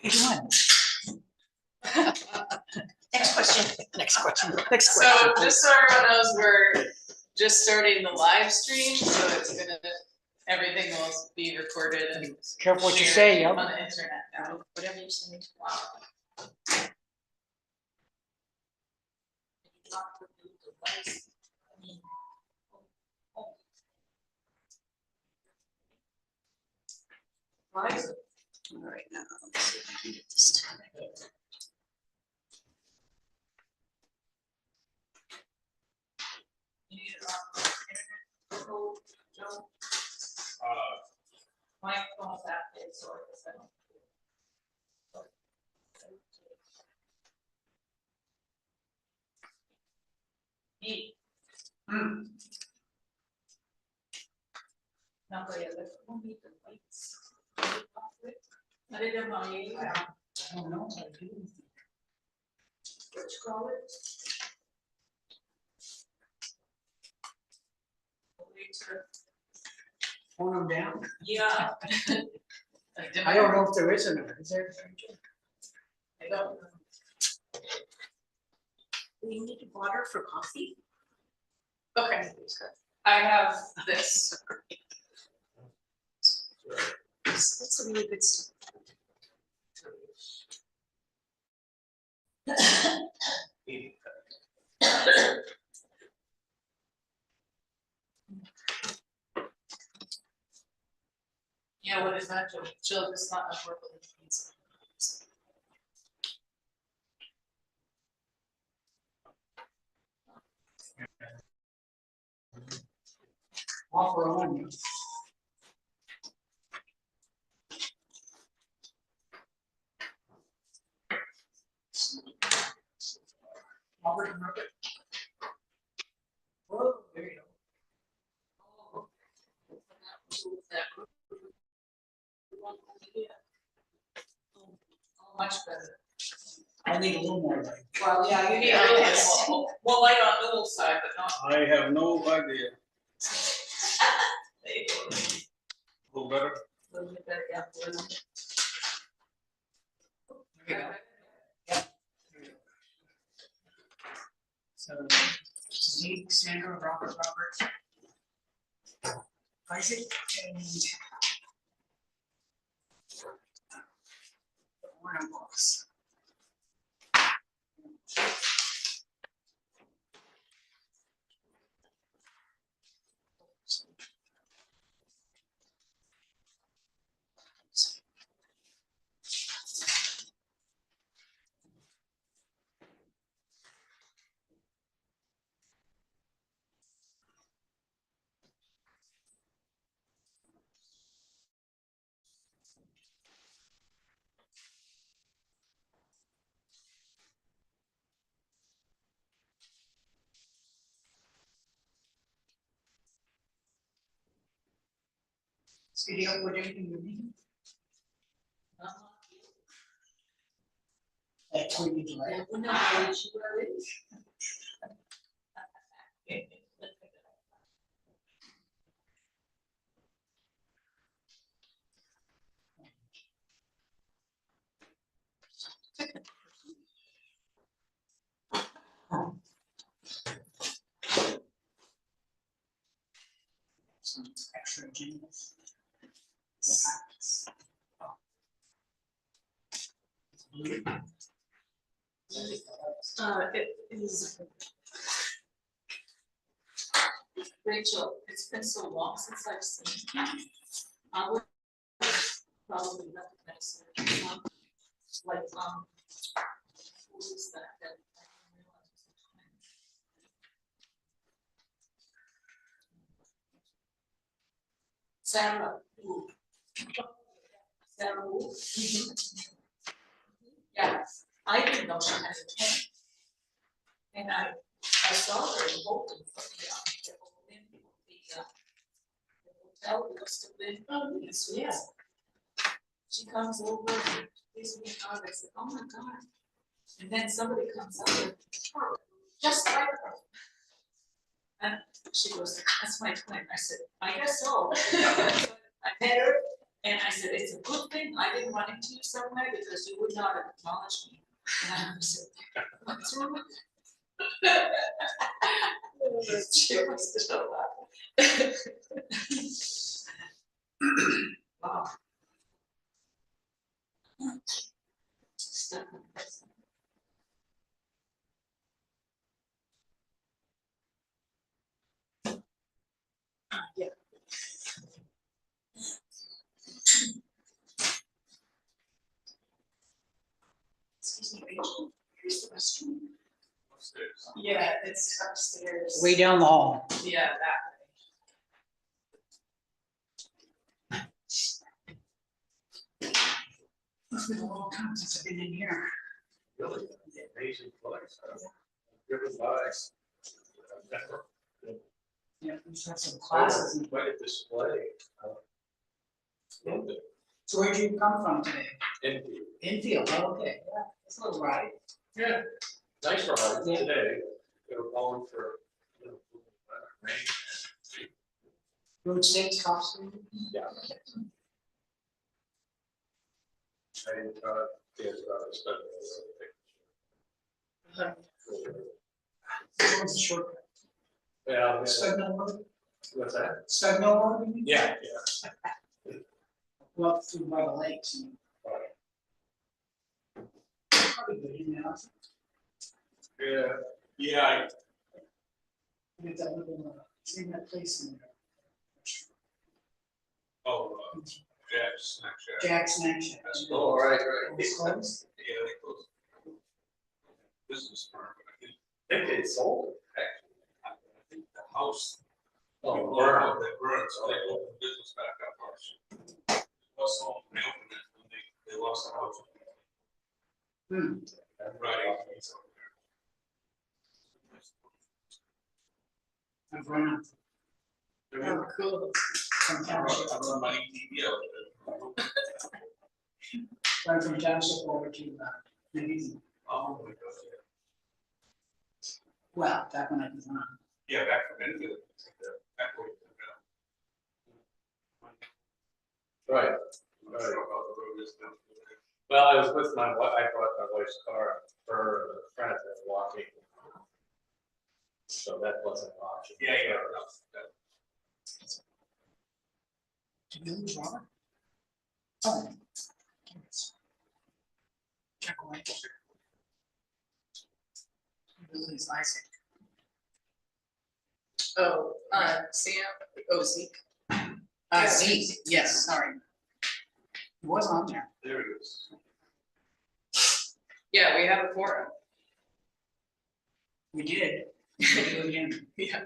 Next question. Next question. So just so everyone knows, we're just starting the live stream, so it's gonna, everything will be recorded and Careful what you shared say, on yeah. the internet now. Whatever you say. All right, now let's see if I can get this to connect. My phone's active, so I guess I don't. Me. Not really, but we'll need the lights. I didn't know you. I don't know. Which color? Phone them down. Yeah. I don't know if there is or not. Is there? I don't know. We need water for coffee? Okay, I have this. That's a really good stuff. Yeah, what is that, Jill? Jill, it's not a purple. Offer on you. Robert. Whoa, there you go. Much better. I need a little more light. Well, yeah, you need a little bit more light on Newell's side, but not. I have no idea. A Go better. little bit better, yeah. There you go. Yep. So, Zeke, Sandra, Robert, Isaac, and Warren Boss. Speeding up with anything you need. That's what you like. Yeah, no, where she is. Some extra jingles. It is. Rachel, it's been so long since I've seen you. I would probably recognize her. Like, who is that? I didn't realize it was her. Sarah. Wu. Sarah Wu. Yeah, I didn't know she had a tent. And I saw her in Bolton for the hotel, it must have been, yes, yes. She comes over and gives me a hug, I said, oh my God. And then somebody comes up with her, just like her. And she goes, that's my twin. I said, I guess so. I met her, And I said, it's a good thing I didn't run into you somewhere because you would not have acknowledged me. And I said, what's wrong? She must have laughed. Wow. Stuck in this. Yeah. Excuse me, Rachel, here's the restroom. Upstairs. Yeah, it's upstairs. Way down the hall. Yeah, that It's been a long time since I've been in here. Really amazing place. Driven by. Yeah, we should have some classes. and- Quite a display. So where'd you come from today? Empty. Enfield, oh, okay, yeah, that's a little ride. Yeah, nice ride Yeah. today. They were going for, you know, rain. Route 6, Thompson. Yeah. And, there's, It's a shortcut. yeah, Stedman Road? what's that? Stedman Road, you mean? Yeah, yeah. Well, through by the lakes. and Probably good, you know. Yeah, Get that little, see that place in there. Jack's Snack Shack. Jack's Snack Shack. Oh, right. It's closed? Yeah, they closed. Business firm, but I think they sold it, actually. I think the house. Oh, Burned. They burned, so they opened the business back up. Was sold, they opened it, and they lost the house. Right. I've run out Oh, cool. from I township, run my ETV out there. run from township over to, maybe, Oh, my God. well, back when I was on. Yeah, back from Enfield. Back way. Right. Well, I was with my wife, I brought my wife's car, her and a friend that was walking. So that wasn't an option. Yeah. Do you lose Robert? Oh. Check away. Lily's Isaac. Oh, Sam, oh, Zeke. Zeke, yes, sorry. He was on there. There it is. Yeah, we have a forum. We did. We'll do it again. Yeah.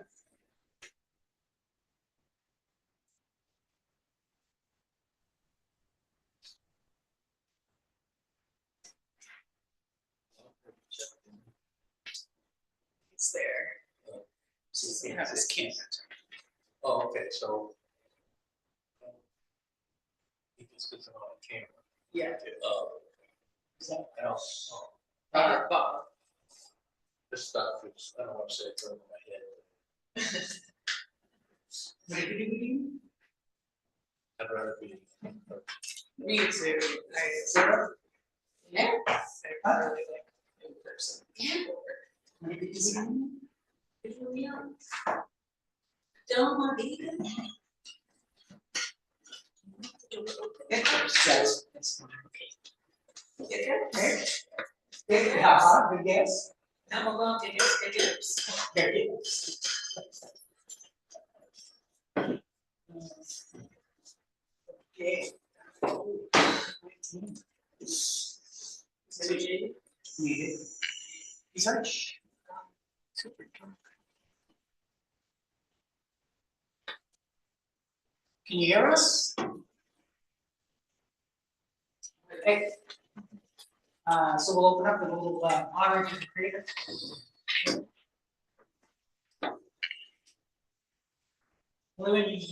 It's there. So we have his camera. Oh, okay, so. He just gets it on camera. Yeah. Is that Else, Bob. this stuff is, I don't want to say it's over my head. what did we do? I'd rather be. Me too. Sarah? Yeah. I really like in person. What did we do? It's really young. Don't want to eat it. That's fine, okay. Okay. Yeah, good guess. I'm along to his. Very good. Okay. Needed. Research. Super drunk. Can you hear us? Okay. So we'll open up the little honor to the creator. Выводить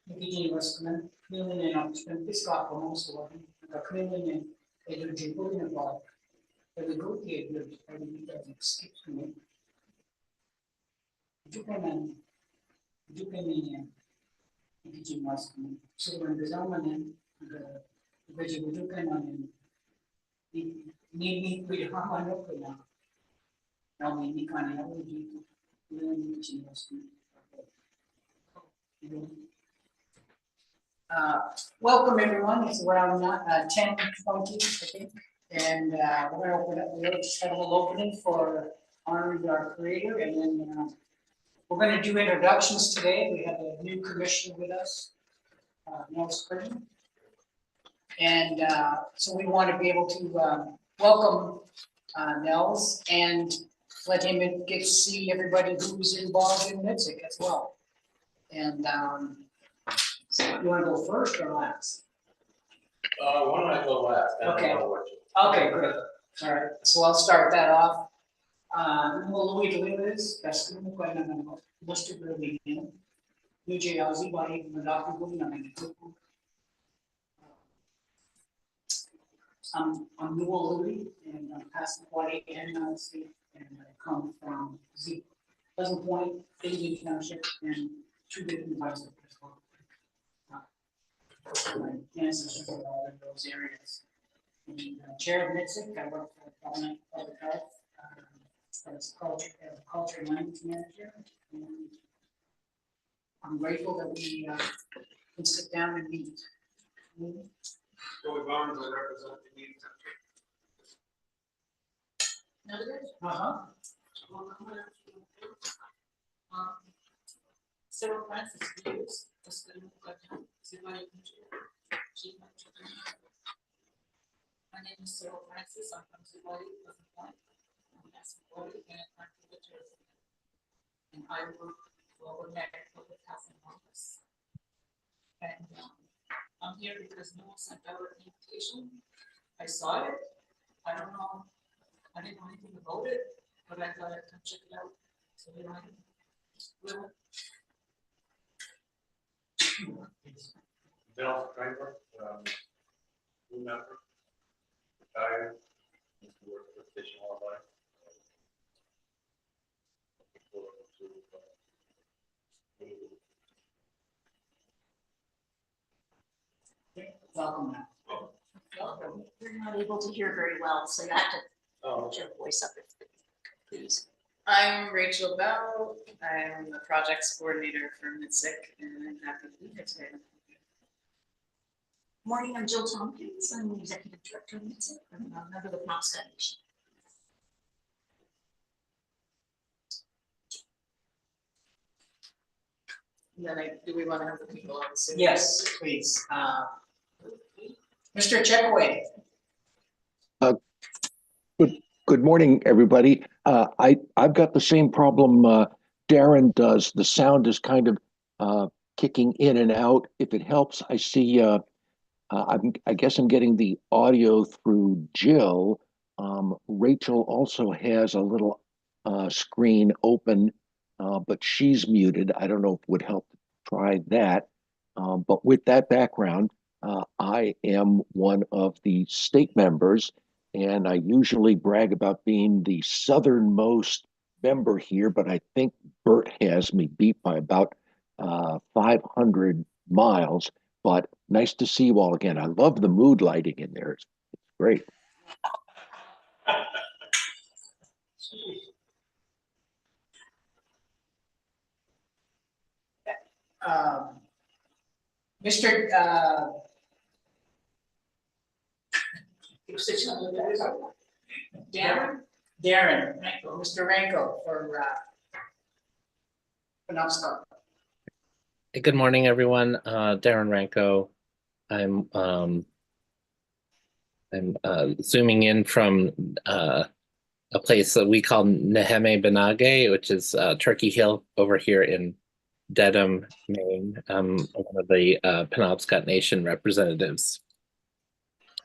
введение воспоминаний на писка по-моему, как люди были на это группе люди, они даже скипнули. Дюкамен, введение воспоминаний. Сегодня безумно Begibutukan ni pinahamanok ko na may kanila dito yung chinos. Welcome everyone. It's around 10:20, I think, and we're gonna open up. We'll just have a little opening for honoring our creator, and then we're gonna do introductions today. We have a new commissioner with us, Neil Spring. And so we want to be able to welcome Nels and let him get to see everybody who's involved in MITSC as well. And so you want to go first or last? Why don't I go last? I don't Okay. know what Okay, great. All right, so I'll start that off. Louis Lewis, that's the one I'm listed really in. New Jersey, body, the doctor, I'm Newell Louis, and I'm Passamaquoddy and State, and I come from Pleasant Point, Indian Township, and two different parts of as well. My ancestors are all in those areas. And, Chair of MITSC, I work for Government Public Health, as culture and language manager. And I'm grateful that we can sit down and meet. Joey Barnes, I represent the Indian Uh-huh. Several Francis views, my name is Cyril Francis, I'm from Zubali, Pleasant Point, I'm Passamaquoddy, and I'm from New Jersey. And I work for American Public Health and Wellness. And I'm here because no one sent out an invitation. I saw it, I don't know, I didn't know anything about it, but I thought I'd come check it out. So here I am. Well, Bill Frankfurt, new member, retired, used to work for Fish and Wildlife. Looking forward to, Welcome now. We're not able to hear very well, so you have to Oh, put your voice up, please. I'm Rachel Bell. I'm the projects coordinator for MITSC, and I'm happy to be here today. Morning, I'm Jill Tompkins. I'm the executive director of MITSC. I'm a member of the Penobscot Nation. And then do we want to have the people on the Zoom? Yes, please. Mr. Checkaway. Good morning, everybody. I've got the same problem Darren does. The sound is kind of kicking in and out. If it helps, I see. I guess I'm getting the audio through Jill. Rachel also has a little screen open, but she's muted. I don't know if it would help to try that. But with that background, I am one of the state members. And I usually brag about being the southernmost member here, but I think Bert has me beat by about 500 miles. But nice to see you all again. I love the mood lighting in there. It's great. Mr. Darren, Mr. Ranko for Penobscot. Hey, good morning, everyone. Darren Ranko. I'm zooming in from a place that we call Neheme Benage, which is Turkey Hill over here in Dedham, Maine. I'm one of the Penobscot Nation representatives.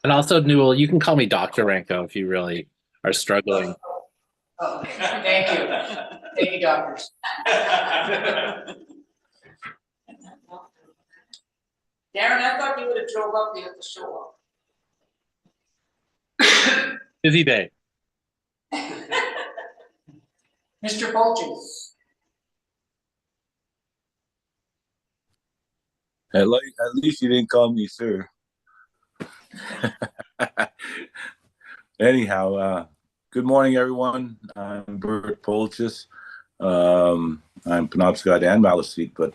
And also, Newell, you can call me Dr. Ranko if you really are struggling. Oh, thank you. Thank you, doctors. Darren, I thought you would have drove up here to show up. Busy day. Mr. Bolges. At least you didn't call me sir. Anyhow, good morning, everyone. I'm Bert Polchis. I'm Penobscot and Maliseet, but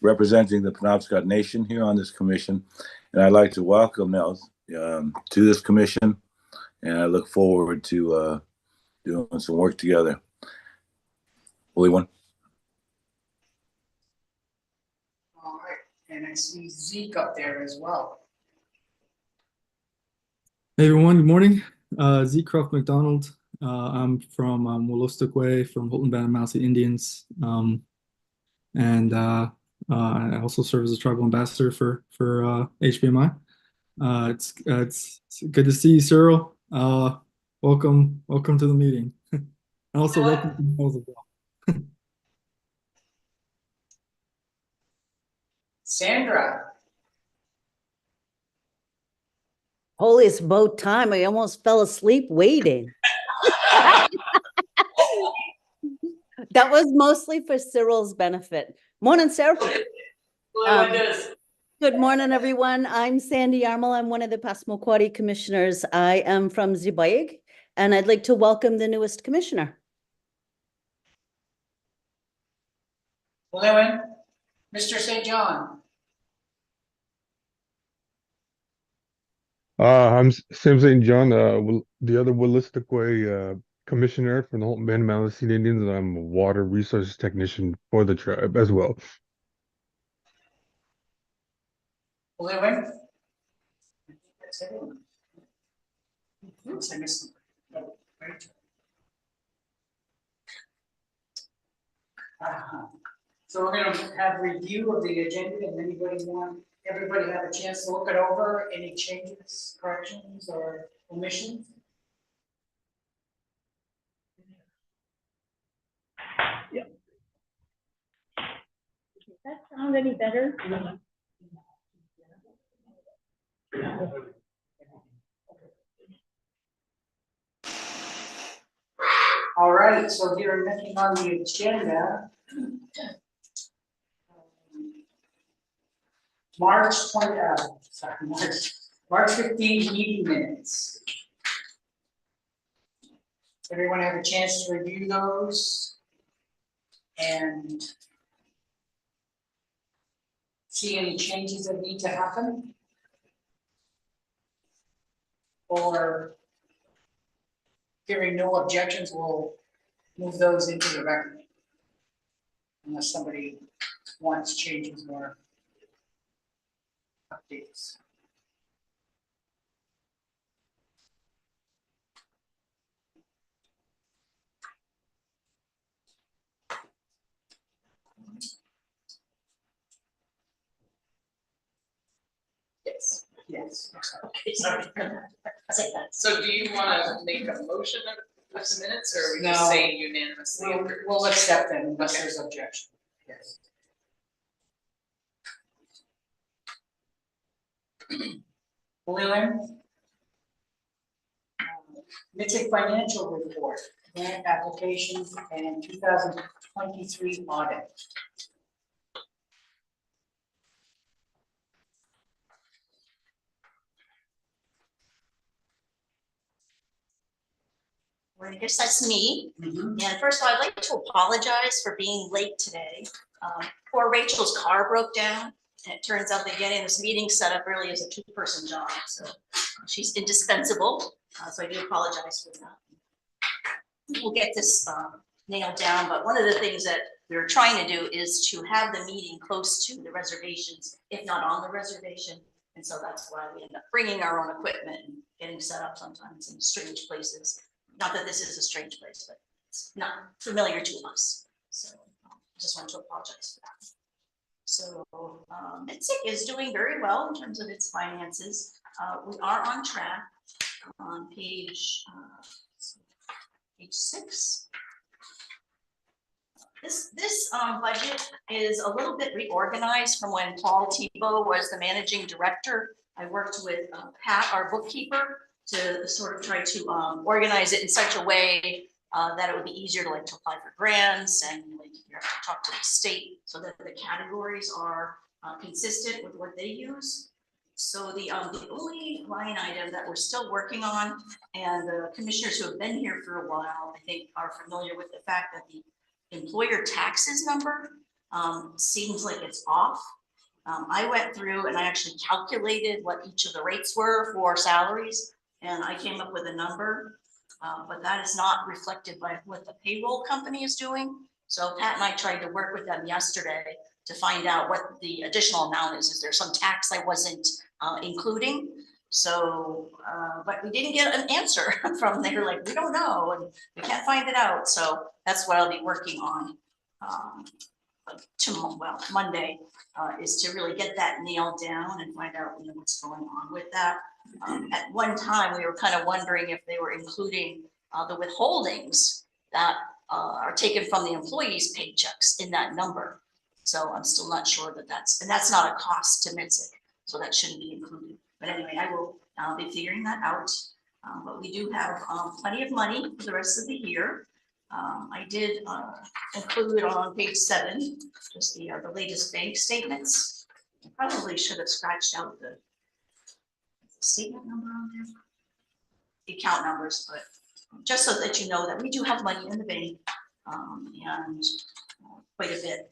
representing the Penobscot Nation here on this commission. And I'd like to welcome Nels to this commission, and I look forward to doing some work together. Holy one. All right, and I see Zeke up there as well. Hey everyone, good morning. Zeke Croft McDonald. I'm from Wolastoqey, from Holton Band and Maliseet Indians, and I also serve as a tribal ambassador for HBMI. It's good to see you, Cyril. Welcome to the meeting, and also welcome to Nels as well. Sandra. Holy, it's about time. I almost fell asleep waiting. That was mostly for Cyril's benefit. Morning, Cyril. Good morning, everyone. I'm Sandy Yarmel. I'm one of the Passamaquoddy commissioners. I am from Zibayig, and I'd like to welcome the newest commissioner. Lewin, Mr. St. John. I'm Sam St. John, the other Wolastoqey commissioner from the Holton Band of Maliseet Indians, and I'm a water resources technician for the tribe as well. Lewin. That's everyone. I missed them. Right. So we're going to have review of the agenda, and everybody have a chance to look it over. Any changes, corrections, or omissions? Does that sound any better? All right, so here nothing on the agenda. March 15 meeting minutes. Everyone have a chance to review those and see any changes that need to happen? Or hearing no objections, we'll move those into the record. Unless somebody wants changes or updates. Yes. Yes. Okay, sorry. So do you want to make a motion of the minutes, or are we just No. saying unanimously? We'll accept them unless there's objection. Yes. Lewin. MITSC financial report, grant applications, and 2023 audit. Well, I guess that's me. Mm-hmm. And first of all, I'd like to apologize for being late today. Poor Rachel's car broke down, and it turns out that getting this meeting set up really is a two-person job. So she's indispensable. So I do apologize for that. We'll get this nailed down, but one of the things that we're trying to do is to have the meeting close to the reservations, if not on the reservation. And so that's why we end up bringing our own equipment and getting set up sometimes in strange places. Not that this is a strange place, but it's not familiar to us. So I just want to apologize for that. So MITSC is doing very well in terms of its finances. We are on track on page 6. This budget is a little bit reorganized from when Paul Tebow was the managing director. I worked with Pat, our bookkeeper, to sort of try to organize it in such a way that it would be easier to apply for grants and you have to talk to the state so that the categories are consistent with what they use. So the only line item that we're still working on, and the commissioners who have been here for a while, I think are familiar with the fact that the employer taxes number seems like it's off. I went through and I actually calculated what each of the rates were for salaries, and I came up with a number, but that is not reflected by what the payroll company is doing. So Pat and I tried to work with them yesterday to find out what the additional amount is. Is there some tax I wasn't including? So, but we didn't get an answer from there. Like, we don't know, and we can't find it out. So that's what I'll be working on tomorrow, well, Monday, is to really get that nailed down and find out, you know, what's going on with that. At one time, we were kind of wondering if they were including the withholdings that are taken from the employees' paychecks in that number. So I'm still not sure that that's not a cost to MITSC, so that shouldn't be included. But anyway, I'll be figuring that out. But we do have plenty of money for the rest of the year. I did include on page 7 just the latest bank statements. I probably should have scratched out the statement number on there, the account numbers, but just so that you know that we do have money in the bank, and quite a bit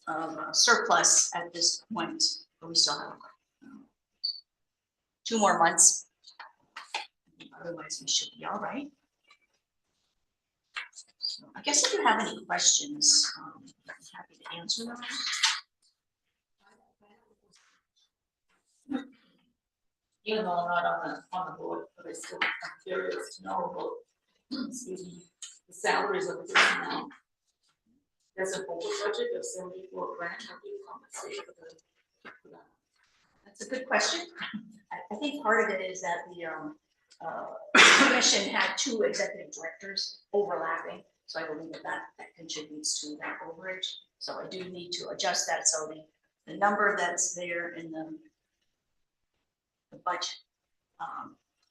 of surplus at this point, but we still have 2 more months. Otherwise, we should be all right. So I guess if you have any questions, I'm happy to answer them. Even though I'm not on the board, but I still, I'm curious to know about, excuse me, the salaries of the personnel. There's an over budget of 74 grand, how do you compensate for that? That's a good question. I think part of it is that the commission had 2 executive directors overlapping. So I believe that contributes to that overage. So I do need to adjust that. So the number that's there in the budget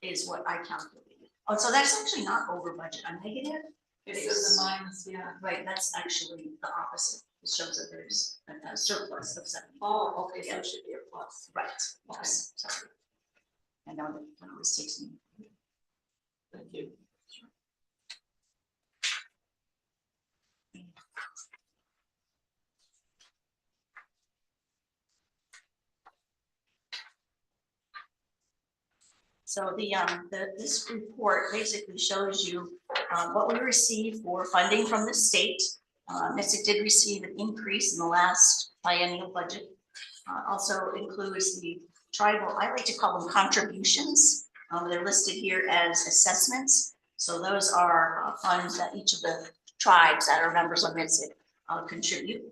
is what I calculated. Oh, so that's actually not over budget. I'm negative. It says a minus, yeah. Right, that's actually the opposite. It shows that there's a surplus of 7. Oh, okay, so it should be a plus. Right, yes, sorry. I know that always takes me. Thank you. So this report basically shows you what we received for funding from the state. MITSC did receive an increase in the last biennial budget. Also includes the tribal, I like to call them contributions. They're listed here as assessments. So those are funds that each of the tribes that are members of MITSC contribute.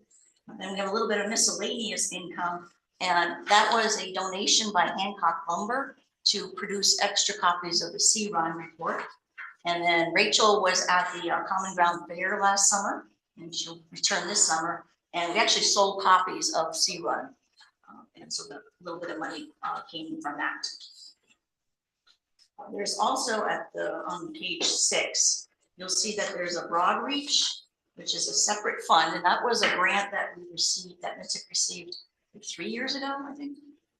And then we have a little bit of miscellaneous income, and that was a donation by Hancock Lumber to produce extra copies of the C-Run report. And then Rachel was at the Common Ground Fair last summer, and she'll return this summer. And we actually sold copies of C-Run. And so a little bit of money came from that. There's also on page 6, you'll see that there's a Broad Reach, which is a separate fund. And that was a grant that we received, that MITSC received 3 years ago, I think.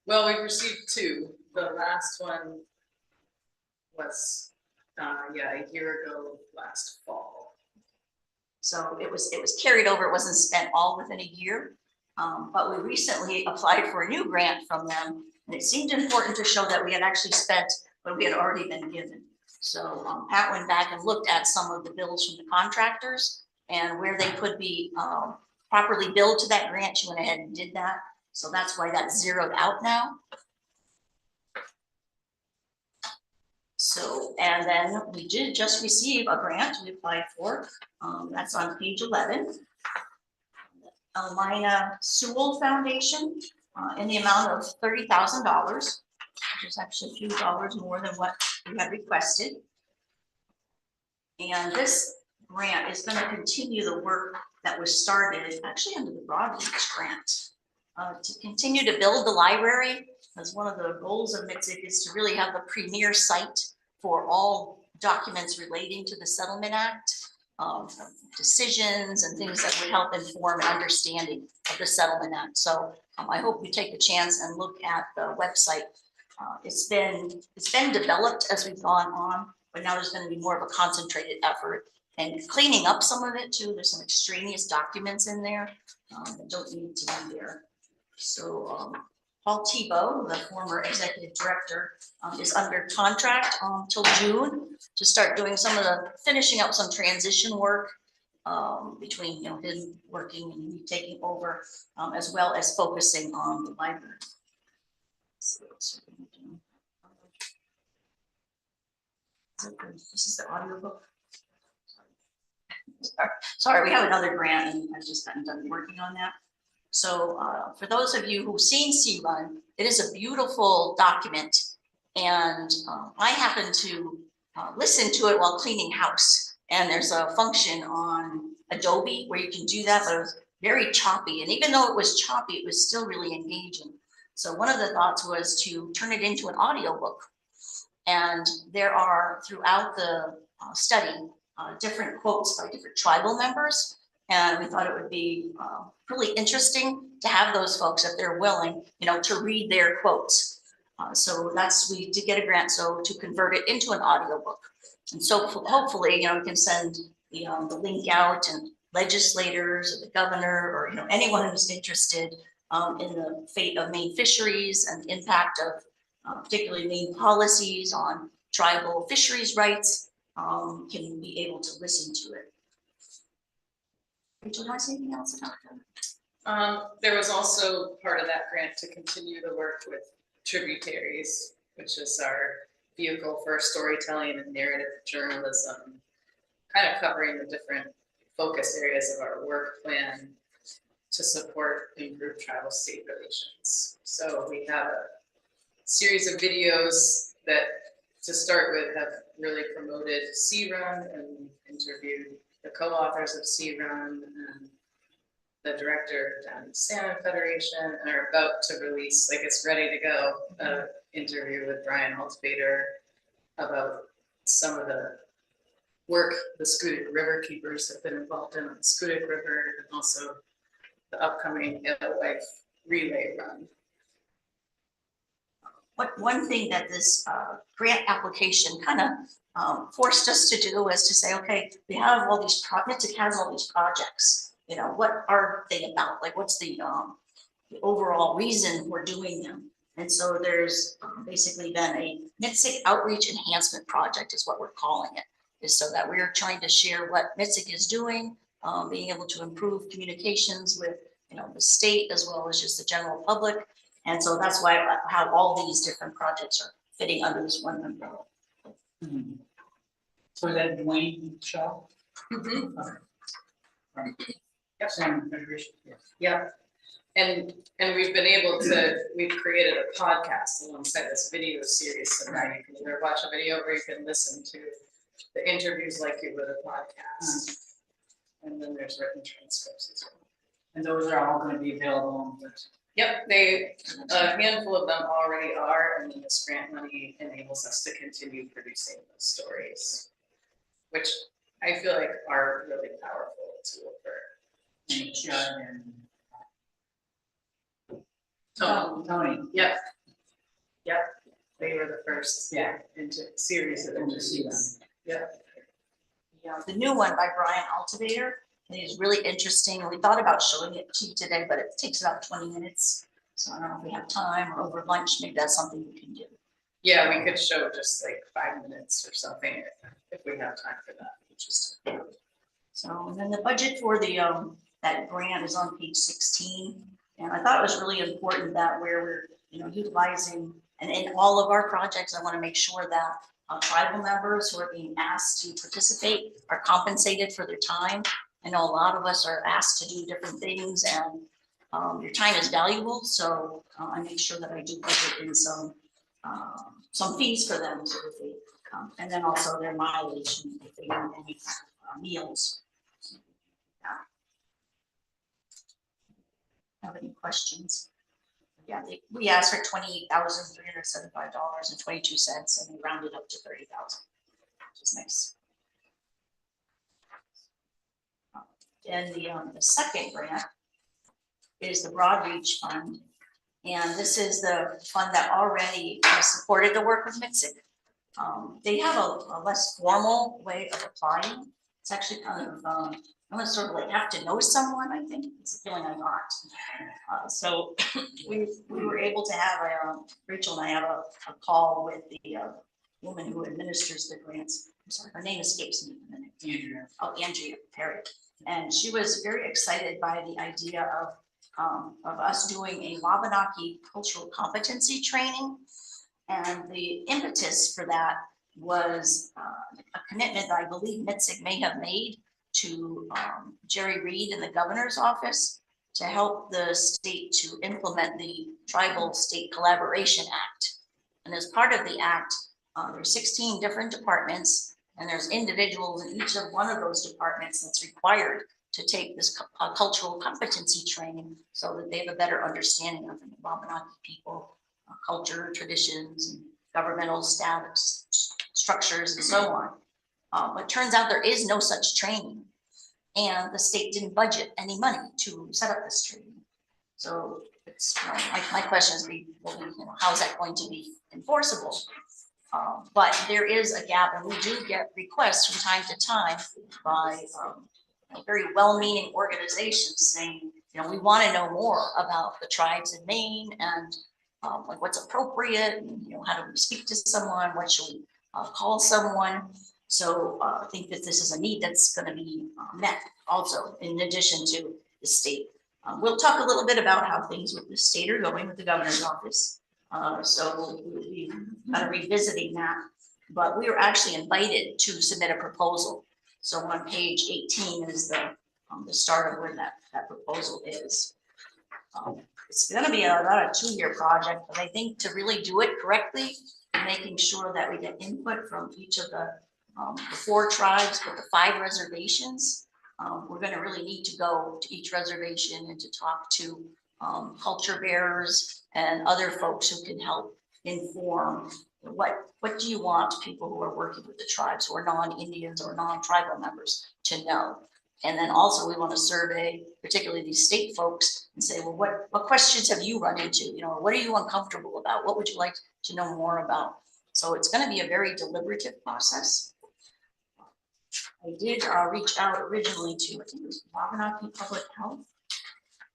Well, we've received 2. The last one was, a year ago, last fall. So it was carried over. It wasn't spent all within a year. But we recently applied for a new grant from them, and it seemed important to show that we had actually spent what we had already been given. So Pat went back and looked at some of the bills from the contractors and where they could be properly billed to that grant. She went ahead and did that. So that's why that's zeroed out now. So, and then we did just receive a grant we applied for. That's on page 11. Alina Sewell Foundation in the amount of $30,000, which is actually a few dollars more than what we had requested. And this grant is going to continue the work that was started actually under the Broadreach grant to continue to build the library. As one of the goals of MITSC is to really have the premier site for all documents relating to the Settlement Act. decisions and things that would help inform understanding of the settlement act. So I hope you take the chance and look at the website. It's been developed as we've gone on, but now there's going to be more of a concentrated effort and cleaning up some of it too. There's some extraneous documents in there that don't need to be there. So Paul Tebow, the former executive director, is under contract till June to start doing finishing up some transition work between him working and me taking over, as well as focusing on the library. So that's what we're doing. This is the audiobook. Sorry, we have another grant and I've just gotten done working on that. So for those of you who've seen C-Run, it is a beautiful document. And I happen to listen to it while cleaning house. And there's a function on Adobe where you can do that, but it was very choppy. And even though it was choppy, it was still really engaging. So one of the thoughts was to turn it into an audiobook. And there are throughout the study, different quotes by different tribal members. And we thought it would be really interesting to have those folks, if they're willing, to read their quotes. So we did get a grant to convert it into an audiobook. And so hopefully, we can send the link out, and legislators or the governor or anyone who's interested in the fate of Maine fisheries and the impact of particularly Maine policies on tribal fisheries rights can be able to listen to it. Rachel, do I say anything else about that? There was also part of that grant to continue the work with Tributaries, which is our vehicle for storytelling and narrative journalism, kind of covering the different focus areas of our work plan to support improved tribal state relations. So we have a series of videos that, to start with, have really promoted C-Run and interviewed the co-authors of C-Run and the director down at the Salmon Federation, and are about to release, it's ready to go, an interview with Brian Altivator about some of the work the Scoodic River keepers have been involved in on the Scoodic River, and also the upcoming Alewife relay run. One thing that this grant application kind of forced us to do was to say, okay, we have all these MITSC has all these projects. What are they about? What's the overall reason we're doing them? And so there's basically been a MITSC outreach enhancement project is what we're calling it, is so that we're trying to share what MITSC is doing, being able to improve communications with the state as well as just the general public. And so that's how all these different projects are fitting under this one umbrella. Mm-hmm. So is that Dwayne Shaw? Mm-hmm. Yep. Salmon Federation. Yes. Yep. And we've created a podcast alongside this video series. So now you can either watch a video or you can listen to the interviews like you would a podcast. And then there's written transcripts as well. And those are all going to be available on the website. Yep, a handful of them already are, and then this grant money enables us to continue producing those stories, which I feel like are really powerful tool for change. Tony. Yep. They were the first into series of interviews. Yep. Yeah, the new one by Brian Altivator. It is really interesting, and we thought about showing it to you today, but it takes about 20 minutes. So I don't know if we have time or over lunch, maybe that's something we can do. Yeah, we could show just 5 minutes or something if we have time for that. Interesting. So and then the budget for the that grant is on page 16, and I thought it was really important that where we're utilizing, and in all of our projects, I want to make sure that tribal members who are being asked to participate are compensated for their time. I know a lot of us are asked to do different things, and your time is valuable. So I make sure that I do budget in some fees for them, so that they come, and then also their mileage and if they need any meals. Have any questions? Yeah, we asked for $28,375.22, and we rounded up to $30,000, which is nice. And the second grant is the Broad Reach Fund. And this is the fund that already has supported the work of MITSC. They have a less formal way of applying. It's actually kind of, I'm gonna sort of like have to know someone, I think. It's a feeling I got. So we were able to have Rachel and I have a call with the woman who administers the grants. I'm sorry, her name escapes me in a minute. Andrea. Oh, Andrea Perry. And she was very excited by the idea of us doing a Wabanaki cultural competency training. And the impetus for that was a commitment that I believe MITSC may have made to Jerry Reed in the governor's office to help the state to implement the Tribal State Collaboration Act. And as part of the act, there's 16 different departments, and there's individuals in each of one of those departments that's required to take this cultural competency training so that they have a better understanding of the Wabanaki people, culture, traditions, and governmental status, structures, and so on. But it turns out there is no such training, and the state didn't budget any money to set up this training. So it's, my question is, how is that going to be enforceable? But there is a gap, and we do get requests from time to time by very well-meaning organizations saying, we want to know more about the tribes in Maine and like what's appropriate, and, how do we speak to someone, what should we call someone. So I think that this is a need that's going to be met also in addition to the state. We'll talk a little bit about how things with the state are going with the governor's office. So we're kind of revisiting that, but we were actually invited to submit a proposal. So on page 18 is the start of where that proposal is. It's going to be about a 2-year project, but I think to really do it correctly, making sure that we get input from each of the 4 tribes, but the 5 reservations, we're going to really need to go to each reservation and to talk to culture bearers and other folks who can help inform what do you want people who are working with the tribes, who are non-Indians or non-tribal members, to know. And then also we want to survey, particularly these state folks, and say, well, what questions have you run into? What are you uncomfortable about? What would you like to know more about? So it's going to be a very deliberative process. I did reach out originally to, I think it was Wabanaki Public Health,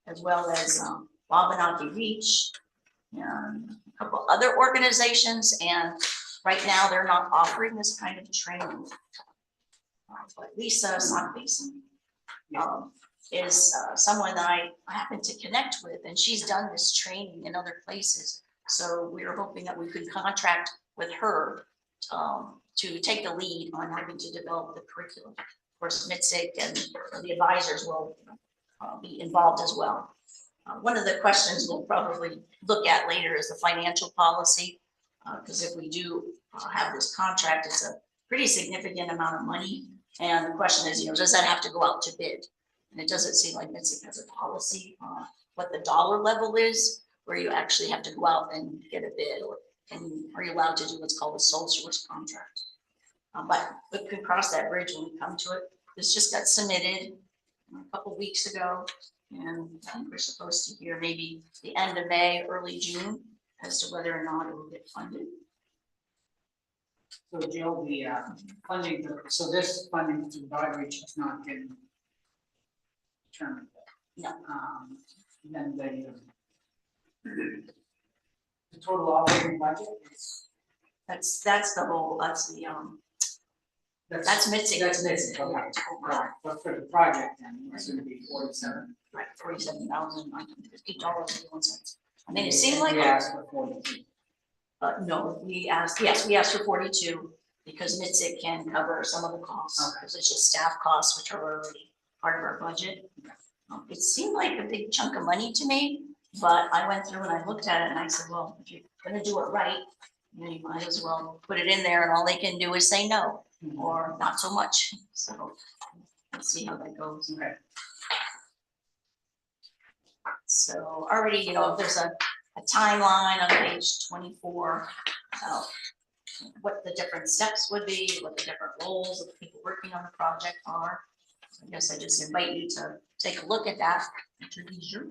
as well as Wabanaki Reach, and a couple other organizations, and right now they're not offering this kind of training. But Lisa Sockbasin is someone that I happen to connect with, and she's done this training in other places. So we are hoping that we could contract with her to take the lead on having to develop the curriculum. Of course, MITSC and the advisors will be involved as well. One of the questions we'll probably look at later is the financial policy, because if we do have this contract, it's a pretty significant amount of money. And the question is, does that have to go out to bid? And it doesn't seem like MITSC has a policy on what the dollar level is, where you actually have to go out and get a bid, and are you allowed to do what's called a sole source contract? But we can cross that bridge when we come to it. This just got submitted a couple weeks ago, and I think we're supposed to hear maybe the end of May, early June, as to whether or not it will get funded. So Jill, the funding, so this funding through Broad Reach has not been determined yet. No. Then the total operating budget is. That's the whole, that's MITSC. That's MITSC, okay. Right. But for the project, then it's going to be 47. Right, $47,950.51. I mean, it seemed like. We asked for 42. No, we asked for 42 because MITSC can cover some of the costs, because it's just staff costs, which are already part of our budget. It seemed like a big chunk of money to me, but I went through and I looked at it and I said, well, if you're going to do it right, you might as well put it in there, and all they can do is say no, or not so much. So let's see how that goes. Okay. So already, if there's a timeline on page 24, what the different steps would be, what the different roles of the people working on the project are. I guess I just invite you to take a look at that at your leisure.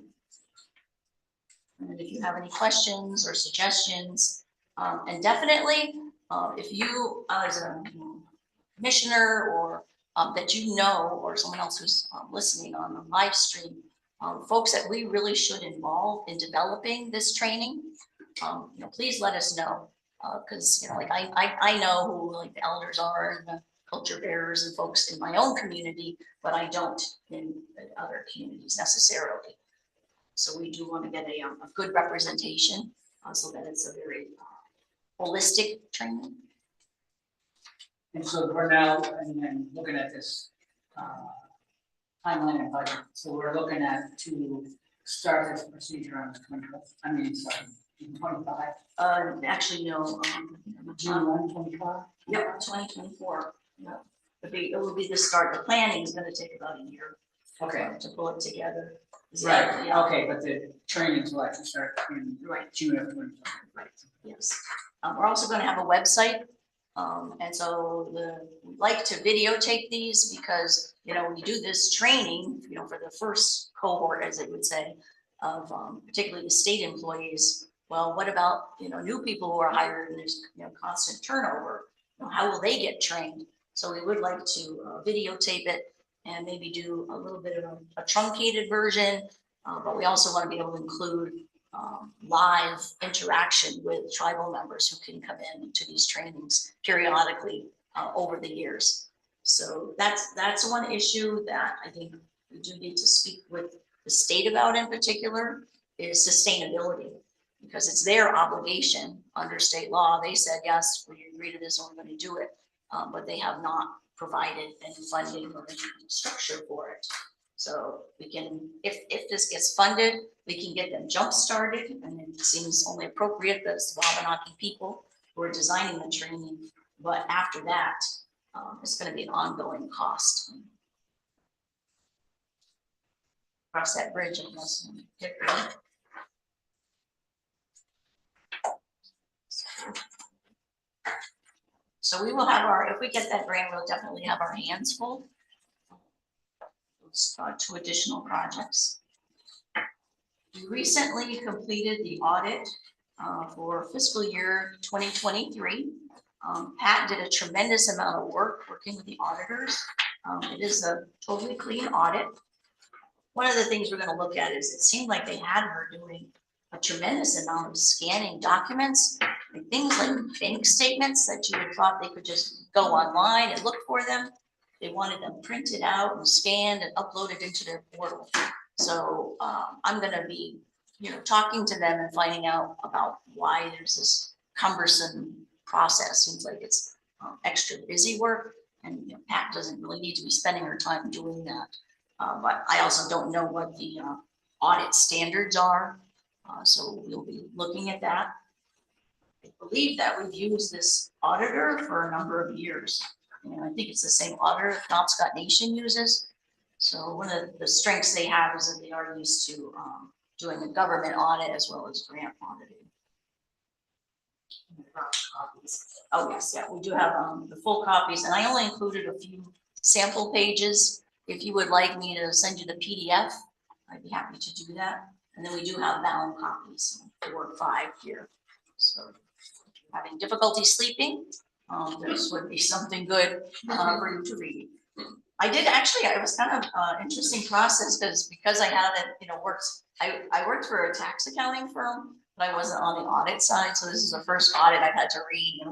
And if you have any questions or suggestions, and definitely, if you as a commissioner or that you know, or someone else who's listening on the live stream, folks that we really should involve in developing this training, please let us know. Because like I know who like the elders are and the culture bearers and folks in my own community, but I don't in other communities necessarily. So we do want to get a good representation so that it's a very holistic training. And so we're now, and looking at this timeline and budget, so we're looking at to start this procedure on the 25. Actually, no. June 1, 25? Yep, 2024. Yeah. It will be the start. The planning is going to take about a year. Okay. To pull it together. Right, Yeah. okay, but the trainings will actually start in June of 25. Right, yes. We're also going to have a website. And so we like to videotape these because, when you do this training, for the first cohort, as they would say, of particularly the state employees, well, what about, new people who are hired and there's, constant turnover? How will they get trained? So we would like to videotape it and maybe do a little bit of a truncated version, but we also want to be able to include live interaction with tribal members who can come in to these trainings periodically over the years. So that's one issue that I think we do need to speak with the state about in particular is sustainability, because it's their obligation under state law. They said, yes, we agree to this and we're going to do it, but they have not provided any funding or any structure for it. So we can, if this gets funded, we can get them jump started, and it seems only appropriate that it's the Wabanaki people who are designing the training. But after that, it's going to be an ongoing cost. Cross that bridge, I guess. So we will have if we get that grant, we'll definitely have our hands full. Two additional projects. We recently completed the audit for fiscal year 2023. Pat did a tremendous amount of work working with the auditors. It is a totally clean audit. One of the things we're going to look at is it seemed like they had her doing a tremendous amount of scanning documents, and things like bank statements that you would thought they could just go online and look for them. They wanted them printed out and scanned and uploaded into their portal. So I'm going to be, talking to them and finding out about why there's this cumbersome process. Seems like it's extra busy work, and Pat doesn't really need to be spending her time doing that. But I also don't know what the audit standards are, so we'll be looking at that. I believe that we've used this auditor for a number of years. And I think it's the same auditor Penobscot Nation uses. So one of the strengths they have is that they are used to doing a government audit as well as grant auditing. Oh yes, yeah, we do have the full copies, and I only included a few sample pages. If you would like me to send you the PDF, I'd be happy to do that. And then we do have bound copies, 4 or 5 here. So if you're having difficulty sleeping, this would be something good for you to read. I did actually, it was kind of interesting process because I had it, I worked for a tax accounting firm, but I wasn't on the audit side. So this is the first audit I've had to read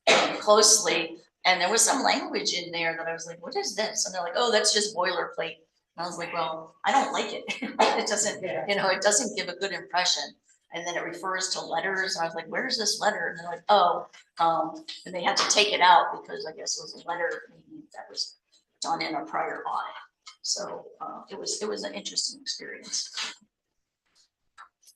really closely. And there was some language in there that I was like, what is this? And they're like, oh, that's just boilerplate. And I was like, well, I don't like it. It doesn't, it doesn't give a good impression. And then it refers to letters. And I was like, where's this letter? And they're like, oh, and they had to take it out because I guess it was a letter that was done in a prior audit. So it was an interesting experience.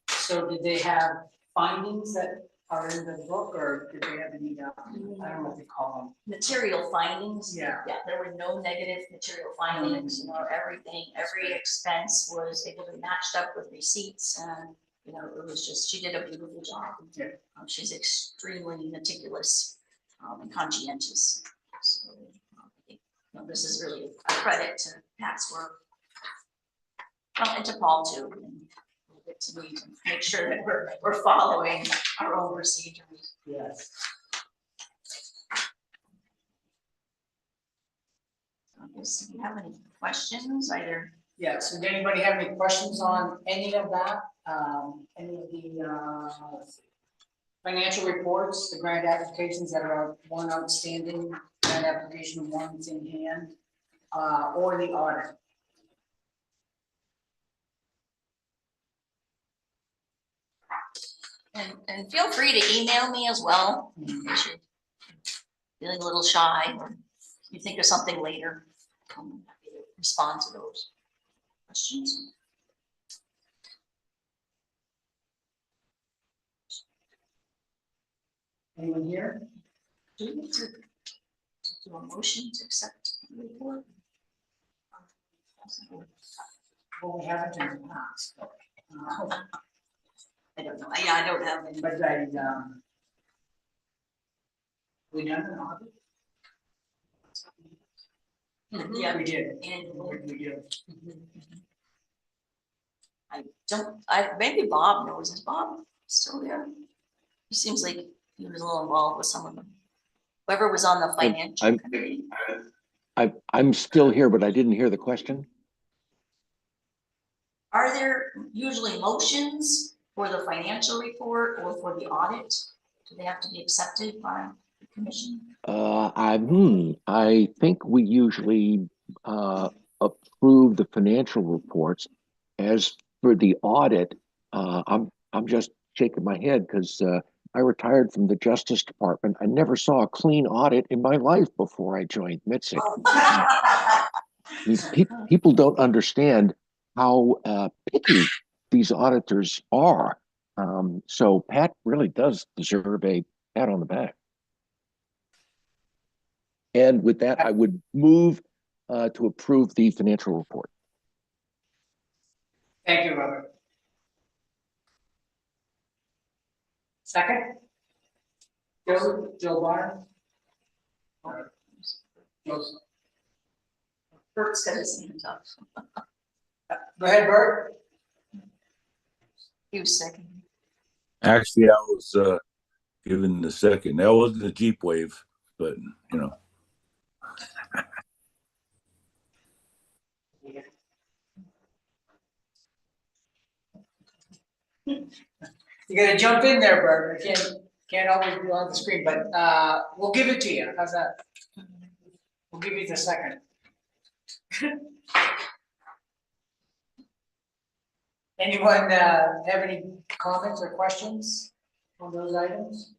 So did they have findings that are in the book, or did they have any, I don't know what they call Material findings. Yeah. Yeah, there were no negative material findings. Everything, every expense was able to be matched up with receipts, and it was just, she did a beautiful job. Yeah. She's extremely meticulous and conscientious. So I think this is really a credit to Pat's work. Well, and to Paul too. And we'll get to me to make sure that we're following our own procedures. Yes. Do you have any questions either? Yes, does anybody have any questions on any of that? Any of the financial reports, the grant applications that are one outstanding, grant application one's in hand, or the audit? And feel free to email me as well. If you're feeling a little shy or you think of something later, I'm happy to respond to those questions. Anyone here? Do we need to do a motion to accept the report? Well, we haven't in the past. I don't know. Yeah, I don't have any. But we done an audit? Yeah, We did. and We did. maybe Bob knows. Is Bob still there? He seems like he was a little involved with some of them. Whoever was on the financial committee. I'm still here, but I didn't hear the question. Are there usually motions for the financial report or for the audit? Do they have to be accepted by the commission? I think we usually approve the financial reports. As for the audit, I'm just shaking my head because I retired from the Justice Department. I never saw a clean audit in my life before I joined MITSC. I mean, people don't understand how picky these auditors are. So Pat really does deserve a pat on the back. And with that, I would move to approve the financial report. Thank you, Robert. Second? Joe Barnes? Joseph. Bert's got his hand up. Go ahead, Bert. He was second. Actually, I was given the second. That wasn't a Jeep Wave, but you know. You gotta jump in there, Bert. You can't always be on the screen, but we'll give it to you. How's that? We'll give you the second. Anyone have any comments or questions on those items?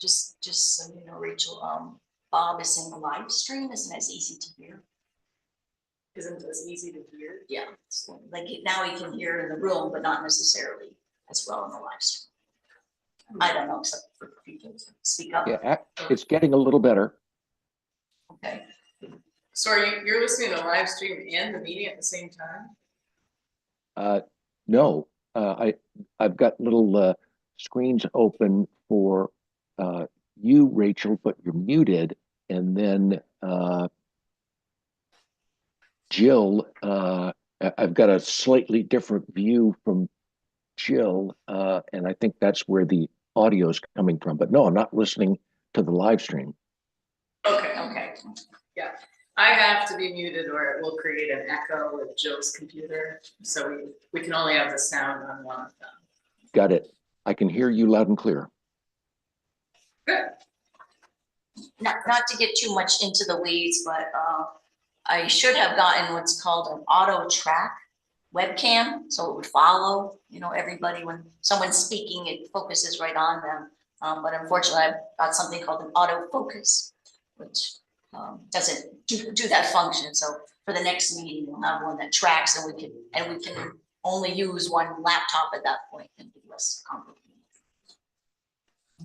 Just so you know, Rachel, Bob is in the live stream, isn't as easy to hear. Isn't as easy to hear. Yeah, so like now he can hear in the room, but not necessarily as well in the live stream. I don't know, except for people to speak up. Yeah, it's getting a little better. Okay. So you're listening to live stream and the meeting at the same time? No, I've got little screens open for you, Rachel, but you're muted, and then Jill. I've got a slightly different view from Jill, and I think that's where the audio is coming from. But no, I'm not listening to the live stream. Okay. Yeah, I have to be muted or it will create an echo with Jill's computer. So we can only have the sound on one of them. Got it. I can hear you loud and clear. Good. Not to get too much into the weeds, but I should have gotten what's called an auto track webcam, so it would follow, everybody when someone's speaking, it focuses right on them. But unfortunately, I've got something called an auto focus, which doesn't do that function. So for the next meeting, we'll have one that tracks, and we can only use one laptop at that point and be less complicated.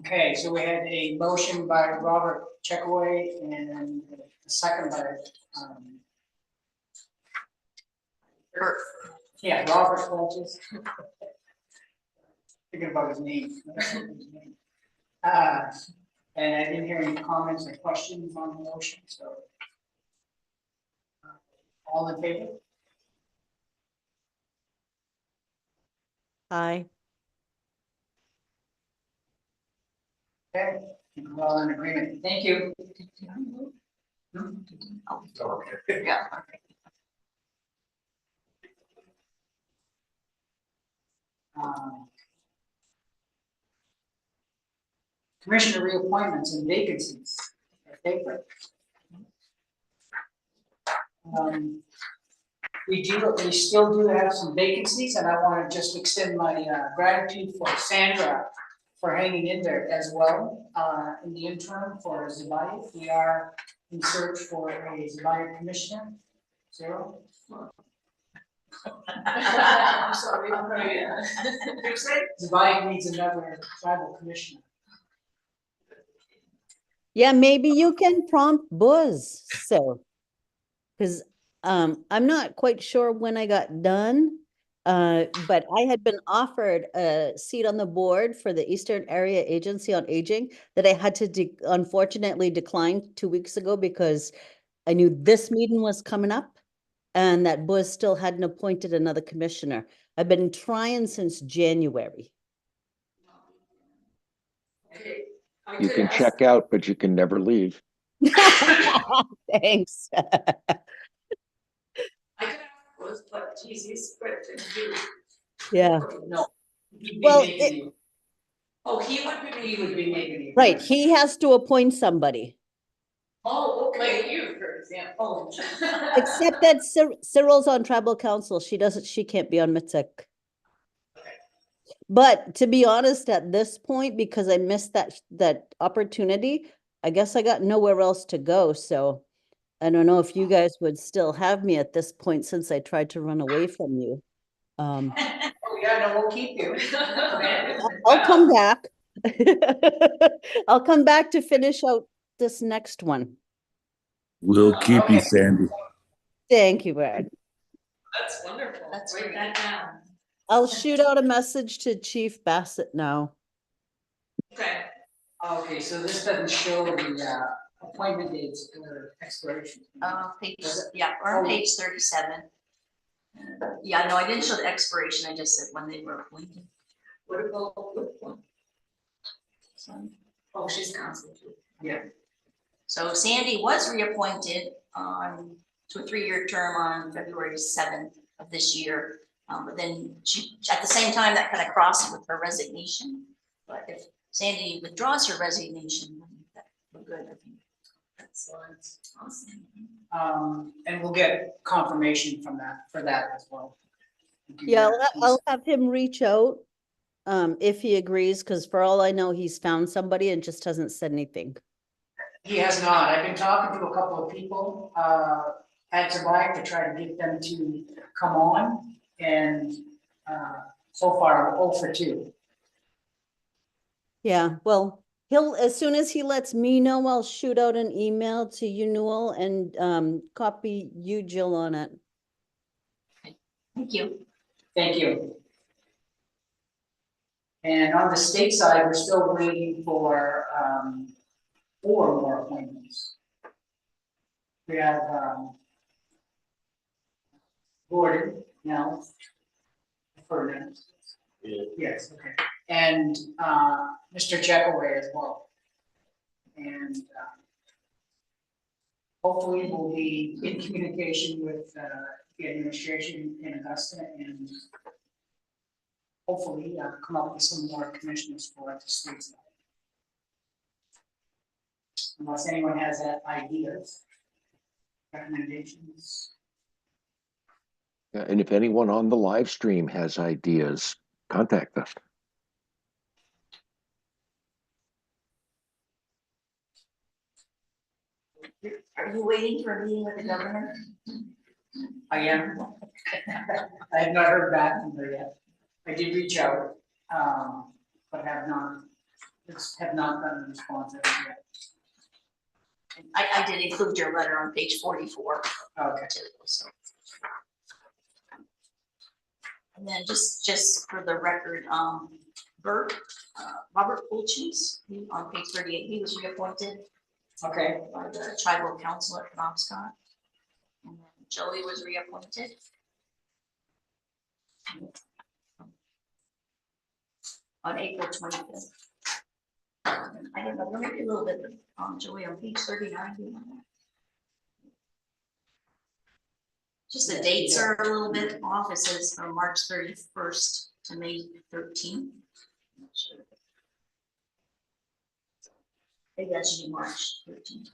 Okay, so we had a motion by Robert Checkaway and a second by Robert Fulches. Thinking about his name. And I didn't hear any comments or questions on the motion, so. All in favor? Aye. Okay, we're all in agreement. Thank you. Yeah. Um, Commissioner reappointments and vacancies. My favorite. We still do have some vacancies, and I want to just extend my gratitude for Sandra for hanging in there as well, in the interim for Zibai. We are in search for a Zibai commissioner. Zero? I'm sorry. Zibai needs another tribal commissioner. Yeah, maybe you can prompt Buzz, so. Because I'm not quite sure when I got done, but I had been offered a seat on the board for the Eastern Area Agency on Aging that I had to unfortunately decline 2 weeks ago because I knew this meeting was coming up and that Buzz still hadn't appointed another commissioner. I've been trying since January. Okay. I You could can ask- check out, but you can never leave. Thanks. I could ask Buzz, but geez, he's spread to do. Yeah, No. He'd be Well, making you- Oh, he would be. He would be making you. right. He has to appoint somebody. Oh, okay. Like you, for example. Oh. Except that Cyril's on tribal council. She can't be on MITSC. But to be honest, at this point, because I missed that opportunity, I guess I got nowhere else to go. So I don't know if you guys would still have me at this point since I tried to run away from you. Oh, yeah, no, we'll keep you. I'll come back. I'll come back to finish out this next one. We'll keep you, Sandy. Thank you, Brad. That's wonderful. That's Write great. that down. I'll shoot out a message to Chief Bassett now. Okay. Okay, so this doesn't show the appointment dates or expiration. Page, yeah, we're on page 37. Yeah, no, I didn't show the expiration, I just said when they were appointed. What about with one? So- Oh, she's council too. Yeah. So Sandy was reappointed to a 3-year term on February 7th of this year. But then she, at the same time, that kind of crossed with her resignation. But if Sandy withdraws her resignation, then we're good, I think. Excellent. Awesome. And we'll get confirmation from for that as well. Yeah, I'll have him reach out if he agrees, because for all I know, he's found somebody and just hasn't said anything. He has not. I've been talking to a couple of people at Zabak to try to get them to come on, and so far, I'm 0 for 2. Yeah, well, as soon as he lets me know, I'll shoot out an email to you, Newell, and copy you, Jill, on it. Thank you. Thank you. And on the state side, we're still waiting for 4 more appointments. We have Gordon now. Ferdinand. Yes, okay. And Mr. Checkaway as well. And hopefully we'll be in communication with the administration in Augusta and hopefully come up with some more commissioners for the state side. Unless anyone has ideas, recommendations. And if anyone on the live stream has ideas, contact us. Are you waiting for a meeting with the governor? I am. I have not heard back from her yet. I did reach out, but have not gotten a response as of yet. I did include your letter on page 44. Okay. Too, so. And then just for the record, Robert Pulchis, on page 38, he was reappointed Okay, by the tribal council at Penobscot. And then Joey was reappointed. On April 25th. I don't know, there may be a little bit on Joey on page 39. Just the dates are a little bit off. It says from March 31st to May 13th. Not sure. Maybe that should be March 13th.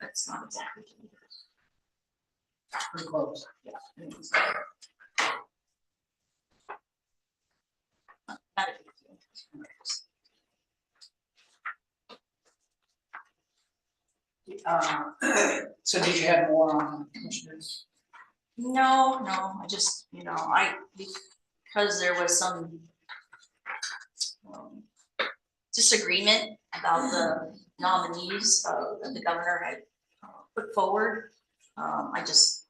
That's not exactly. pretty close. Yeah. Not a big deal. So did you have more on commissioners? No, I just, because there was some disagreement about the nominees that the governor had put forward. I just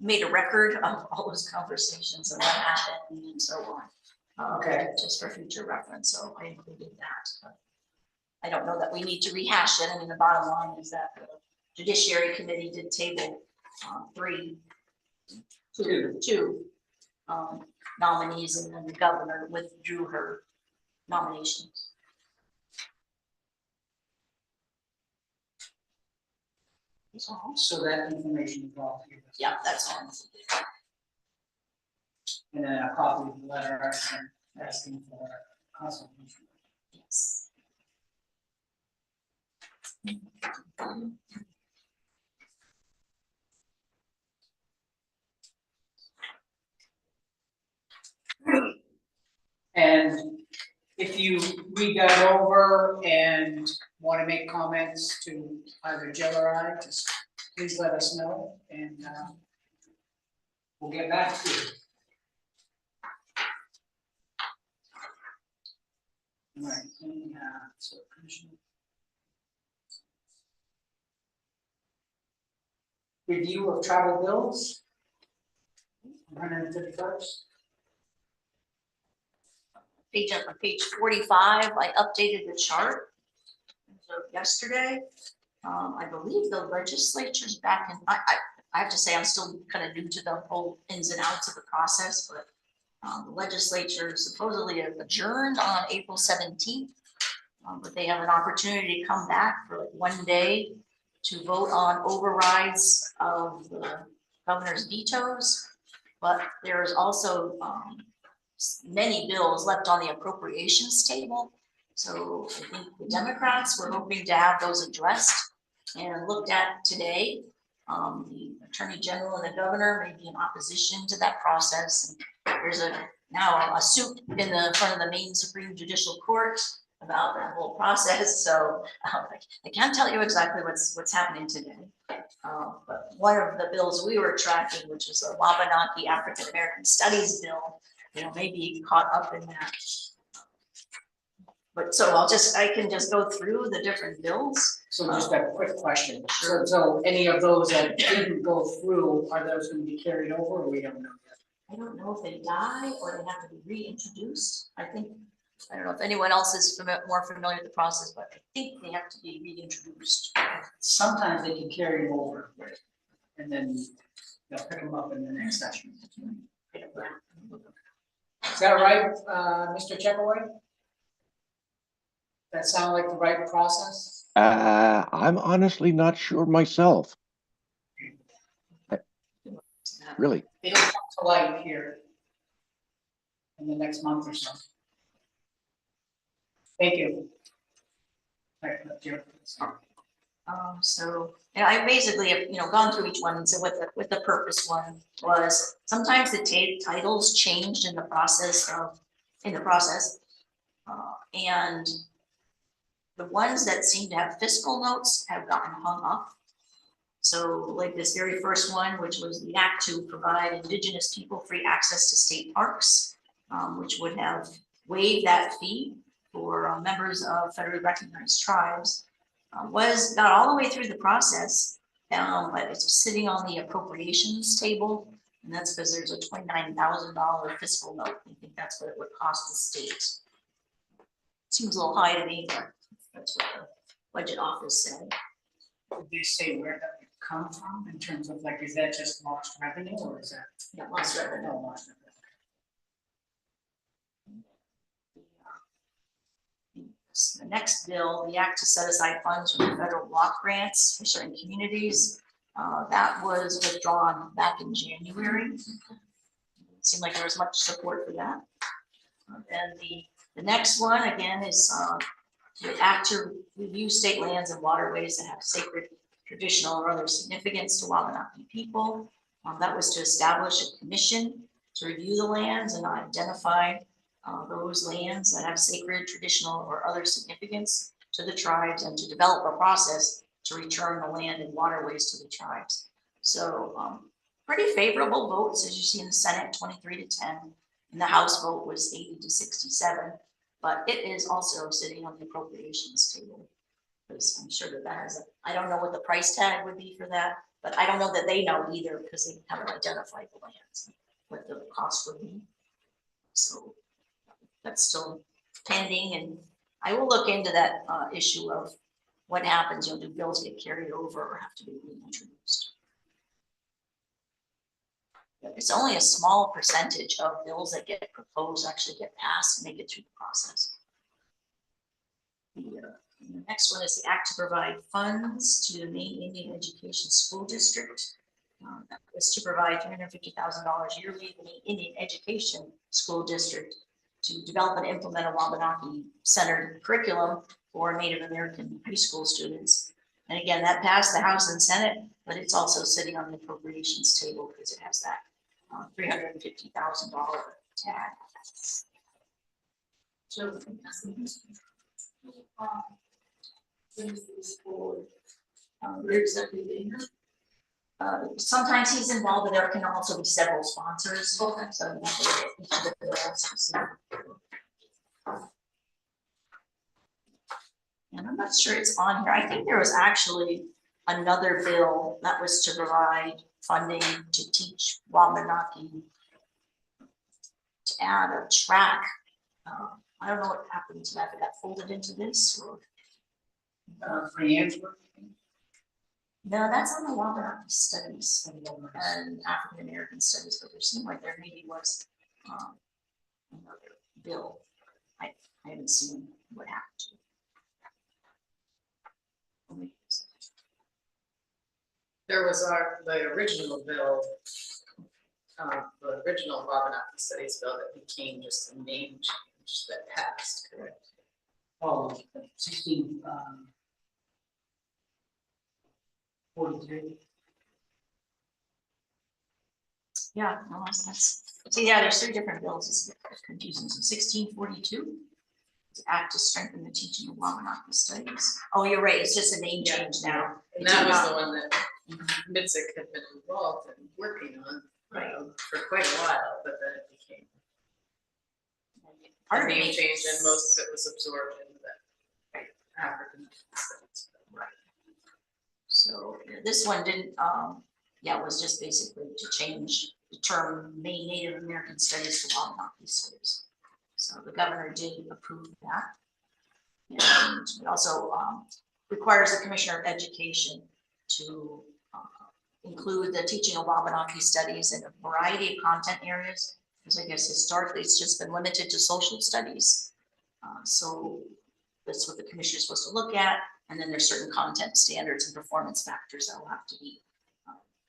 made a record of all those conversations and what happened and so on. Okay. Just for future reference, so I included that. But I don't know that we need to rehash it. I mean, the bottom line is that the Judiciary Committee did table two nominees, and then the governor withdrew her nominations. That's all. So that information is all here. Yeah, that's all. And then a copy of the letter asking for consultation. Yes. And if you read that over and want to make comments to either Jill or I, just please let us know, and we'll get back to you. All right, and, so Commissioner. Review of travel bills. 151st. Page 45, I updated the chart. So yesterday, I believe the legislature's back in, I have to say, I'm still kind of new to the whole ins and outs of the process, but the legislature supposedly adjourned on April 17th. But they have an opportunity to come back for like one day to vote on overrides of the governor's vetoes. But there's also many bills left on the appropriations table. So I think the Democrats were hoping to have those addressed and looked at today. The Attorney General and the governor may be in opposition to that process. And there's now a suit in the front of the Maine Supreme Judicial Court about that whole process. So I can't tell you exactly what's happening today. But one of the bills we were tracking, which is the Wabanaki African American Studies bill, may be caught up in that. But so I can just go through the different bills. So just a quick question. So any of those that didn't go through, are those going to be carried over, or we don't know yet? I don't know if they die or they have to be reintroduced. I don't know if anyone else is more familiar with the process, but I think they have to be reintroduced. Sometimes they can carry them over, and then they'll pick them up in the next session. Is that right, Mr. Checkaway? That sound like the right process? I'm honestly not sure myself. Really? It'll come to light here in the next month or so. Thank you. Right, Jim. So, and I basically have, gone through each one and said what the purpose one was. Sometimes the titles changed in the process and the ones that seem to have fiscal notes have gotten hung up. So like this very first one, which was the act to provide Indigenous people free access to state parks, which would have waived that fee for members of federally recognized tribes, got all the way through the process, but it's sitting on the appropriations table And that's because there's a $29,000 fiscal note. I think that's what it would cost the state. Seems a little high to me, but that's what the budget office said. Did they say where that would come from in terms of like, is that just lost revenue or is that? Yeah, lost revenue. No, lost revenue. The next bill, the act to set aside funds from the federal block grants for certain communities, that was withdrawn back in January. Seemed like there was much support for that. And the next one again is the act to review state lands and waterways that have sacred, traditional, or other significance to Wabanaki people. That was to establish a commission to review the lands and identify those lands that have sacred, traditional, or other significance to the tribes, and to develop a process to return the land and waterways to the tribes. So pretty favorable votes, as you see in the Senate, 23-10, and the House vote was 80-67. But it is also sitting on the appropriations table, because I'm sure that that has I don't know what the price tag would be for that, but I don't know that they know either, because they haven't identified the lands, what the cost would be. So that's still pending, and I will look into that issue of what happens, do bills get carried over or have to be reintroduced? It's only a small percentage of bills that get proposed actually get passed and make it through the process. The next one is the act to provide funds to the Maine Indian Education School District. That was to provide $350,000 yearly to the Maine Indian Education School District to develop and implement a Wabanaki-centered curriculum for Native American high school students. And again, that passed the House and Senate, but it's also sitting on the appropriations table because it has that $350,000 tag. So, where exactly they are? Sometimes he's involved, but there can also be several sponsors. Okay. So you have to look at each of the bills to see. And I'm not sure it's on here. I think there was actually another bill that was to provide funding to teach Wabanaki, to add a track. I don't know what happened to that, but that folded into this. Or, For Answer. no, that's on the Wabanaki Studies and African American Studies, but there seemed like there maybe was another bill. I haven't seen what happened to it. There was the original bill, the original Wabanaki Studies bill that became just a name change that passed, correct? Oh, 16, 43. Yeah, no, that's, see, yeah, there's three different bills. It's confusing. So 1642, to act to strengthen the teaching of Wabanaki studies. Oh, you're right. It's just a name change now. And It's that was not- the one that MITSC had been involved in working on Right. For quite a while, but then it became a Part of name it change, and most of it was absorbed into that African studies. Right. So yeah, this one didn't, yeah, it was just basically to change the term Maine Native American Studies to Wabanaki Studies. So the governor did approve that. And it also requires the Commissioner of Education to include the teaching of Wabanaki studies in a variety of content areas. Because I guess historically it's just been limited to social studies. So that's what the commissioner is supposed to look at. And then there's certain content standards and performance factors that will have to be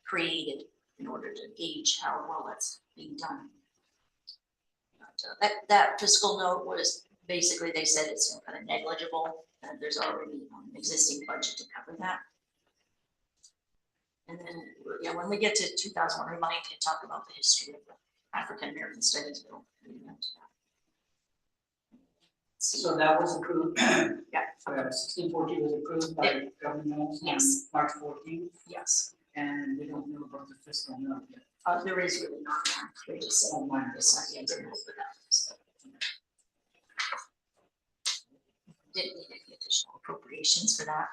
created in order to gauge how well that's being done. But, that fiscal note was basically, they said it's kind of negligible, and there's already an existing budget to cover that. And then, yeah, when we get to 2001, remind me to talk about the history of the African American Studies bill. So that was approved. Yeah. 1614 was approved by governor on Yes. March 14th, Yes, and we don't know about the fiscal note yet. there is really not one. They just said, Oh, mine. yeah, didn't open it up, so. Didn't need any additional appropriations for that.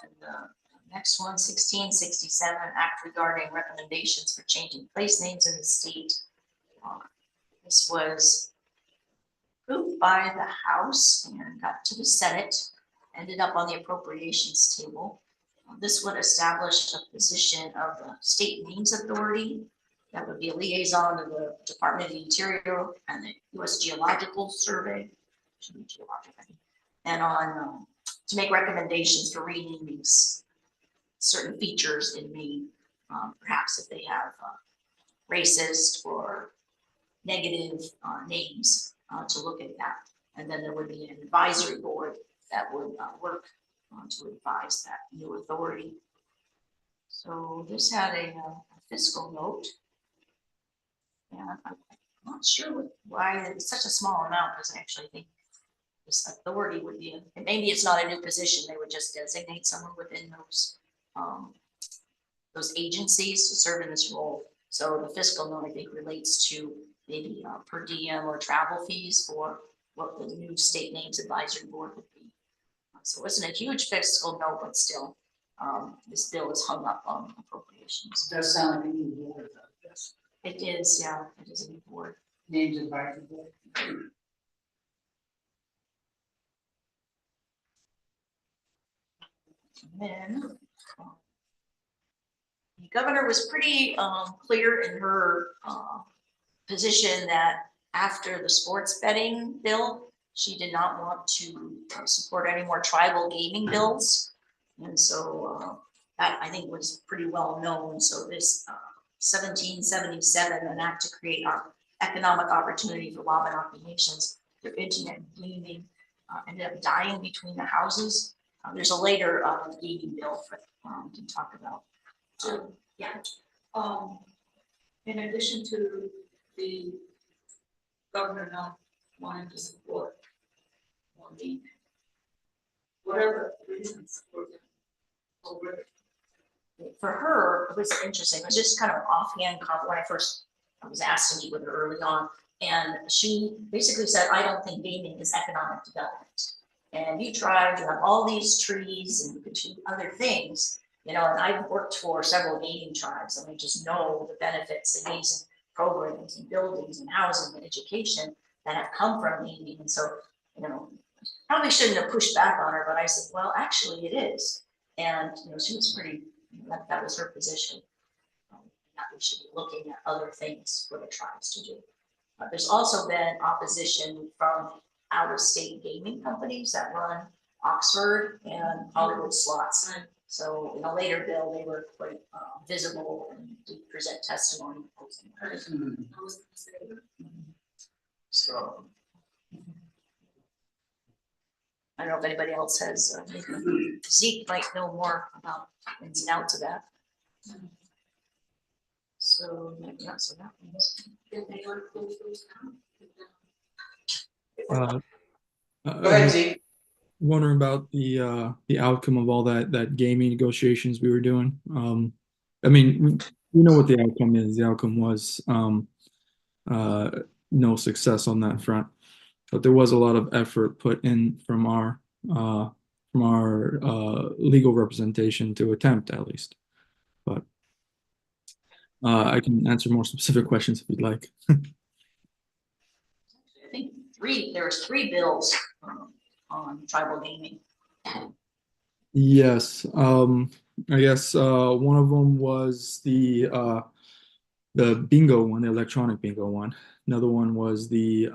And Next one, 1667, act regarding recommendations for changing place names in the state. This was approved by the House and got to the Senate, ended up on the appropriations table. This would establish a position of the State Names Authority that would be a liaison to the Department of the Interior and the U.S. Geological Survey. Should be geologic, I think. And on to make recommendations for renaming certain features in Maine, perhaps if they have racist or negative names, to look at that. And then there would be an advisory board that would work to advise that new authority. So this had a fiscal note. And I'm not sure why it's such a small amount, because I actually think this authority would be, and maybe it's not a new position, they would just designate someone within those agencies to serve in this role. So the fiscal note, I think, relates to maybe per diem or travel fees for what the new State Names Advisory Board would be. So it wasn't a huge fiscal note, but still, this bill is hung up on appropriations. It does sound like a new board, though, yes. It is, yeah, it is a new board. Names advisory board. And then the governor was pretty clear in her position that after the sports betting bill, she did not want to support any more tribal gaming bills. And so that, I think, was pretty well known. So this 1777, an act to create economic opportunity for Wabanaki nations through internet gaming, ended up dying between the houses. There's a later gaming bill for we can talk about. Yeah. In addition to the governor not wanting to support more gaming, what are the reasons for the over? For her, it was interesting. It was just kind of an offhand comment when I was asked to meet with her early on. And she basically said, I don't think gaming is economic development. And you tried, you have all these trees and you could do other things, you know, and I've worked for several gaming tribes and I just know the benefits and these programs and buildings and housing and education that have come from gaming. And so, you know, probably shouldn't have pushed back on her, but I said, well, actually it is. And, you know, she was pretty, that was her position. That we should be looking at other things for the tribes to do. There's also been opposition from out-of-state gaming companies that run Oxford and Hollywood slots. So in a later bill, they were quite visible and did present testimony. So I don't know if anybody else has, Zeke might know more about ins and outs of that. So, yeah, so that was. Go ahead, Zeke. Wondering about the outcome of all that gaming negotiations we were doing. I mean, we know what the outcome is. The outcome was no success on that front, but there was a lot of effort put in from our legal representation to attempt, at least. But I can answer more specific questions if you'd like. I think there was three bills on tribal gaming. Yes, I guess one of them was the bingo one, the electronic bingo one. Another one was the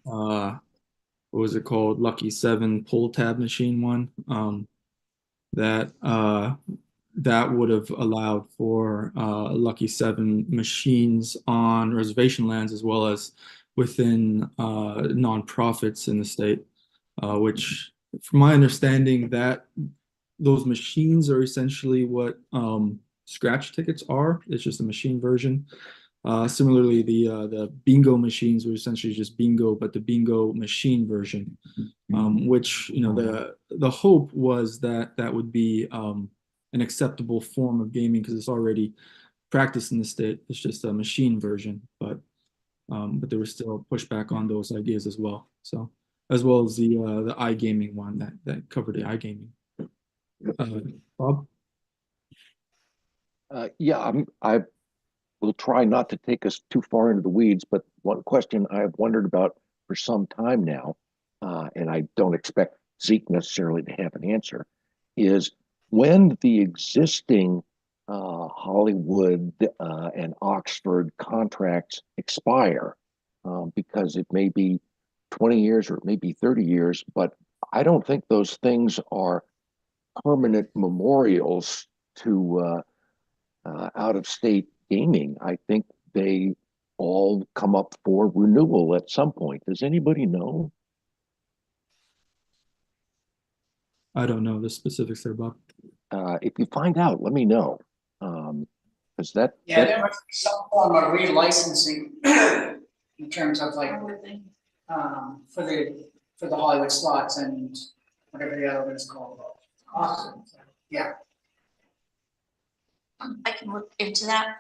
what was it called? Lucky 7 pull tab machine one. That would have allowed for Lucky 7 machines on reservation lands as well as within nonprofits in the state, which, from my understanding, that those machines are essentially what scratch tickets are. It's just a machine version. Similarly, the bingo machines were essentially just bingo, but the bingo machine version, which, you know, the hope was that that would be an acceptable form of gaming because it's already practiced in the state. It's just a machine version, but there was still pushback on those ideas as well. So, as well as the iGaming one that covered the iGaming. Bob? Yeah, I will try not to take us too far into the weeds, but one question I've wondered about for some time now, and I don't expect Zeke necessarily to have an answer, is when the existing Hollywood and Oxford contracts expire, because it may be 20 years or it may be 30 years, but I don't think those things are permanent memorials to out-of-state gaming. I think they all come up for renewal at some point. Does anybody know? I don't know the specifics there, Bob. If you find out, let me know. Because that There must be some form of relicensing in terms of like, for the Hollywood slots and whatever the other one is called. Awesome. Yeah. I can look into that.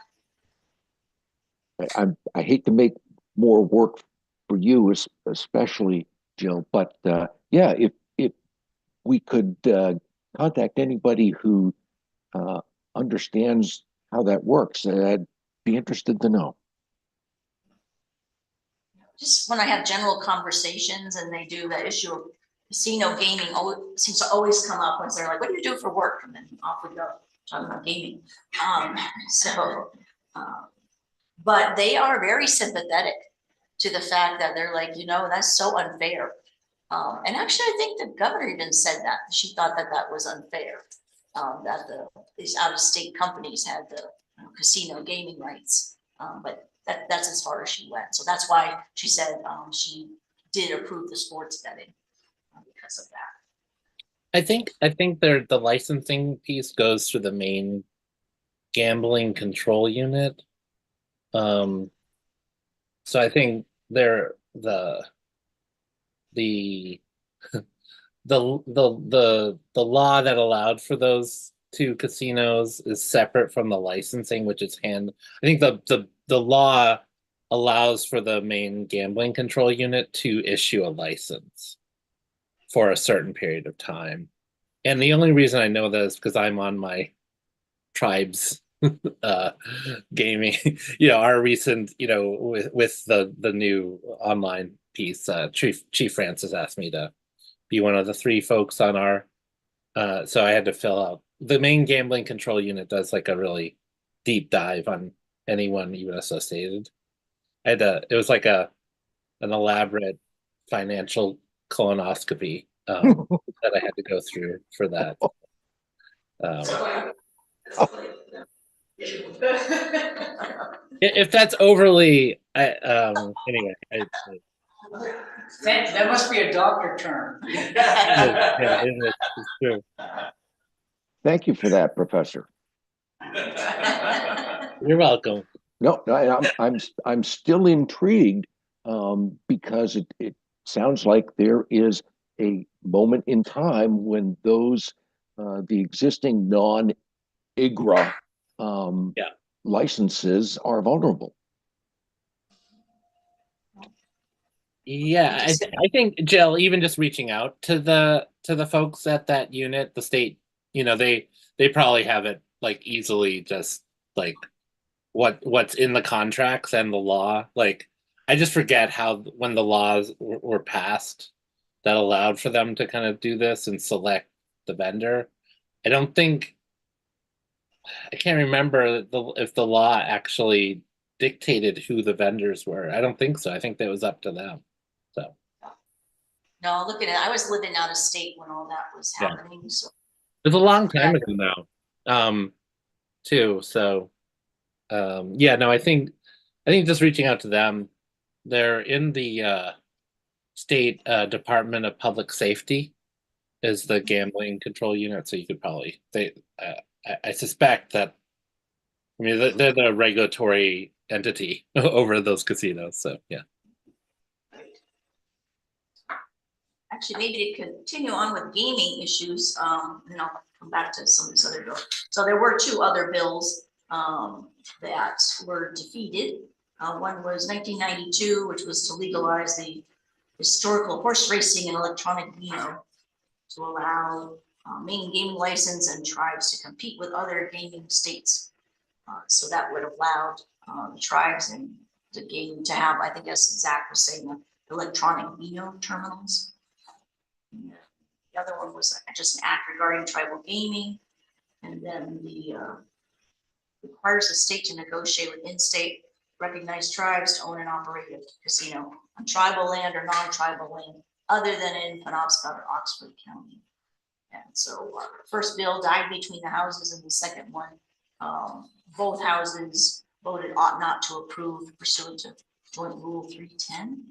I hate to make more work for you, especially Jill, but yeah, if we could contact anybody who understands how that works, I'd be interested to know. Just when I have general conversations and they do the issue of casino gaming, seems to always come up when they're like, what do you do for work? And then off we go, talking about gaming. But they are very sympathetic to the fact that they're like, that's so unfair. And actually, I think the governor even said that. She thought that that was unfair, that these out-of-state companies had the casino gaming rights. But that's as far as she went. So that's why she said she did approve the sports betting because of that. I think the licensing piece goes through the main gambling control unit. So I think the law that allowed for those two casinos is separate from the licensing, which is I think the law allows for the main gambling control unit to issue a license for a certain period of time. And the only reason I know that is because I'm on my tribe's gaming, our recent, with the new online piece, Chief Francis asked me to be one of the 3 folks on our, so I had to fill out. The main gambling control unit does like a really deep dive on anyone even associated. It was like an elaborate financial colonoscopy that I had to go through for that. If that's overly, anyway. That must be a doctor term. Yeah, it's true. Thank you for that, Professor. You're welcome. No, I'm still intrigued because it sounds like there is a moment in time when those the existing non-IGRA licenses are vulnerable. Yeah, I think, Jill, even just reaching out to the folks at that unit, the state, they probably have it like easily just like what's in the contracts and the law. Like, I just forget how when the laws were passed that allowed for them to kind of do this and select the vendor. I can't remember if the law actually dictated who the vendors were. I don't think so. I think that was up to them. So. No, look at it. I was living out of state when all that was happening. So It was a long time ago now, too. So, I think just reaching out to them. They're in the state Department of Public Safety is the gambling control unit. So you could probably I suspect that. I mean, they're the regulatory entity over those casinos. So yeah. actually, maybe to continue on with gaming issues, and I'll come back to some of these other bills. So there were 2 other bills that were defeated. One was 1992, which was to legalize the historical horse racing and electronic Vino to allow Maine gaming license and tribes to compete with other gaming states. So that would allow the tribes and the gaming to have, I think as Zach was saying, electronic Vino terminals. And the other one was just an act regarding tribal gaming. And then the requires the state to negotiate with in-state recognized tribes to own and operate a casino on tribal land or non-tribal land other than in Penobscot or Oxford County. And so the first bill died between the houses, and the second one, both houses voted ought not to approve pursuant to Joint Rule 310.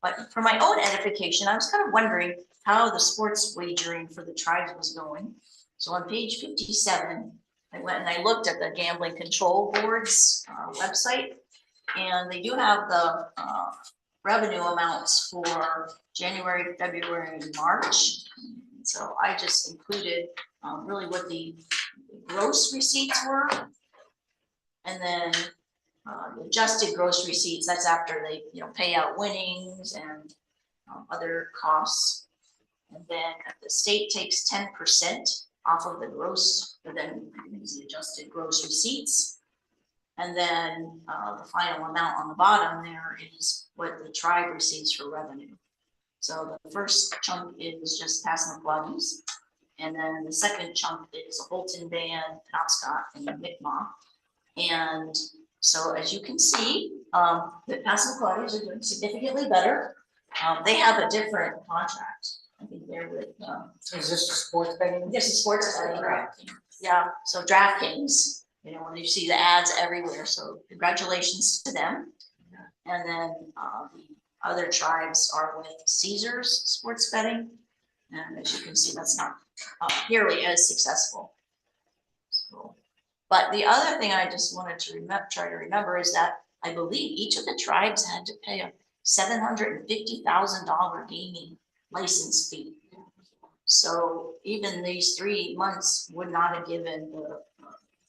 But for my own edification, I was kind of wondering how the sports wagering for the tribes was going. So on page 57, I went and I looked at the Gambling Control Board's website, and they do have the revenue amounts for January, February, and March. So I just included really what the gross receipts were, and then adjusted gross receipts. That's after they pay out winnings and other costs. And then the state takes 10% off of the gross, but then the adjusted gross receipts. And then the final amount on the bottom there is what the tribe receives for revenue. So the first chunk is just Passamaquoddies, and then the second chunk is a Holton Band, Penobscot, and Mi'kmaq. And so as you can see, the Passamaquoddies are doing significantly better. They have a different contract. I think they're with. Is this a sports betting? This is sports betting. Yeah. So DraftKings, when you see the ads everywhere. So congratulations to them. And then the other tribes are with Caesars sports betting, and as you can see, that's not nearly as successful. So, but the other thing I just wanted to try to remember is that I believe each of the tribes had to pay a $750,000 gaming license fee. So even these 3 months would not have given the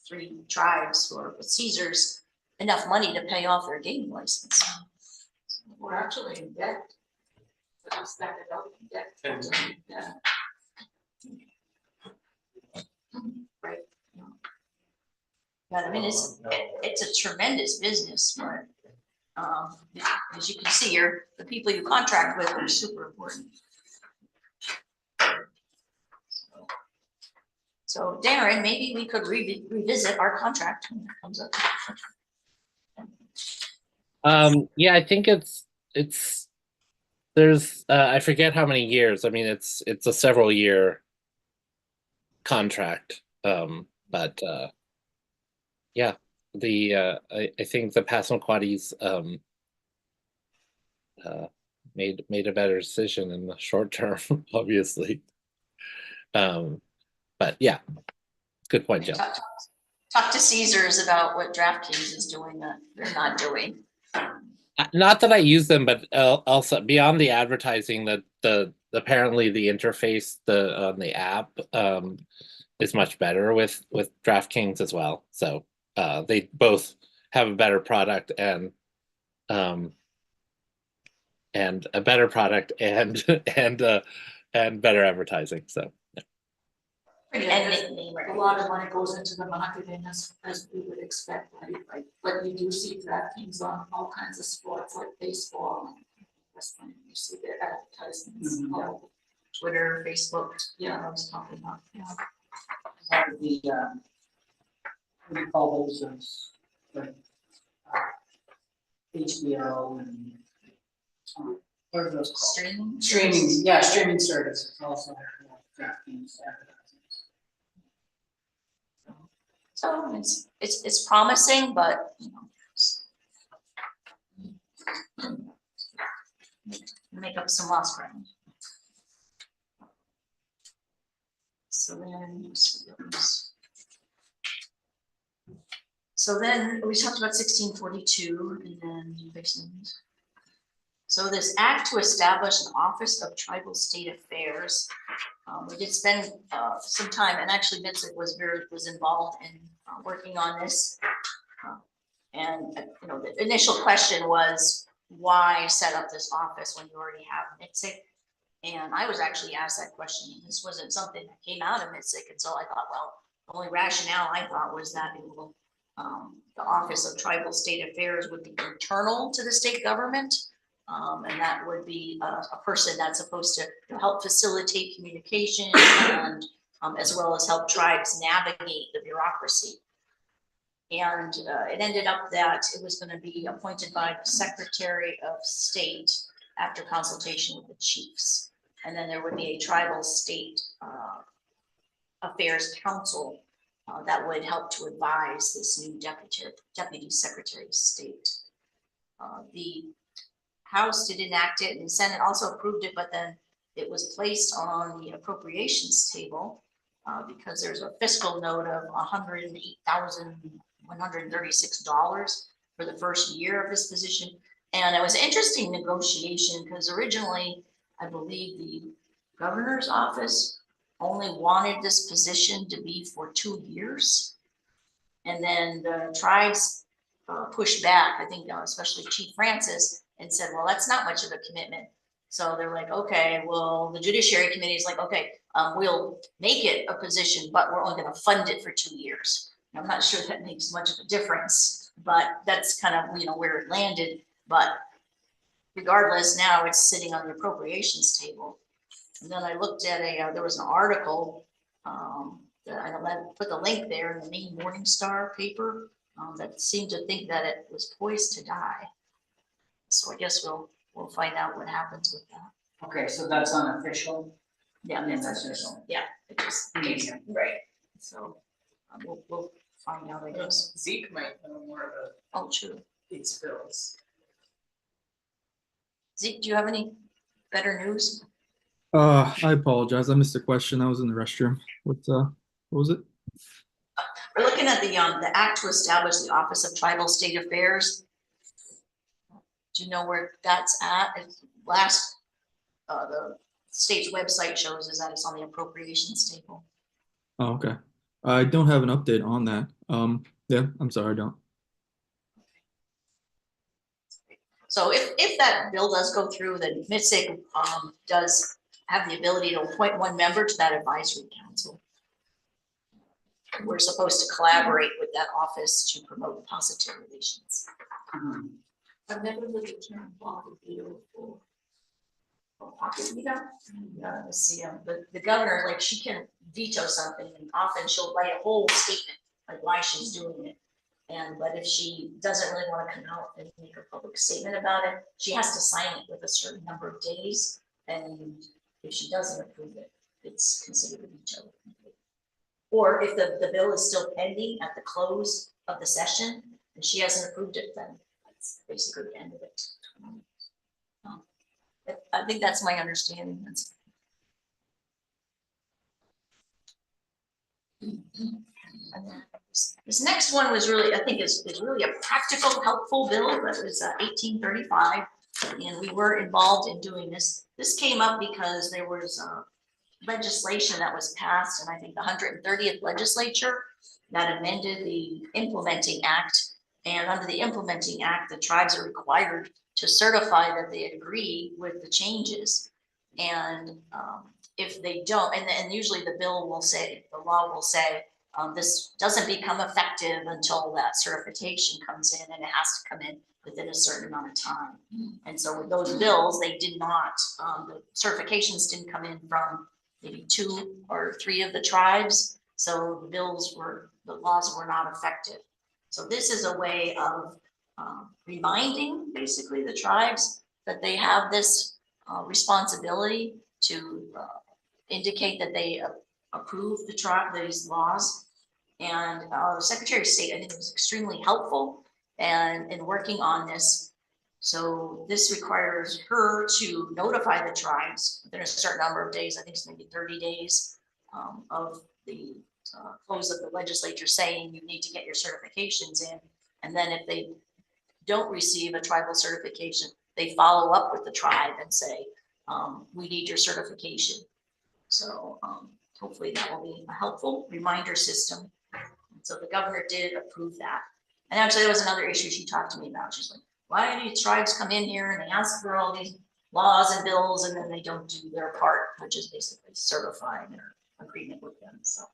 3 tribes or Caesars enough money to pay off their gaming license. We're actually in debt. So we started out in debt. Yeah. Right. But I mean, it's a tremendous business, but as you can see, the people you contract with are super important. So Darren, maybe we could revisit our contract when it comes up. Yeah, I think there's I forget how many years. I mean, it's a several year contract. But yeah, I think the Passamaquoddies made a better decision in the short term, obviously. But yeah, good point, Jill. Talk to Caesars about what DraftKings is doing that they're not doing. Not that I use them, but also beyond the advertising, that apparently the interface on the app is much better with DraftKings as well. So they both have a better product and a better product and better advertising. So. A lot of money goes into the marketing as we would expect, right? But you do see DraftKings on all kinds of sports like baseball and wrestling. You see their advertisements. All Twitter, Facebook. Yeah, I was talking about. Yeah. The what do you call those? Like HBO and what are those called? Streaming, yeah, streaming services also have DraftKings advertisements. So it's promising, but make up some lost ground. So then we talked about 1642 and then so this act to establish an office of tribal state affairs. We did spend some time, and actually MITSC was involved in working on this. And the initial question was, why set up this office when you already have MITSC? And I was actually asked that question. This wasn't something that came out of MITSC. And so I thought, well, the only rationale I thought was that it will, the Office of Tribal State Affairs would be internal to the state government. And that would be a person that's supposed to help facilitate communication and as well as help tribes navigate the bureaucracy. And it ended up that it was going to be appointed by the Secretary of State after consultation with the chiefs. And then there would be a tribal state affairs council that would help to advise this new deputy secretary of state. The House did enact it and the Senate also approved it, but then it was placed on the appropriations table because there's a fiscal note of $108,136 for the first year of this position. And it was an interesting negotiation because originally, I believe the governor's office only wanted this position to be for 2 years. And then the tribes pushed back, I think, especially Chief Francis, and said, well, that's not much of a commitment. So they're like, okay, well, the Judiciary Committee is like, okay, we'll make it a position, but we're only going to fund it for 2 years. And I'm not sure that makes much of a difference, but that's kind of, you know, where it landed. But regardless, now it's sitting on the appropriations table. And then I looked at there was an article, that I put the link there in the Maine Morning Star paper that seemed to think that it was poised to die. So I guess we'll find out what happens with that. Okay, so that's unofficial. Yeah, Yeah, that's that's official. Yeah, it just, Media. right. So we'll find out, I guess. Zeke might know more about Oh, true. these bills. Zeke, do you have any better news? I apologize. I missed the question. I was in the restroom. What was it? We're looking at the act to establish the Office of Tribal State Affairs. Do you know where that's at? Last, the state's website shows is that it's on the appropriations table. Oh, okay. I don't have an update on that. Yeah, I'm sorry, I don't. So if that bill does go through, then MITSC does have the ability to appoint one member to that advisory council. We're supposed to collaborate with that office to promote positive relations. I've never heard the term pocket veto before. Pocket veto? See, the governor, like, she can veto something, and often she'll write a whole statement, like why she's doing it. But if she doesn't really want to come out and make a public statement about it, she has to sign it with a certain number of days. And if she doesn't approve it, it's considered a veto. Or if the bill is still pending at the close of the session and she hasn't approved it, then that's basically the end of it. I think that's my understanding. This next one was really, I think is really a practical, helpful bill that was 1835. And we were involved in doing this. This came up because there was legislation that was passed, and I think the 130th legislature that amended the Implementing Act. And under the Implementing Act, the tribes are required to certify that they agree with the changes. And if they don't, and usually the bill will say, the law will say, this doesn't become effective until that certification comes in, and it has to come in within a certain amount of time. And so with those bills, they did not, the certifications didn't come in from maybe 2 or 3 of the tribes. So the laws were not effective. So this is a way of reminding basically the tribes that they have this responsibility to indicate that they approve these laws. And the Secretary of State, I think, was extremely helpful in working on this. So this requires her to notify the tribes within a certain number of days. I think it's maybe 30 days of the close of the legislature saying you need to get your certifications in. And then if they don't receive a tribal certification, they follow up with the tribe and say, we need your certification. So hopefully that will be a helpful reminder system. And so the governor did approve that. And actually, there was another issue she talked to me about. She's like, why do these tribes come in here and they ask for all these laws and bills, and then they don't do their part, which is basically certifying their agreement with them. So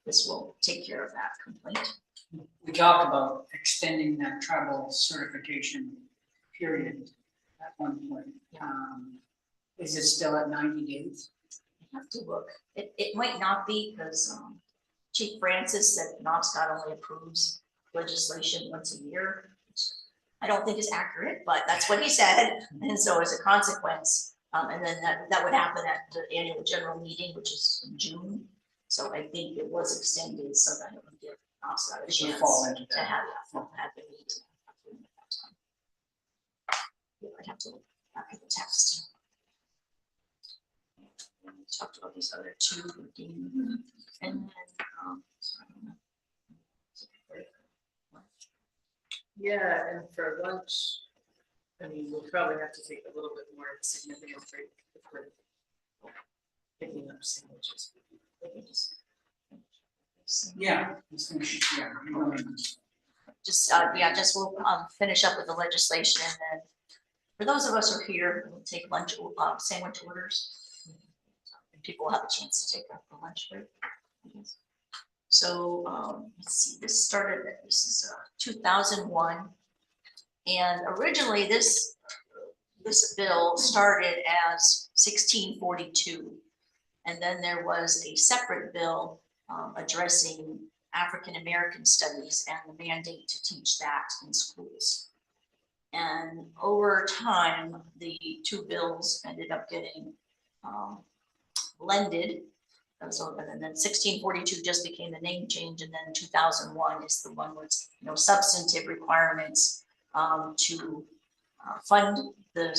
this will take care of that complaint. We talked about extending that tribal certification period at one point. Is it still at 90 days? I have to look. It might not be because Chief Francis said Penobscot only approves legislation once a year. Which I don't think is accurate, but that's what he said. And so as a consequence, and then that would happen at the annual general meeting, which is in June. So I think it was extended so that it would give Penobscot a It would chance fall into to that. have the meeting. Yeah, I'd have to look back at the text. We talked about these other two, and then, Yeah, and for lunch, I mean, we'll probably have to take a little bit more of a significant break if we're picking up sandwiches. Yeah. Yeah. Just we'll finish up with the legislation, and then for those of us who are here, we'll take lunch, sandwich orders. And people will have a chance to take a lunch break. I guess. So let's see, this is 2001, and originally this bill started as 1642, and then there was a separate bill addressing African American studies and the mandate to teach that in schools. And over time, the two bills ended up getting blended. And so, and then 1642 just became the name change, and then 2001 is the one with substantive requirements to fund the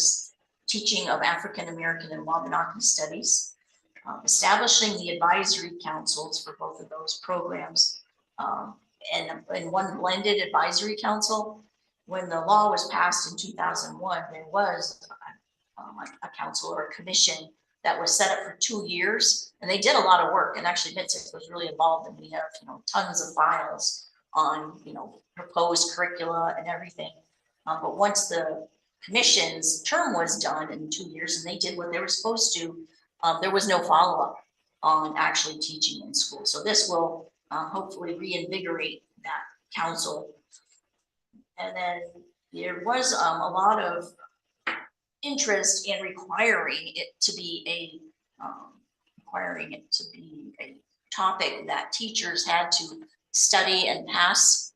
teaching of African American and Wabanaki studies, establishing the advisory councils for both of those programs, and one blended advisory council. When the law was passed in 2001, there was a council or a commission that was set up for 2 years, and they did a lot of work. And actually, MITSC was really involved, and we have tons of files on proposed curricula and everything. But once the commission's term was done in 2 years, and they did what they were supposed to, there was no follow-up on actually teaching in school. So this will hopefully reinvigorate that council. And then there was a lot of interest in requiring it to be a topic that teachers had to study and pass,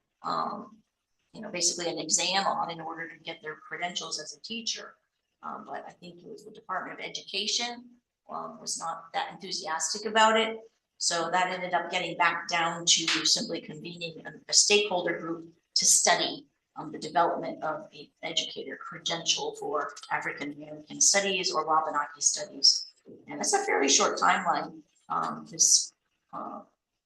basically an exam on in order to get their credentials as a teacher. But I think it was the Department of Education was not that enthusiastic about it. So that ended up getting back down to simply convening a stakeholder group to study the development of an educator credential for African American studies or Wabanaki studies. And that's a fairly short timeline. The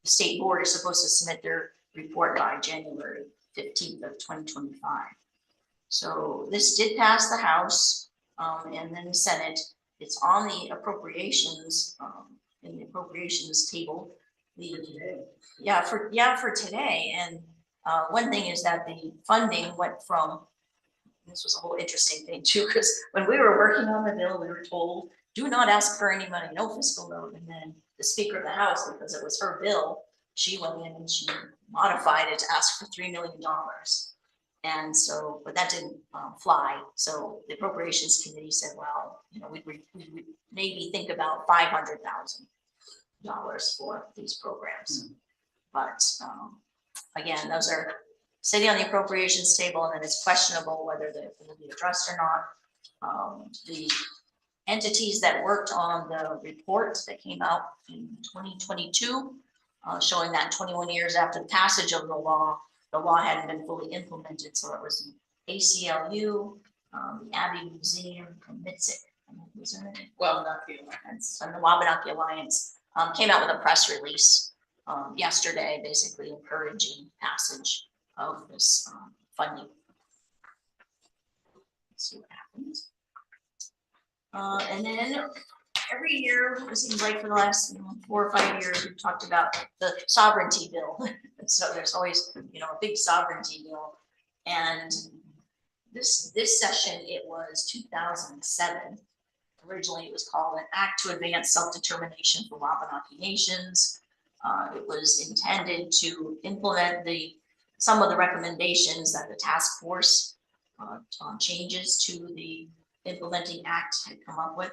state board is supposed to submit their report by January 15th of 2025. So this did pass the House and then the Senate. It's on the appropriations, in the appropriations table. For today. And one thing is that the funding went from, this was a whole interesting thing too, because when we were working on the bill, we were told, do not ask for any money, no fiscal note. And then the Speaker of the House, because it was her bill, she went in and she modified it to ask for $3 million. And so, but that didn't fly. So the Appropriations Committee said, well, we would maybe think about $500,000 for these programs. But again, those are sitting on the appropriations table, and then it's questionable whether they will be addressed or not. The entities that worked on the report that came out in 2022, showing that 21 years after the passage of the law hadn't been fully implemented. So it was the ACLU, the Abbey Museum, and MITSC, Wabanaki Alliance. And the Wabanaki Alliance came out with a press release yesterday, basically encouraging passage of this funding. Let's see what happens. And then every year, it seems like for the last 4 or 5 years, we've talked about the sovereignty bill. So there's always a big sovereignty bill. And this session, it was 2007. Originally, it was called an Act to Advance Self-Determination for Wabanaki Nations. It was intended to implement some of the recommendations that the task force on changes to the implementing act had come up with.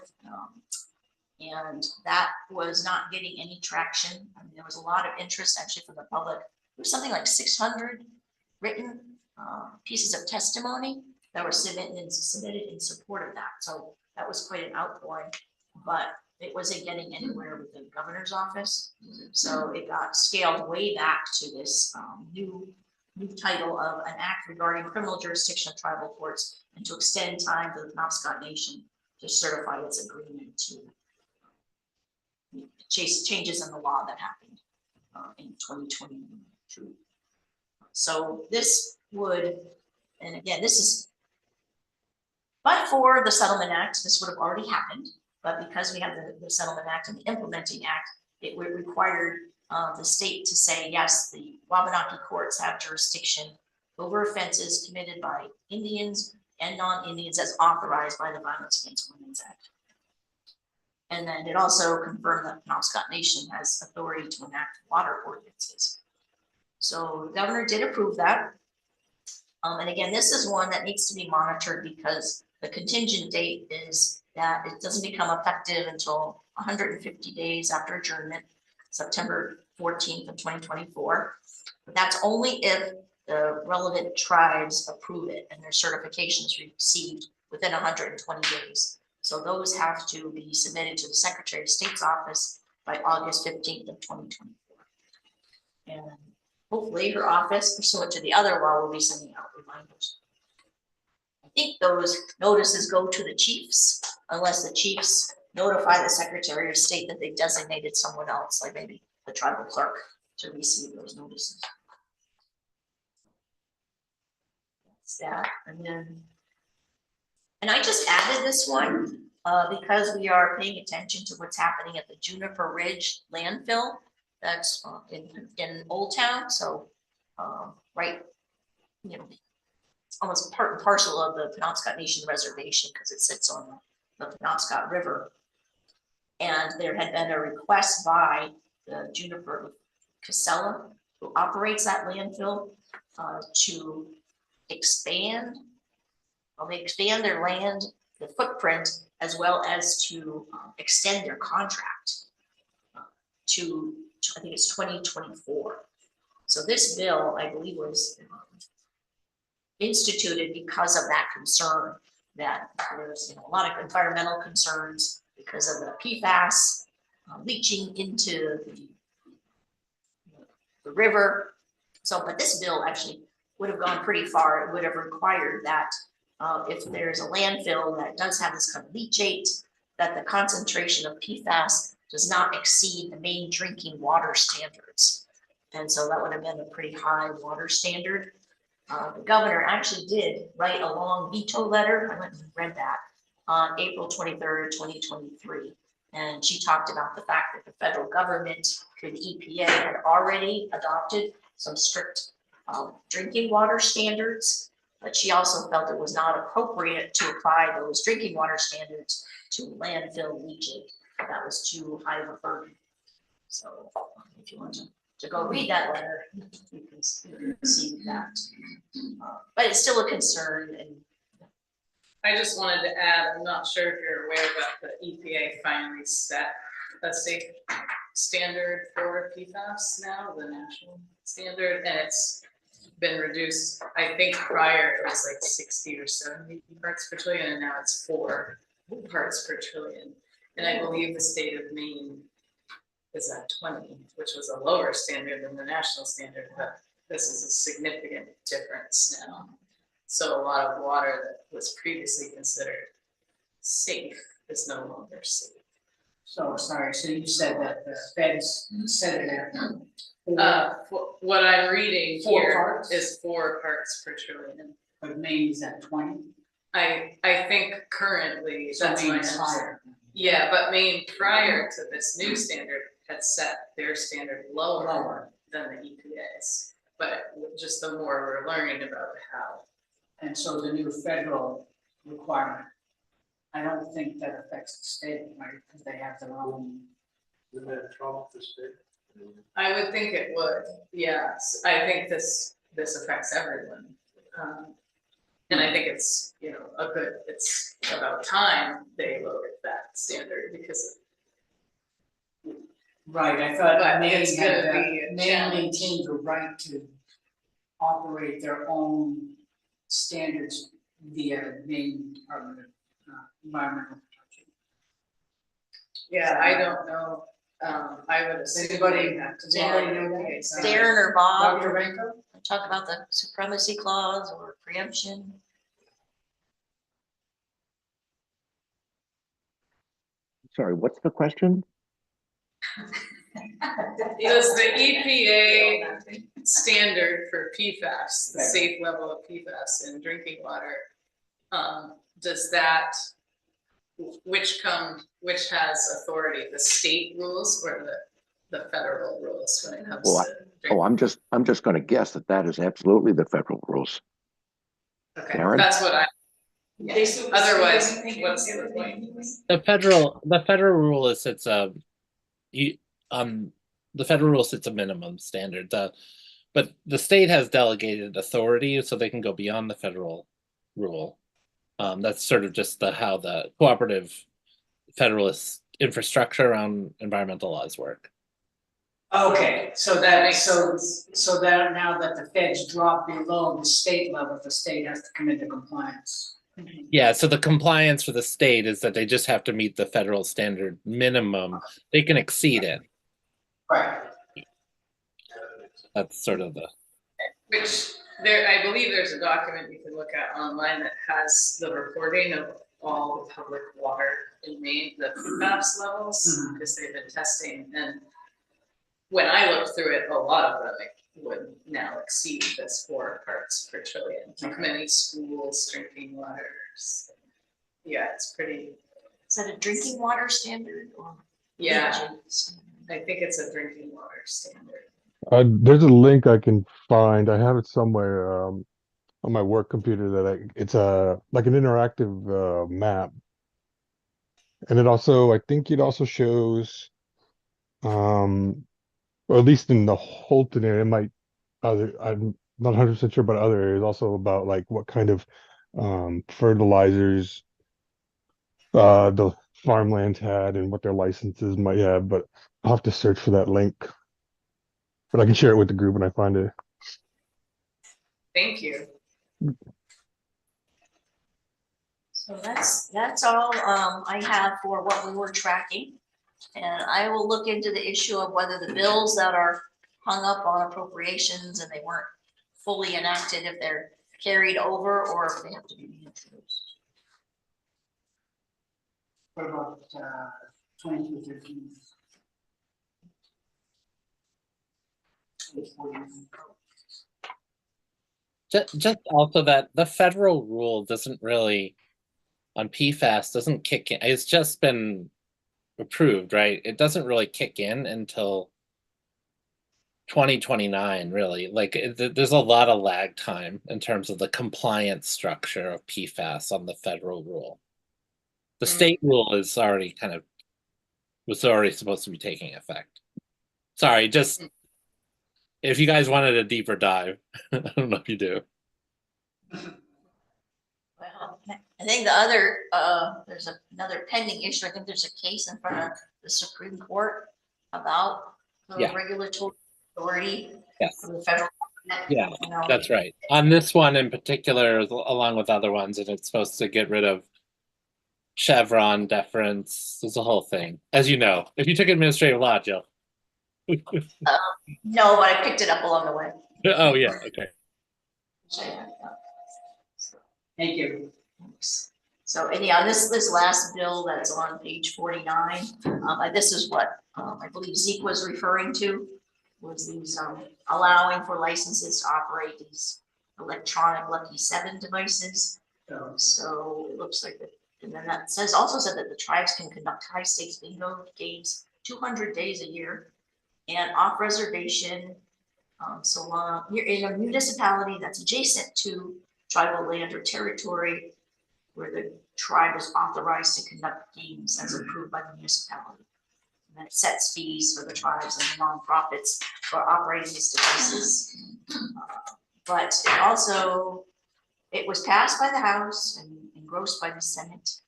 And that was not getting any traction. I mean, there was a lot of interest actually from the public. There was something like 600 written pieces of testimony that were submitted in support of that. So that was quite an outpouring, but it wasn't getting anywhere with the governor's office. So it got scaled way back to this new title of an act regarding criminal jurisdiction of tribal courts and to extend time for the Penobscot Nation to certify its agreement to changes in the law that happened in 2022. So this would, and again, this is, but for the Settlement Act, this would have already happened. But because we have the Settlement Act and the Implementing Act, it would require the state to say, yes, the Wabanaki courts have jurisdiction over offenses committed by Indians and non-Indians as authorized by the Violence Against Women's Act. And then it also confirmed that the Penobscot Nation has authority to enact water ordinances. So the governor did approve that. And again, this is one that needs to be monitored because the contingent date is that it doesn't become effective until 150 days after adjournment, September 14th of 2024. But that's only if the relevant tribes approve it and their certification is received within 120 days. So those have to be submitted to the Secretary of State's office by August 15th of 2024. And hopefully her office, pursuant to the other law, will be sending out reminders. I think those notices go to the chiefs unless the chiefs notify the Secretary of State that they've designated someone else, like maybe the tribal clerk, to receive those notices. That's that. And I just added this one because we are paying attention to what's happening at the Juniper Ridge landfill that's in Old Town. So right, you know, it's almost part and parcel of the Penobscot Nation Reservation because it sits on the Penobscot River. And there had been a request by the Juniper Casella, who operates that landfill, to expand. Well, they expand their land, the footprint, as well as to extend their contract to I think it's 2024. So this bill, I believe, was instituted because of that concern that there's a lot of environmental concerns because of the PFAS leaching into the river. So, but this bill actually would have gone pretty far. It would have required that if there's a landfill that does have this kind of leachate, that the concentration of PFAS does not exceed the main drinking water standards. And so that would have been a pretty high water standard. The governor actually did write a long veto letter. I went and read that on April 23rd, 2023. And she talked about the fact that the federal government through the EPA had already adopted some strict drinking water standards, but she also felt it was not appropriate to apply those drinking water standards to landfill leachate. That was too high of a burden. So if you want to go read that letter, you can see that. But it's still a concern. And I just wanted to add, I'm not sure if you're aware, but the EPA finally set a safe standard for PFAS now, the national standard, and it's been reduced. I think prior it was like 60 or 70 parts per trillion, and now it's 4 parts per trillion. And I believe the state of Maine is at 20, which was a lower standard than the national standard, but this is a significant difference now. So a lot of water that was previously considered safe is no longer safe. So, sorry, so you said that the feds set it at What I'm reading 4 here parts? is 4 parts per trillion. But Maine is at 20. I think currently So that's my Maine is understanding. higher. Yeah, but Maine prior to this new standard had set their standard lower than the EPA's. But just the more we're learning about how. And so the new federal requirement I don't think that affects the state, right, because they have their own. Isn't that trump the state? I would think it would, yes, I think this affects everyone. And I think it's, you know, it's about time they look at that standard because Right, I thought But Maine it's had, gonna be a Maine challenge. maintained the right to operate their own standards via Maine Department of Environmental Protection. Yeah, I don't know, I would assume Anybody- they have to. does anybody follow know the that? case. Darren or Bob, Dr. Ranko? talk about the supremacy clause or preemption. Sorry, what's the question? Does the EPA standard for PFAS, the safe level of PFAS in drinking water, does that, which has authority, the state rules or the federal rules when it comes Well, to? Oh, I'm just going to guess that is absolutely the federal rules. Okay, Darren? that's what I, They supersede otherwise, everything- what's the everything. point? The federal rule is it's a the federal rule sets a minimum standard. But the state has delegated authority, so they can go beyond the federal rule. That's sort of just how the cooperative federalist infrastructure around environmental laws work. Okay, so that, so that now that the feds drop below the state level, the state has to come into compliance. Yeah, so the compliance for the state is that they just have to meet the federal standard minimum. They can exceed it. Right. That's sort of the. Which I believe there's a document you can look at online that has the reporting of all the public water in Maine, the PFAS levels, because they've been testing. And when I looked through it, a lot of them would now exceed this 4 parts per trillion. Like many schools, drinking waters. Yeah, it's pretty. Is that a drinking water standard or? Yeah, leachate standard? I think it's a drinking water standard. There's a link I can find. I have it somewhere on my work computer that it's like an interactive map. And I think it also shows, or at least in the Holton area, I'm not 100% sure about other areas, also about like what kind of fertilizers the farmlands had and what their licenses might have, but I'll have to search for that link. But I can share it with the group when I find it. Thank you. So that's all I have for what we were tracking. And I will look into the issue of whether the bills that are hung up on appropriations and they weren't fully enacted, if they're carried over or if they have to be reintroduced. What about 2213? Just also that the federal rule doesn't really, on PFAS, doesn't kick in. It's just been approved, right? It doesn't really kick in until 2029, really. Like there's a lot of lag time in terms of the compliance structure of PFAS on the federal rule. The state rule is already was already supposed to be taking effect. Sorry, just if you guys wanted a deeper dive, I don't know if you do. Well, I think the other, there's another pending issue. I think there's a case in front of the Supreme Court about the Yeah. regulatory authority Yes. of the federal government. Yeah, You know, that's right. On this one in particular, along with other ones, and it's supposed to get rid of Chevron deference. There's a whole thing, as you know. If you took administrative law, Jill. no, but I picked it up along the way. Oh yeah, okay. Thank you. So anyhow, this last bill that's on page 49, this is what I believe Zeke was referring to, was these allowing for licenses to operate these electronic Lucky 7 devices. So it looks like that, and then that also said that the tribes can conduct high stakes bingo games 200 days a year and off reservation, so long you're in a municipality that's adjacent to tribal land or territory where the tribe is authorized to conduct games as approved by the municipality. And it sets fees for the tribes and the nonprofits for operating these devices. But it also, it was passed by the House and engrossed by the Senate.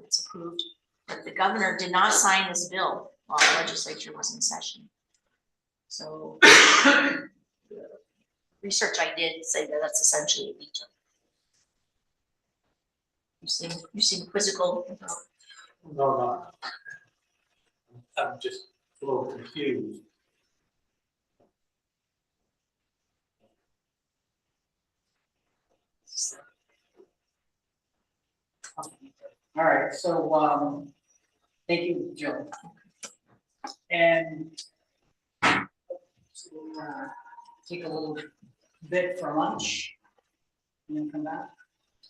It's approved, but the governor did not sign this bill while the legislature was in session. So the research I did say that that's essentially a veto. You seem quizzical. No. I'm just a little confused. All right, so, thank you, Jill. And so, take a little bit for lunch and then come back.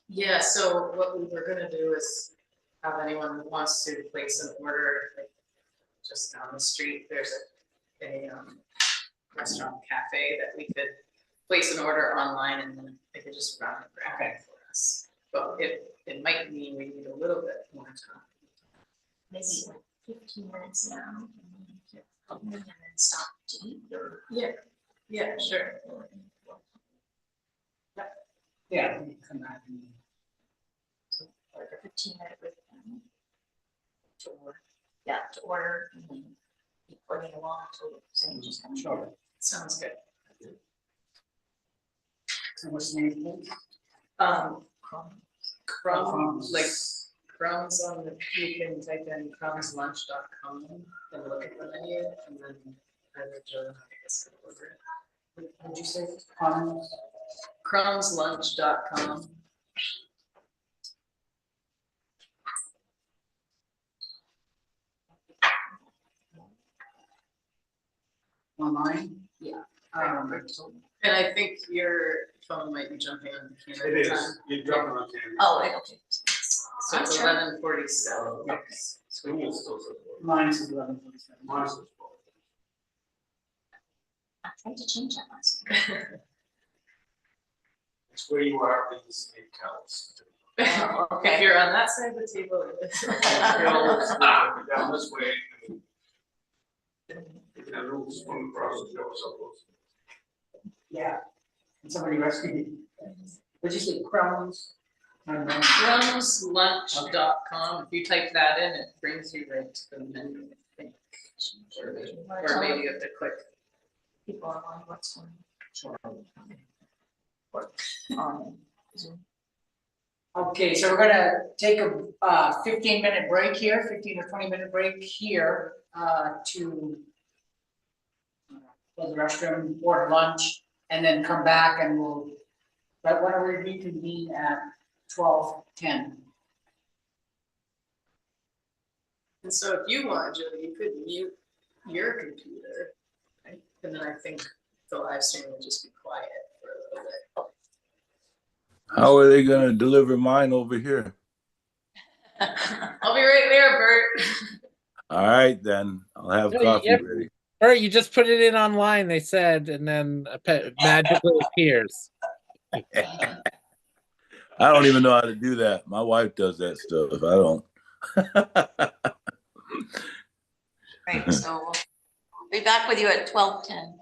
Yeah, so what we were gonna do is have anyone who wants to place an order, like just down the street, there's a restaurant cafe that we could place an order online and then they could just run and grab it for us. But it might mean we need a little bit more time. Maybe like 15 minutes now, and then stop to eat or. Yeah, sure. Yeah, we can come back and. Like a 15-minute break. To order, to order, and then keep plugging along until the same just comes. Sure. Sounds good. So what's the name, please? Crumbs, like crumbs on the, you can type in crumbslunch.com and look at the menu and then either Joe, I guess, order it. What did you say? Crumbs? Crumbslunch.com. Online? Yeah. And And I think your phone might be jumping on the It Canada time. is, you're jumping on camera. Oh, okay. So it's I'm sure. 11:47. School still says. mine's 11:47. Mine says. I tried to change that last night. It's where you are, these it counts. Oh, If okay. you're on that side of the table, it is. Down this way. You can move swing across the door, so. Yeah. And somebody rescued me. What'd you say, crumbs? I don't know. Crumbslunch.com. If you type that in, it brings you right to the menu, I think. Or maybe you have to click. People online, what's one? Sure. Zoom. Okay, so we're gonna take a 15-minute break here, 15 or 20-minute break here to go to the restroom, order lunch, and then come back and we'll, but why don't we reconvene at 12:10? And so if you want, Jill, you could mute your computer, right? And then I think the live stream will just be quiet for a little bit. How are they gonna deliver mine over here? I'll be right there, Bert. All right, then, I'll have No, coffee yep. ready. Or you just put it in online, they said, and then magically appears. I don't even know how to do that. My wife does that stuff. I don't. Right, so we'll be back with you at 12:10.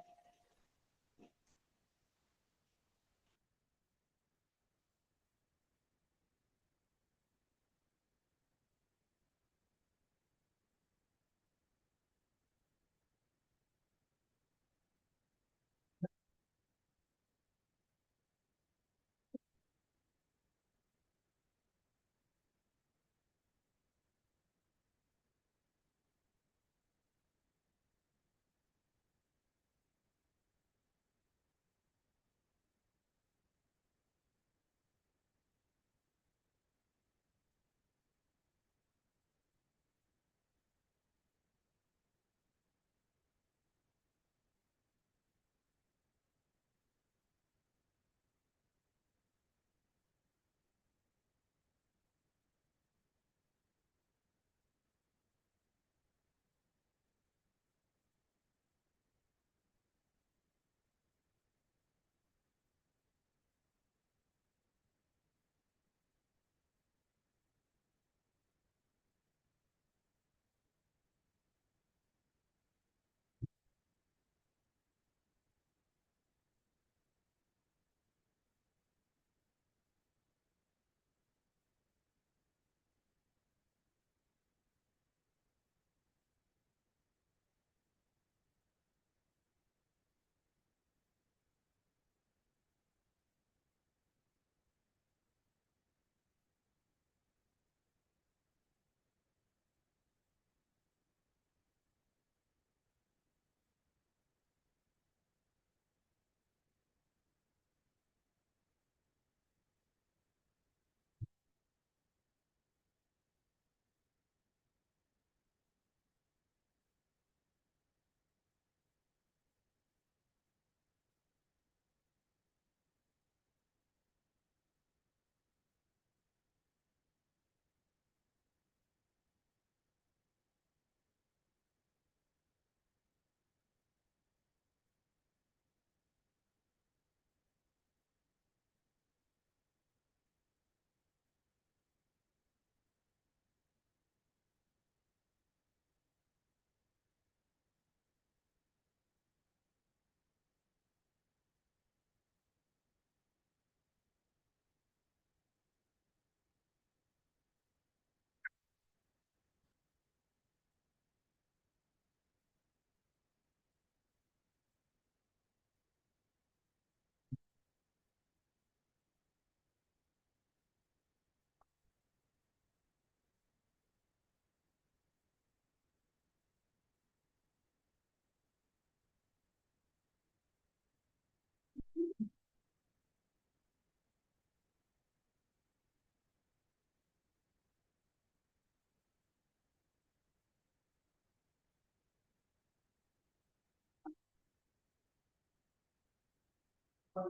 Yeah.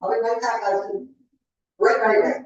I'll be right back, I said, right back.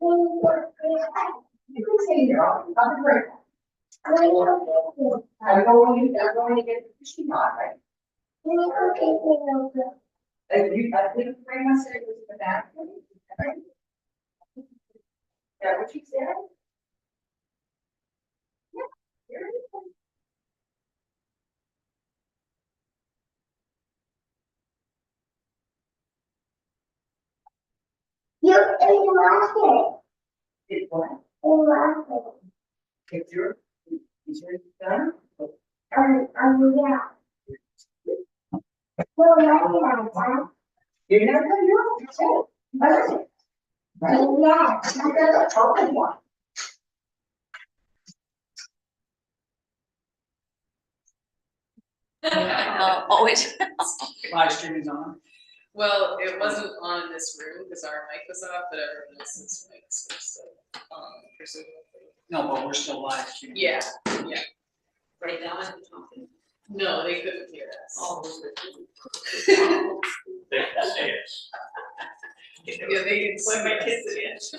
You can stay there, I'll be right back. I'm going to get the fishing rod, right? I think Grandma said it was the bathroom. Right? Is that what you said? Yeah. Here it is. You ate last it. Did what? If you're, is yours done? Yeah. Well, you're never gonna do it, so, but. Yeah, I told you. Always. Live stream is on. Well, it wasn't on in this room because our mic was off, but everyone else's mics were still on, presumably. No, but we're still live streaming. Yeah, Right now, I'm talking. no, they couldn't hear us. Oh. Yeah, they can play my kids again, so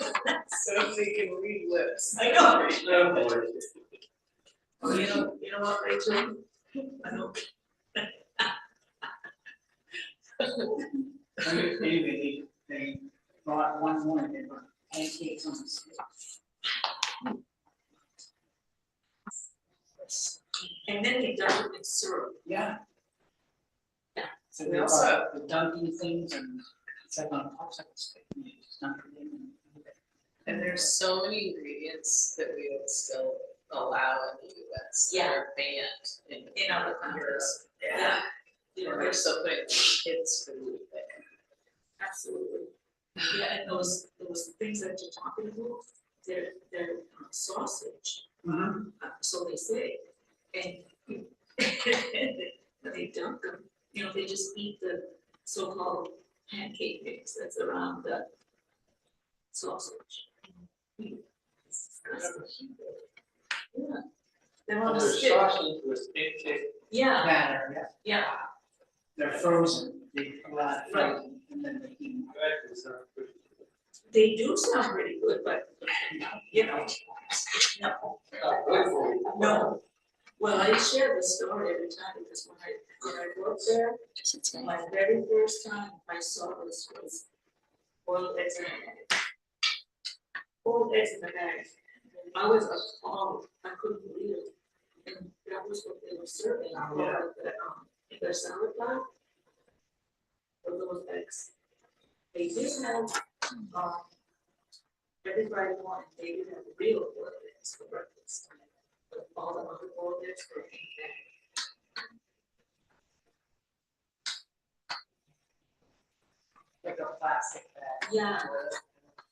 they can read lips. I know. Oh, you know what, Rachel? I know. Anyway, they brought one more, they brought pancakes on the stick. And then they dunk it in syrup. Yeah. Yeah. So We they also- brought the dunking things and it's like on a popsicle stick. And you just dunk it in and- And there's so many ingredients that we would still allow in the US that Yeah. are banned In other countries. Europe. Yeah. You know, they're still putting kids food there. Absolutely. Yeah, and those things that you're talking about, they're sausage, so they say. And when they dunk them, you know, they just eat the so-called pancake mix that's around the sausage. It's disgusting. Yeah. They're on a stick. Yeah, Batter, yeah. yeah. They're frozen, they go out frozen and then they eat them. They do sound pretty good, but, you know, no. Well, I share this story every time because when I worked there, my very first time I saw this was boiled eggs in a bag. Boiled eggs in a bag. I was appalled, I couldn't believe it. And that was what they were serving, in their salad bar. For those eggs. They did have, every Friday morning, they did have real boiled eggs for breakfast. But all the other boiled eggs were in there. Like a plastic bag. Yeah,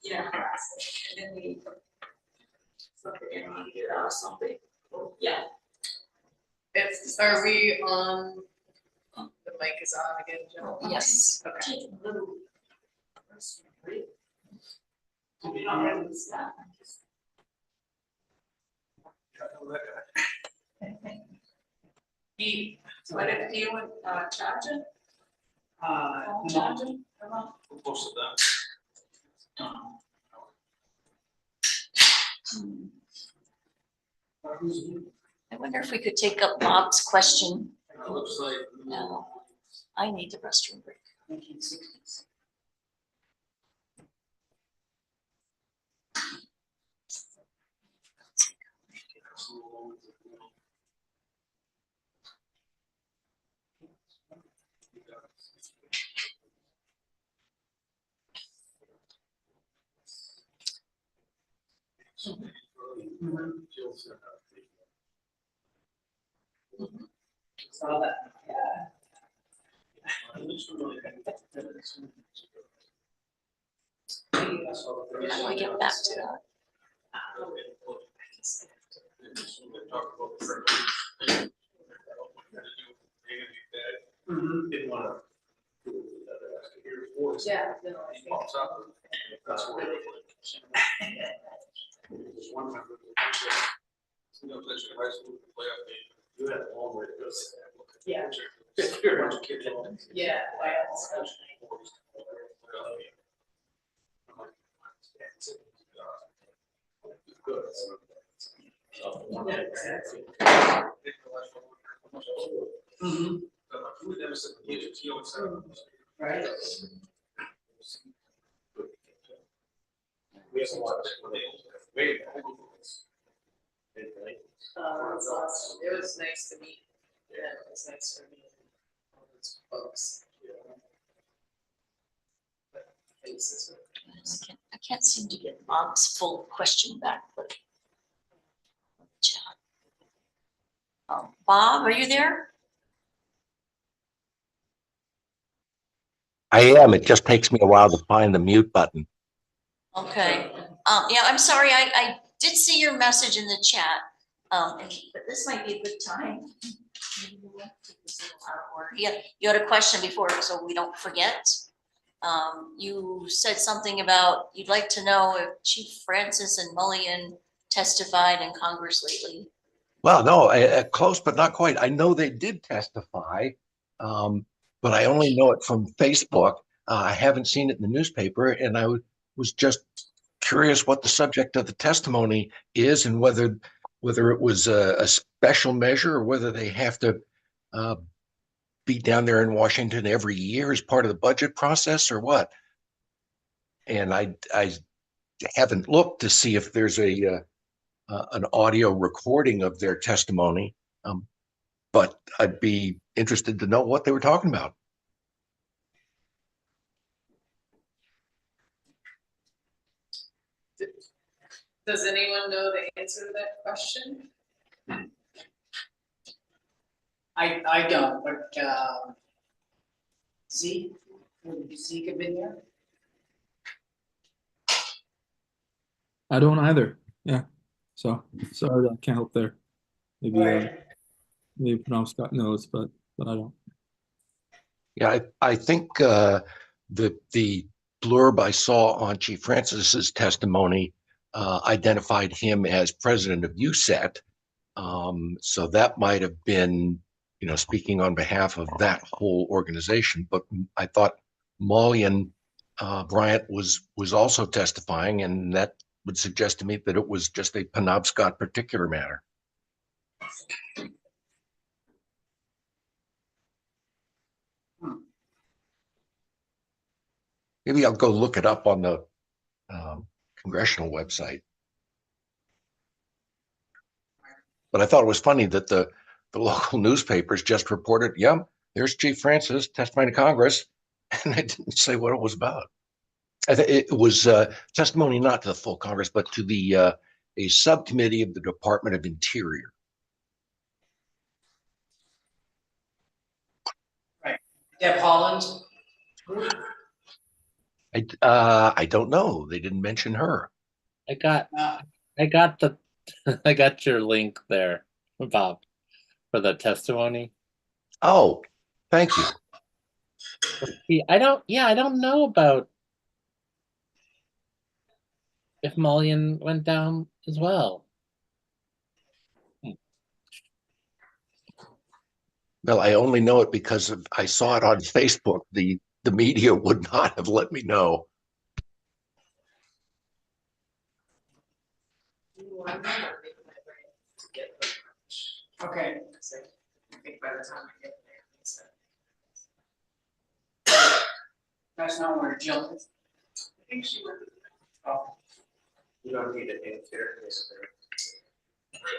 yeah, and then we put something in on here or something, yeah. Are we on, the mic is on again, Jill? Yes. Okay. Take a little. Right? I'm not ready to stop. What if you would, charge it? Phone No. charger? Come on. Most of them. I wonder if we could take up Bob's question. It looks like. No. I need the restroom break. 1960s. Saw that, yeah. How do I get back to that? Didn't wanna. Hear his voice. Yeah, no, I He think. pops up. That's where. There's one time. You know, that's your high school playoff game. You had a long way to go. Yeah. If you're educated. Yeah. Good. Mhm. You would never said the digits, you always said. Right. We have a lot of. Wait. It was nice to meet. Yeah, it was nice to meet all those folks. But faces were- I can't seem to get Bob's full question back, but. Chat. Bob, are you there? I am. It just takes me a while to find the mute button. Okay, yeah, I'm sorry, I did see your message in the chat, but this might be a good time. Maybe we'll take this a little out of order. Yeah, you had a question before, so we don't forget. You said something about, you'd like to know if Chief Francis and Mulligan testified in Congress lately. Well, no, close, but not quite. I know they did testify, but I only know it from Facebook. I haven't seen it in the newspaper, and I was just curious what the subject of the testimony is and whether it was a special measure or whether they have to be down there in Washington every year as part of the budget process or what. And I haven't looked to see if there's an audio recording of their testimony, but I'd be interested to know what they were talking about. Does anyone know the answer to that question? I don't, but, Zeke, would Zeke have been there? I don't either. Yeah. So sorry, I can't help there. Maybe Right. maybe Scott knows, but I don't. Yeah, I think the blurb I saw on Chief Francis's testimony identified him as president of USET. So that might have been, speaking on behalf of that whole organization. But I thought Mulligan Bryant was also testifying, and that would suggest to me that it was just a Penobscot particular matter. Maybe I'll go look it up on the congressional website. But I thought it was funny that the local newspapers just reported, yeah, there's Chief Francis testifying to Congress, and they didn't say what it was about. It was testimony not to the full Congress, but to the a subcommittee of the Department of Interior. Right. Deb Holland. I don't know. They didn't mention her. I got the I got your link there, Bob, for the testimony. Oh, thank you. I don't know about if Mulligan went down as well. Well, I only know it because I saw it on Facebook. The media would not have let me know. Ooh, I'm not making my brain to get very much. Okay. So I think by the time I get there, it's That's not where Jill is. I think she went. Oh, You don't need it in there.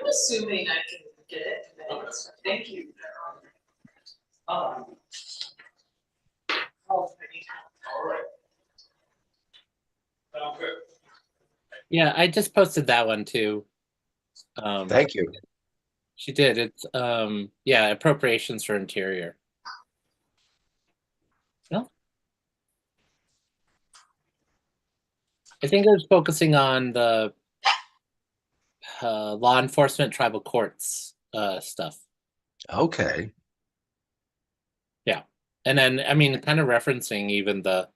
I'm assuming I can get it. Thank you. oh, Oh, I need help. All right. Sounds good. Yeah, I just posted that one too. Thank you. She did. It's yeah, appropriations for interior. No. I think it was focusing on the law enforcement tribal courts stuff. Okay. Yeah. And then I mean kind of referencing even the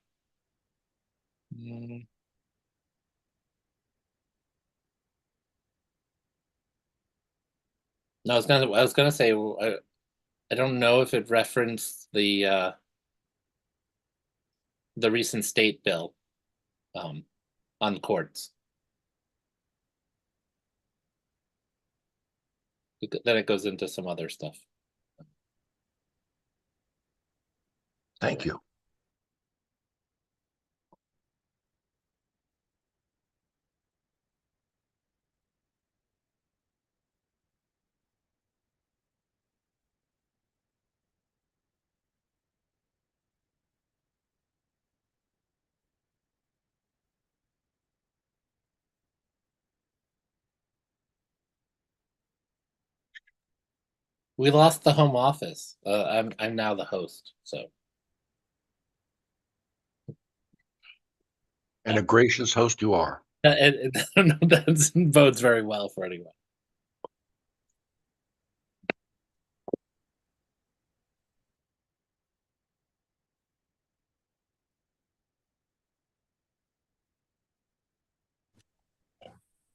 No, I was gonna say, I don't know if it referenced the recent state bill on courts. Then it goes into some other stuff. Thank you. We lost the home office. I'm now the host, so And a gracious host you are. I don't know, that bodes very well for anyone.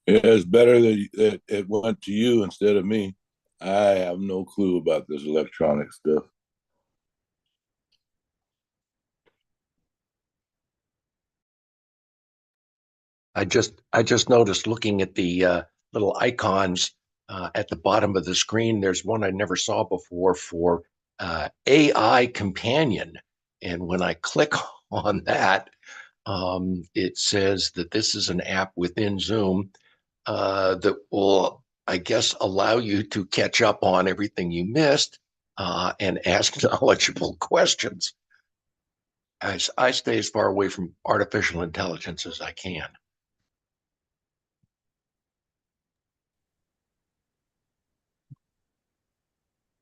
Yeah, it's better that it went to you instead of me. I have no clue about this electronic stuff. I just noticed looking at the little icons at the bottom of the screen, there's one I never saw before for AI companion. And when I click on that, it says that this is an app within Zoom that will, I guess, allow you to catch up on everything you missed and ask knowledgeable questions. I stay as far away from artificial intelligence as I can.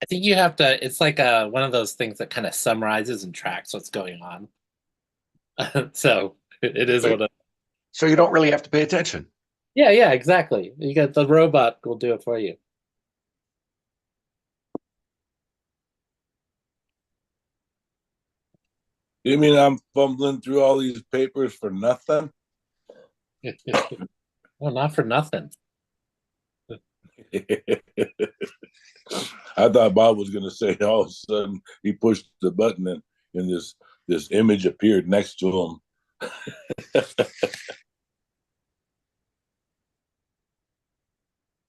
I think you have to. It's like one of those things that kind of summarizes and tracks what's going on. So it is what. So you don't really have to pay attention. Yeah, exactly. You got the robot will do it for you. You mean I'm fumbling through all these papers for nothing? Well, not for nothing. I thought Bob was going to say all of a sudden he pushed the button and this image appeared next to him.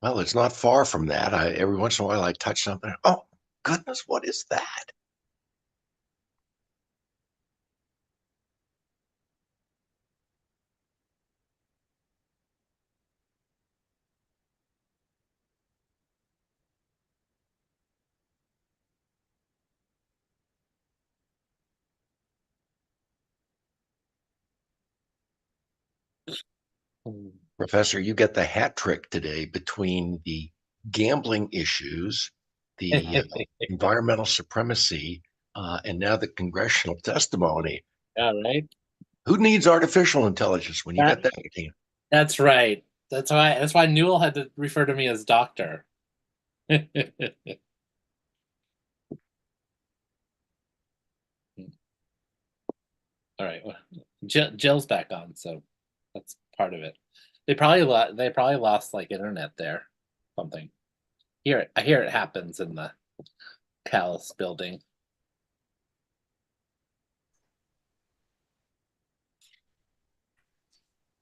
Well, it's not far from that. Every once in a while I touch something. Oh, goodness, what is that? Professor, you get the hat trick today between the gambling issues, the environmental supremacy, and now the congressional testimony. Yeah, right. Who needs artificial intelligence when you got that? That's right. That's why Newell had to refer to me as doctor. All right. Well, Jill's back on, so that's part of it. They probably lost like internet there, something. I hear it happens in the Callis building.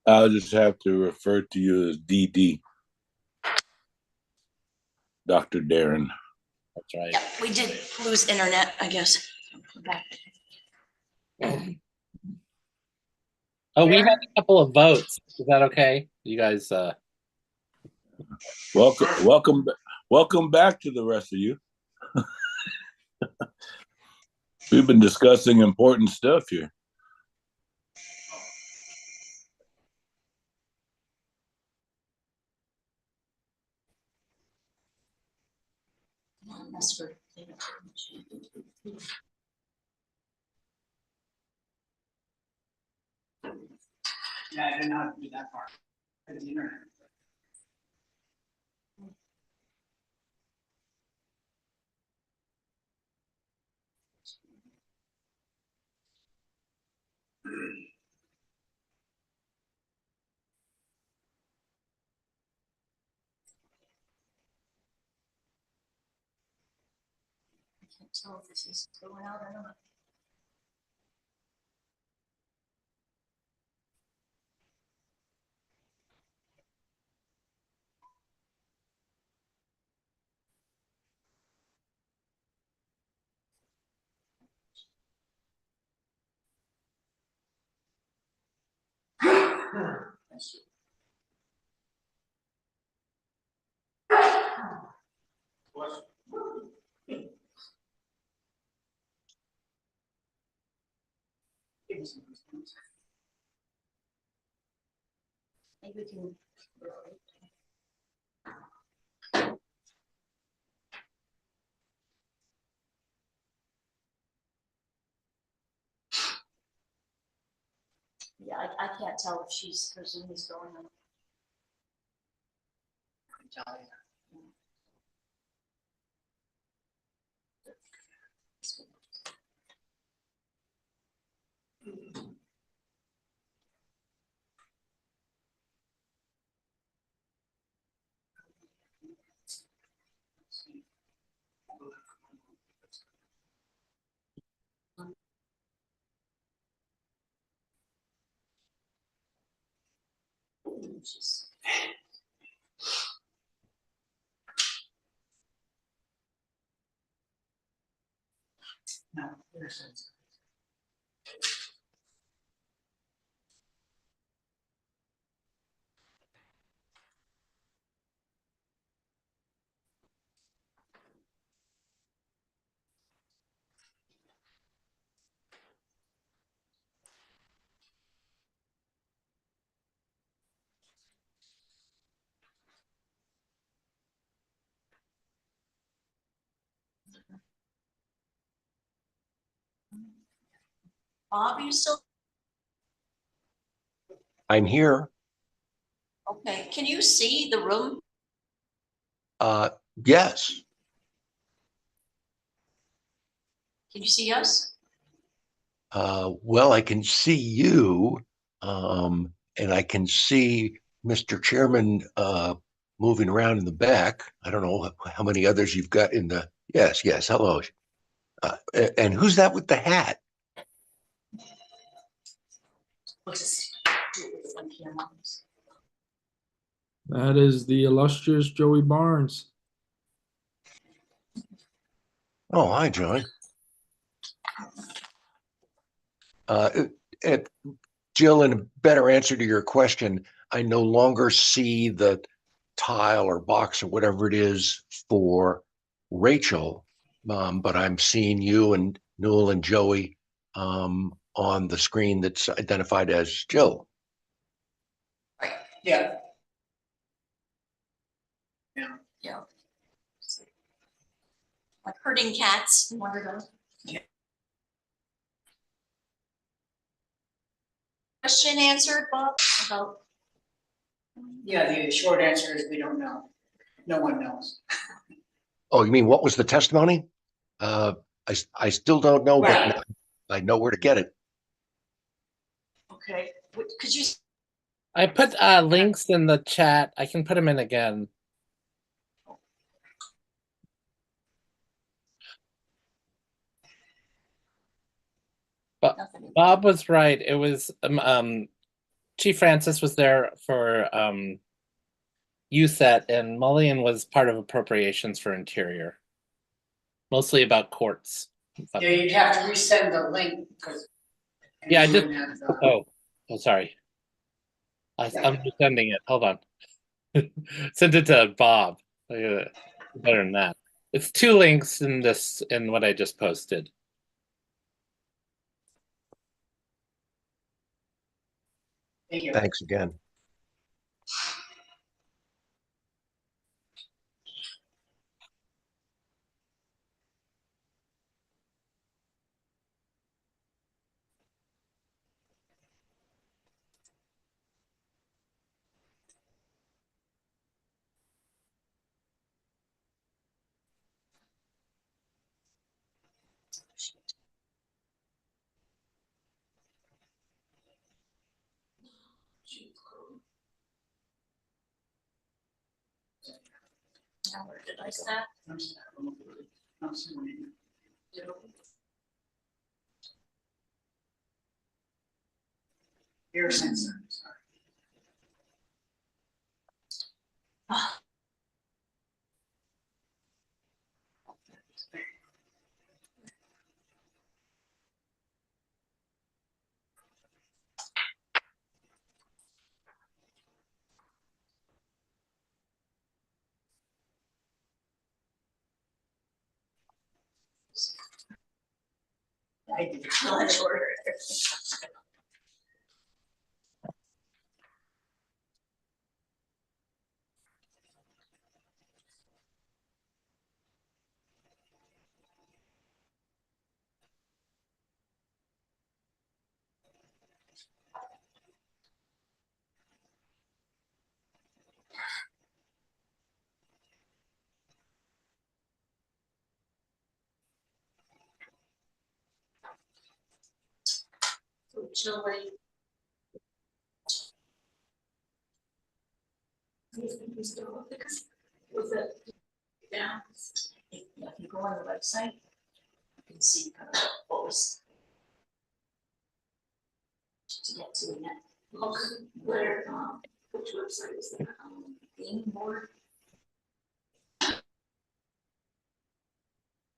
I'll just have to refer to you as DD, Dr. Darren. That's right. Yeah, we did lose internet, I guess. Back. Oh, we had a couple of votes. Is that okay? You guys welcome back to the rest of you. We've been discussing important stuff here. Yeah, I didn't know how to do that part. The internet. Can't tell if this is going out or not. Maybe we can. Yeah, I can't tell if her Zoom is going on. No, there's. Bob, are you still, I'm here. okay, can you see the room? Yes. Can you see us? Well, I can see you, and I can see Mr. Chairman moving around in the back. I don't know how many others you've got in the. Yes, yes. Hello. And who's that with the hat? We'll just do it with one camera. That is the illustrious Joey Barnes. Oh, hi, Joey. Uh, it, Jill, in a better answer to your question, I no longer see the tile or box or whatever it is for Rachel, but I'm seeing you and Newell and Joey on the screen that's identified as Jill. Yeah. Yeah. Like herding cats, one of those. Yeah. Question answered, Bob, about. Yeah, the short answer is we don't know. No one knows. Oh, you mean what was the testimony? I still don't know, Right. but I know where to get it. Okay, could you? I put links in the chat. I can put them in again. But Bob was right. It was Chief Francis was there for USET, and Mullion was part of appropriations for Interior, mostly about courts. Yeah, you'd have to resend the link because. Yeah, I just. Oh, sorry. Yeah. I'm just sending it. Hold on. Send it to Bob. Better than that. It's 2 links in what I just posted. Thank you. Thanks again. Now, where did I start? I'm sorry. You know, Air sensor. I did. Lunch order. so chili. You still, because was it down? If you go on the website, you can see kind of what was to get to it. Okay, where, which website is that? Game board.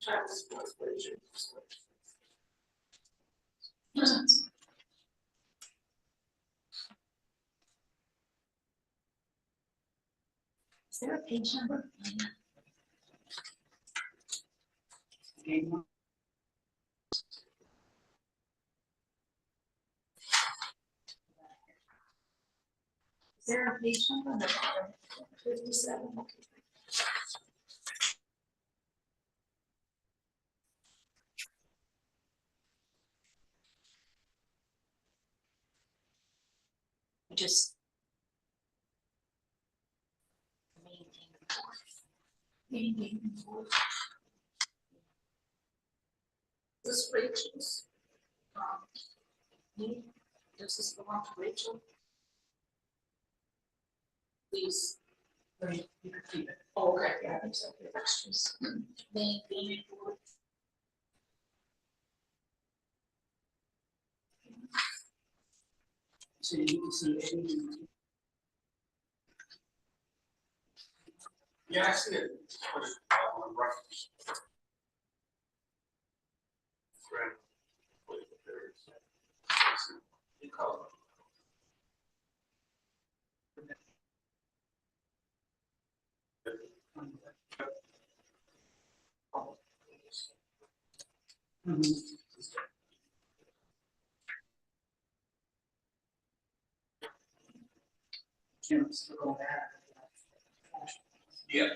Travel sports, leisure. Is there a page number? Is there a page number on the bottom? 57. Just maintain the board. This Rachel's. Me, does this belong to Rachel? Please. You could keep it. Oh, okay, yeah, I think so. The extras. Main gaming board. So you can see any. Yeah, I see it. Put it on reference. Right. Wait, there it is. I see. In color. Can still go back. Yeah.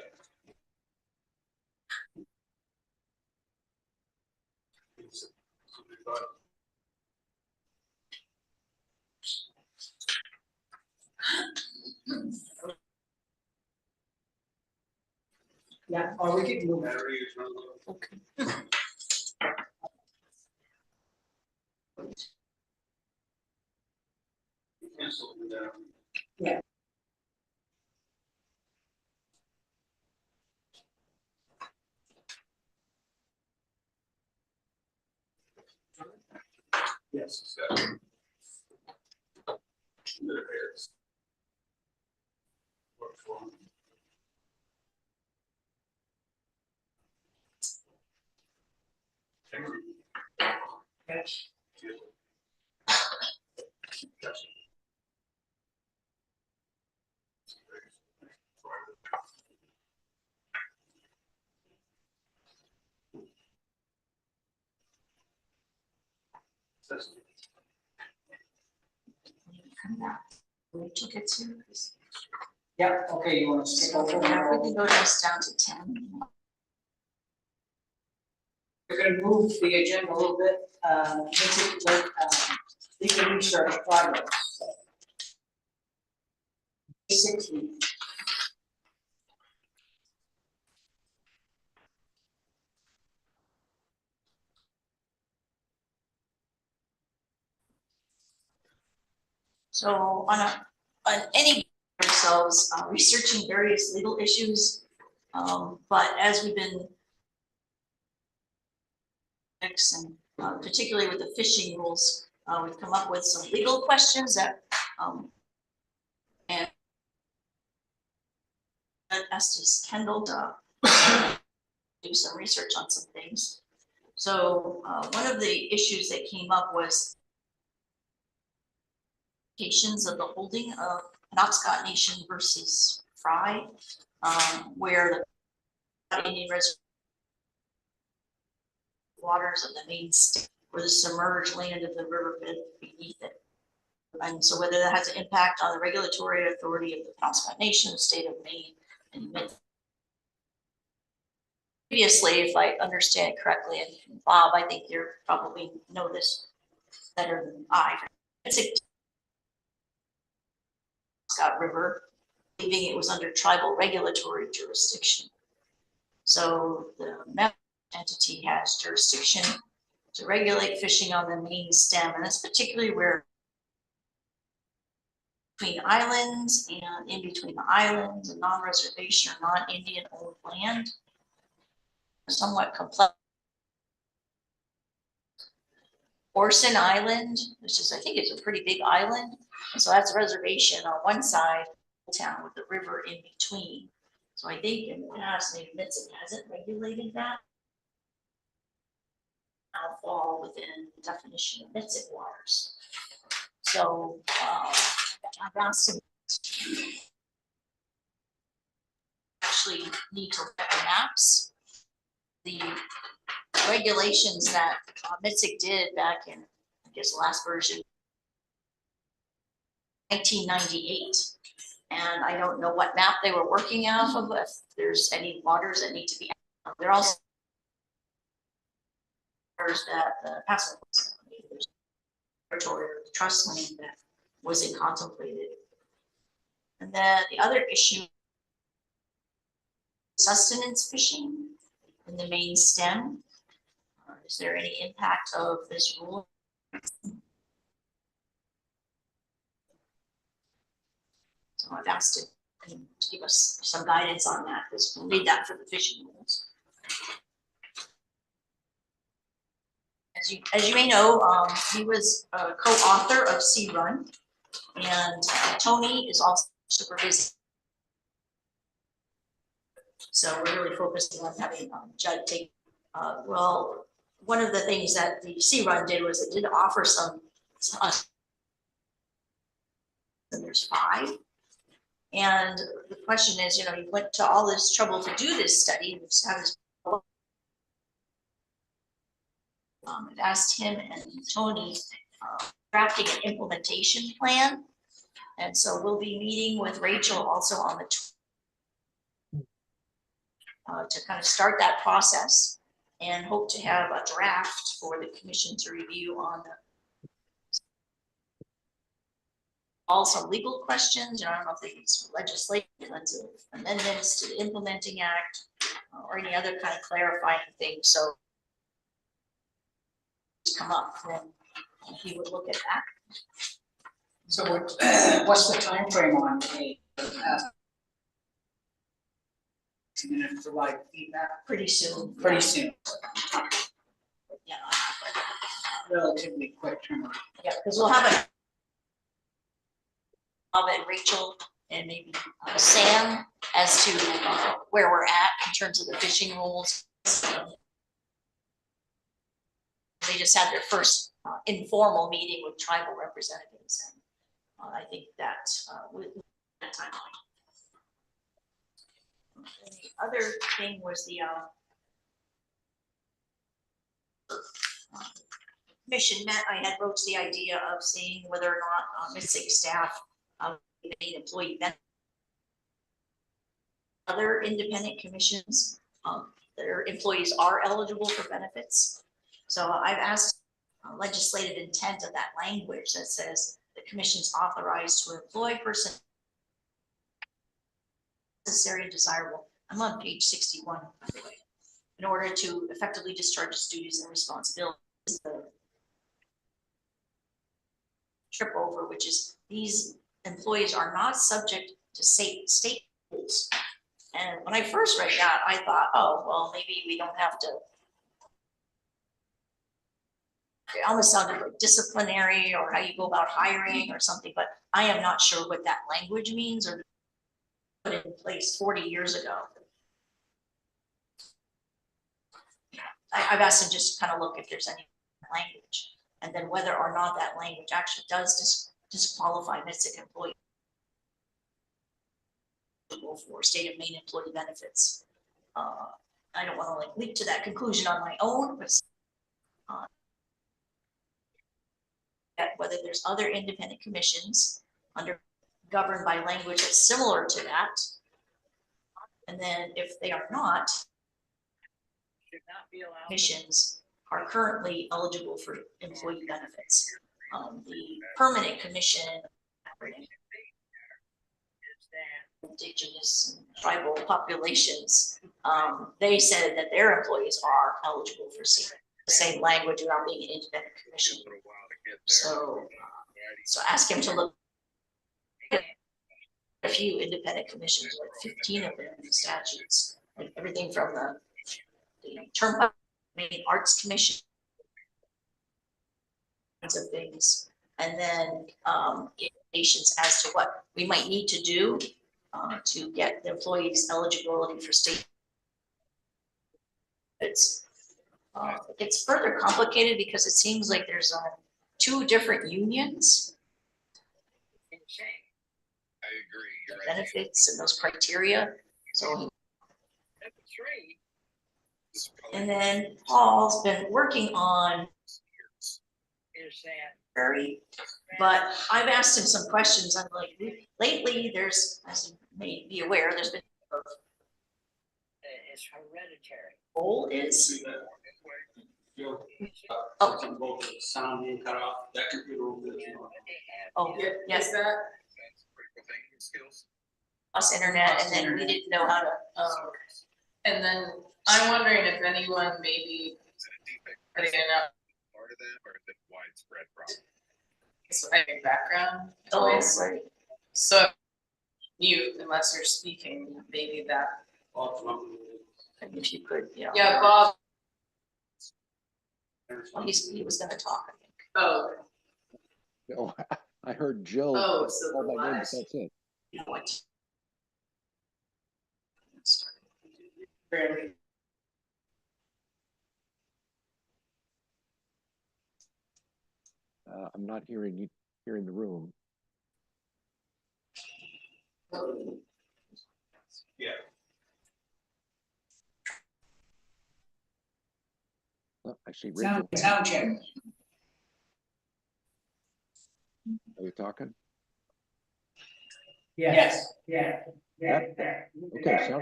Yeah, or we could move it. Battery is not low. Okay. Cancel it down. Yes, it's got it. There it is. Works for me. Thank you. Yes. Come back. Rachel gets here. Yeah, okay, you want to skip over? Now we can go just down to 10. We're gonna move the agenda a little bit, make it like, we can restart the progress. 60. So on any ourselves, researching various legal issues. But as we've been and particularly with the fishing rules, we've come up with some legal questions that and Estes Kendall to do some research on some things. So one of the issues that came up was of the holding of Penobscot Nation versus Fry, where the Indian reservation waters of the main state or the submerged land of the riverbed beneath it. And so whether that has an impact on the regulatory authority of the Penobscot Nation, the state of Maine, and previously, if I understand correctly, and Bob, I think you probably know this better than I. It's a Scott River, believing it was under tribal regulatory jurisdiction. So the member entity has jurisdiction to regulate fishing on the main stem, and that's particularly where between islands and in between the islands and non-reservation or non-Indian owned land. Somewhat complex. Orson Island, which is, I think it's a pretty big island. And so that's a reservation on one side of town with the river in between. So I think in the past, maybe MITSC hasn't regulated that. I'll fall within the definition of MITSC waters. So I've asked him actually need to look at the maps. The regulations that MITSC did back in, I guess, the last version, 1998. And I don't know what map they were working off of, if there's any waters that need to be. There are also waters that the Paso territory or the trust land that wasn't contemplated. And then the other issue, sustenance fishing in the main stem. Is there any impact of this rule? So I've asked him to give us some guidance on that, because we'll need that for the fishing rules. As you may know, he was a co-author of Sea Run, and Tony is also supervising. So we're really focusing on having Judd take, well, one of the things that the Sea Run did was it did offer some, and there's 5. And the question is, you know, he went to all this trouble to do this study, and have his I've asked him and Tony drafting an implementation plan. And so we'll be meeting with Rachel also on the to kind of start that process, and hope to have a draft for the commission to review on the also legal questions. I don't know if they use legislative amendments to the implementing act or any other kind of clarifying thing. So come up, then he would look at that. So what's the time frame on a to provide feedback? Pretty soon. Pretty soon. Yeah. Relatively quick turnaround. Yeah, because we'll have a Bob and Rachel and maybe Sam as to where we're at in terms of the fishing rules. They just had their first informal meeting with tribal representatives, and I think that with that timeline. And the other thing was the commission met. I had broached the idea of seeing whether or not MITSC staff, employee benefits, other independent commissions, their employees are eligible for benefits. So I've asked legislative intent of that language that says the commission's authorized to employ person necessary and desirable. I'm on page 61, by the way. In order to effectively discharge its duties and responsibilities. The trip over, which is these employees are not subject to state rules. And when I first read that, I thought, oh, well, maybe we don't have to it almost sounded like disciplinary or how you go about hiring or something, but I am not sure what that language means or put in place 40 years ago. I've asked him just to kind of look if there's any language, and then whether or not that language actually does disqualify MITSC employees for state of Maine employee benefits. I don't want to like leap to that conclusion on my own, but whether there's other independent commissions governed by language that's similar to that. And then if they are not, commissions are currently eligible for employee benefits. The permanent commission, indigenous and tribal populations, they said that their employees are eligible for the same language without being an independent commission. So ask him to look at a few independent commissions, like 15 of them in the statutes, like everything from the Turnpike Maine Arts Commission, kinds of things, and then indications as to what we might need to do to get the employees eligibility for state. It's further complicated because it seems like there's 2 different unions. I agree. You're right. Benefits and those criteria. So, and then Paul's been working on but I've asked him some questions. I'm like, lately there's, as you may be aware, there's been it's hereditary. Goal is Sound being cut off, that computer will be. yes, Critical thinking skills. us internet, and then we didn't know how to. And then I'm wondering if anyone maybe putting in a Part of that, or is it widespread problem? background Oh, noise. right. So mute unless you're speaking, maybe that. If you could, yeah. Yeah, Bob. Well, he was gonna talk, I think. Oh, No, I heard Jill. Oh, so call the my name, but last- that's it. You know what? I'm not hearing you here in the room. Yeah. Oh, I see Rachel. Sound check. Are we talking? Yes. Yeah. Okay,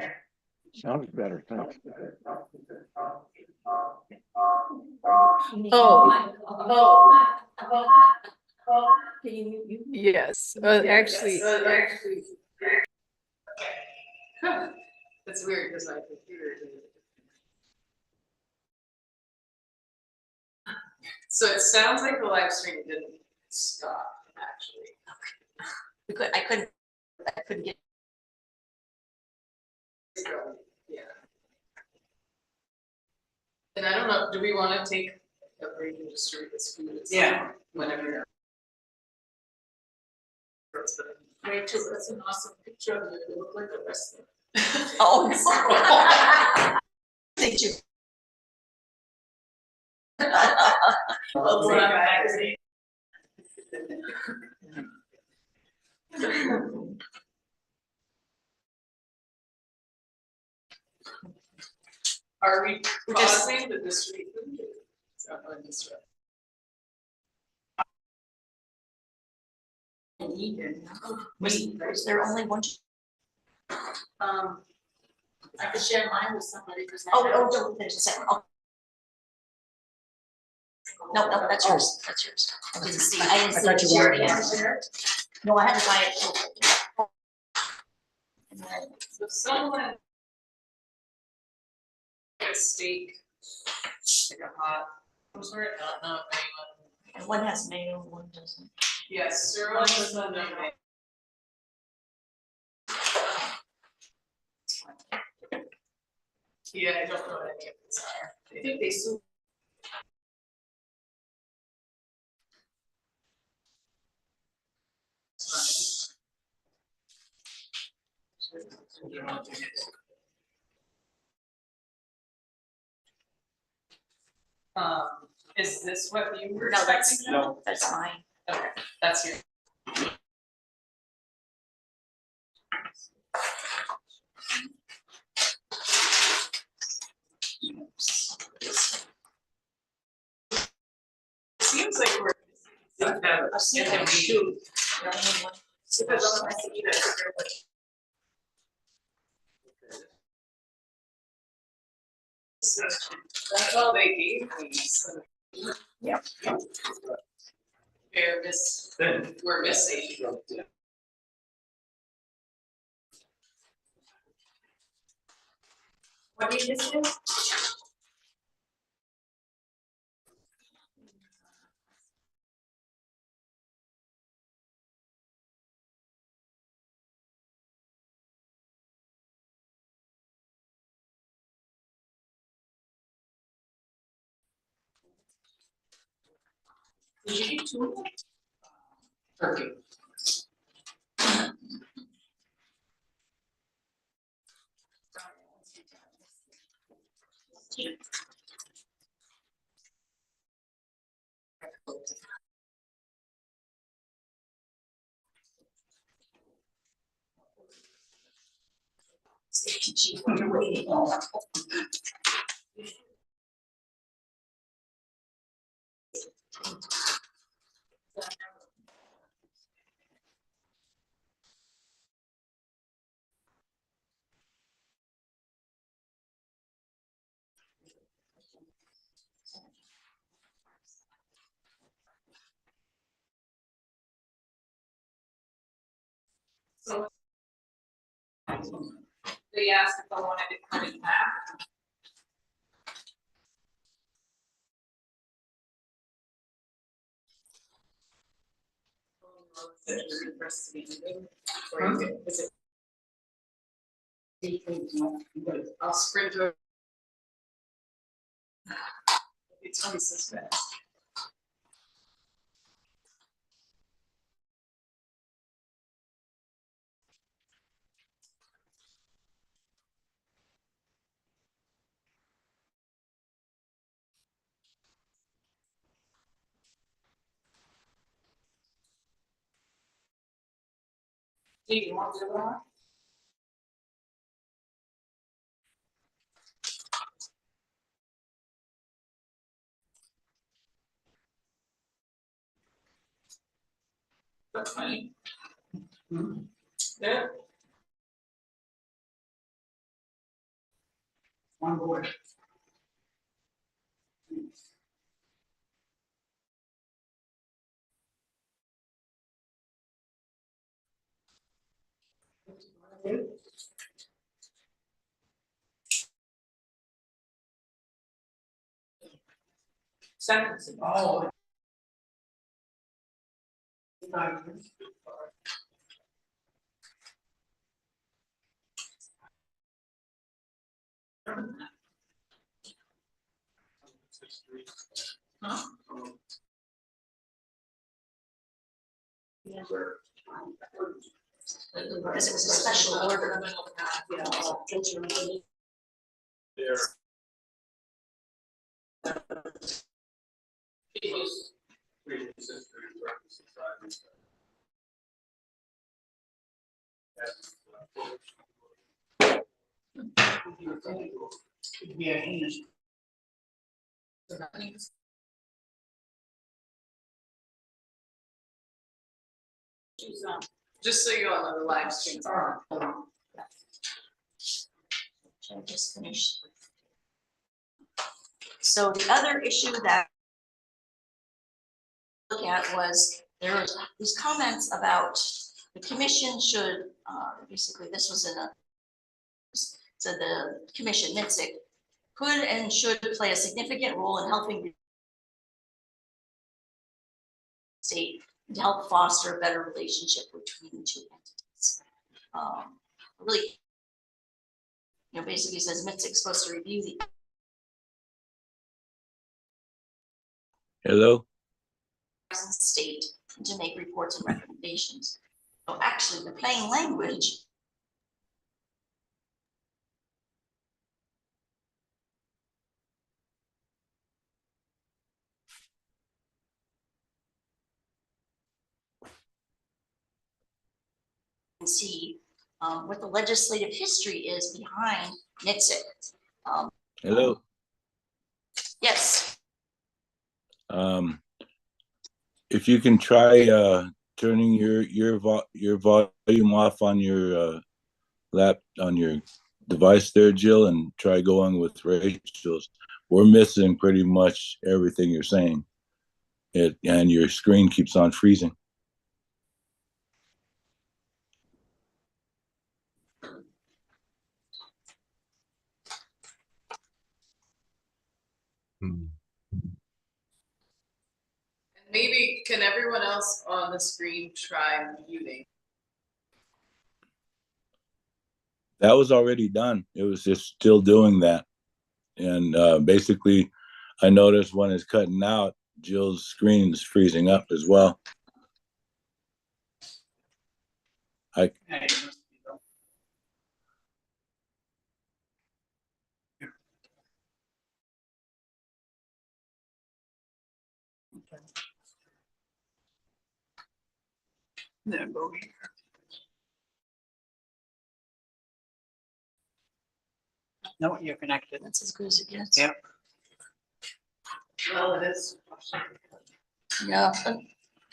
sounds better. Thanks. yes, actually. That's weird because my computer didn't. So it sounds like the live stream didn't stop, actually. I couldn't get. Yeah. And I don't know, do we want to take a break and distribute this food? Yeah. Whenever. Rachel, that's an awesome picture of you. You look like a wrestler. Oh, thank you. Well, we're on magazine. Are we just- pausing the distribute food? Is that what this was? Was there only one? I could share mine with somebody because. There's a second. Oh. No, that's yours. That's yours. I didn't see. I didn't see. thought you the share wanted yet. No, I had to buy it. And then So someone. A steak. Like a hot, I'm sorry, I don't know if anyone. and one has mayo, one doesn't. Yes, sirloin is the name. Yeah, I don't know what any of these are. I think they soon Is this what you were No, expecting? that's, No. that's mine. Okay, that's your. Seems like we're. I've seen And then it we- too. You only need one. Because I see that. That's all they gave me, so. Yep. We're missing. What did you say? Did you get two? Turkey. Gee, when you're waiting. So. They asked if I wanted to cut it back. I'll sprint over. It's on suspense. Do you want to do that? That's fine. Yeah. On board. Seconds. Oh. Because it was a special order. There. Could be a heinous. Just so you all know, the live streams are on. Should I just finish? So the other issue that I look at was there was these comments about the commission should, basically this was in a, so the commission, MITSC, could and should play a significant role in helping state to help foster a better relationship between the two entities. Really, you know, basically says MITSC is supposed to review the Hello? state and to make reports and recommendations. So actually, the plain language see what the legislative history is behind MITSC. Hello. Yes, If you can try turning your volume off on your on your device there, Jill, and try going with Rachel's. We're missing pretty much everything you're saying. And your screen keeps on freezing. Maybe, can everyone else on the screen try muting? That was already done. It was just still doing that. And basically, I noticed when it's cutting out, Jill's screen is freezing up as well. Then go here. No, you're connected. that's as good as it gets. Yep. Well, it is. Yeah,